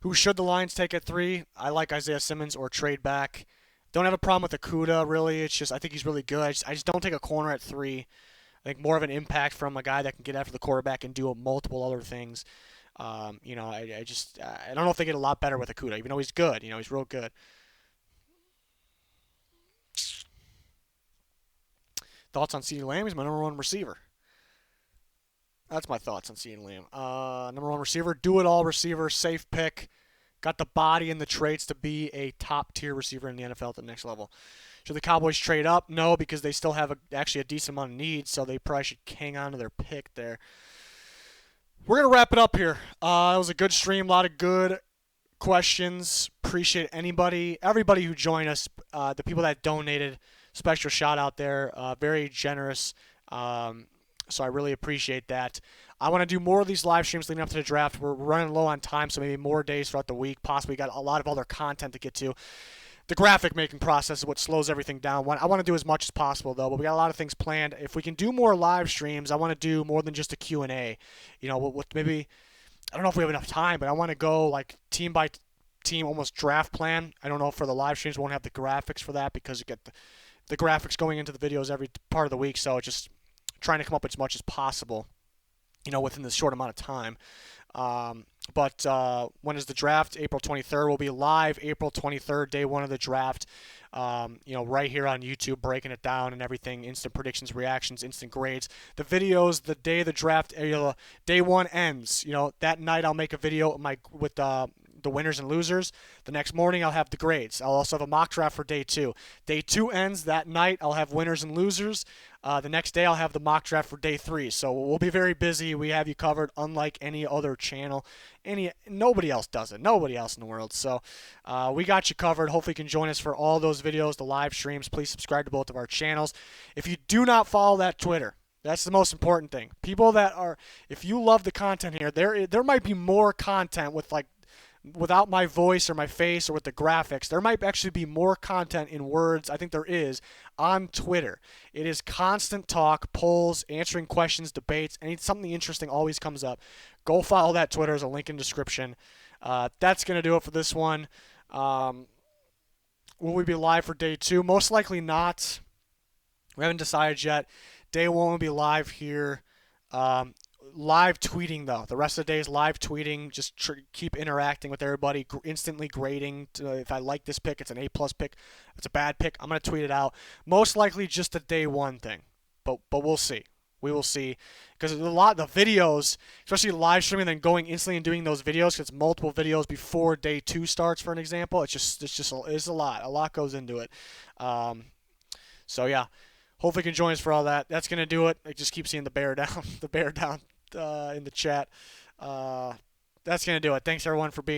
Speaker 1: Who should the Lions take at 3? I like Isaiah Simmons or trade back. Don't have a problem with Okudah, really. It's just I think he's really good. I just don't take a corner at 3. I think more of an impact from a guy that can get after the quarterback and do multiple other things. I don't know if they get a lot better with Okudah, even though he's good. He's real good. Thoughts on CeeDee Lamb? He's my number 1 receiver. That's my thoughts on CeeDee Lamb. Number 1 receiver, do-it-all receiver, safe pick. Got the body and the traits to be a top-tier receiver in the NFL at the next level. Should the Cowboys trade up? No, because they still have actually a decent amount of needs, so they probably should hang on to their pick there. We're going to wrap it up here. It was a good stream, a lot of good questions. Appreciate everybody who joined us, the people that donated. Special shout out there. Very generous. So I really appreciate that. I want to do more of these live streams leading up to the draft. We're running low on time, so maybe more days throughout the week. Possibly got a lot of other content to get to. The graphic making process is what slows everything down. I want to do as much as possible, though, but we got a lot of things planned. If we can do more live streams, I want to do more than just a Q&A. Maybe, I don't know if we have enough time, but I want to go like team by team, almost draft plan. I don't know if for the live streams we won't have the graphics for that because you get the graphics going into the videos every part of the week, so just trying to come up with as much as possible, within this short amount of time. But when is the draft? April 23rd. We'll be live April 23rd, day 1 of the draft. Right here on YouTube, breaking it down and everything. Instant predictions, reactions, instant grades. The videos, the day the draft, day 1 ends. That night I'll make a video with the winners and losers. The next morning I'll have the grades. I'll also have a mock draft for day 2. Day 2 ends that night. I'll have winners and losers. The next day I'll have the mock draft for day 3. So we'll be very busy. We have you covered, unlike any other channel. Nobody else does it. Nobody else in the world. So we got you covered. Hopefully you can join us for all those videos, the live streams. Please subscribe to both of our channels. If you do not follow that Twitter, that's the most important thing. If you love the content here, there might be more content without my voice or my face or with the graphics. There might actually be more content in words, I think there is, on Twitter. It is constant talk, polls, answering questions, debates, something interesting always comes up. Go follow that Twitter. There's a link in the description. That's going to do it for this one. Will we be live for day 2? Most likely not. We haven't decided yet. Day 1 will be live here. Live tweeting, though. The rest of the day is live tweeting. Just keep interacting with everybody, instantly grading. If I like this pick, it's an A+ pick. If it's a bad pick, I'm going to tweet it out. Most likely just a day 1 thing. But we'll see. We will see. Because a lot of the videos, especially live streaming, then going instantly and doing those videos, because it's multiple videos before day 2 starts, for an example. It's a lot. A lot goes into it. So yeah, hopefully you can join us for all that. That's gonna do it. I just keep seeing the bear down, the bear down in the chat. That's gonna do it. Thanks everyone for being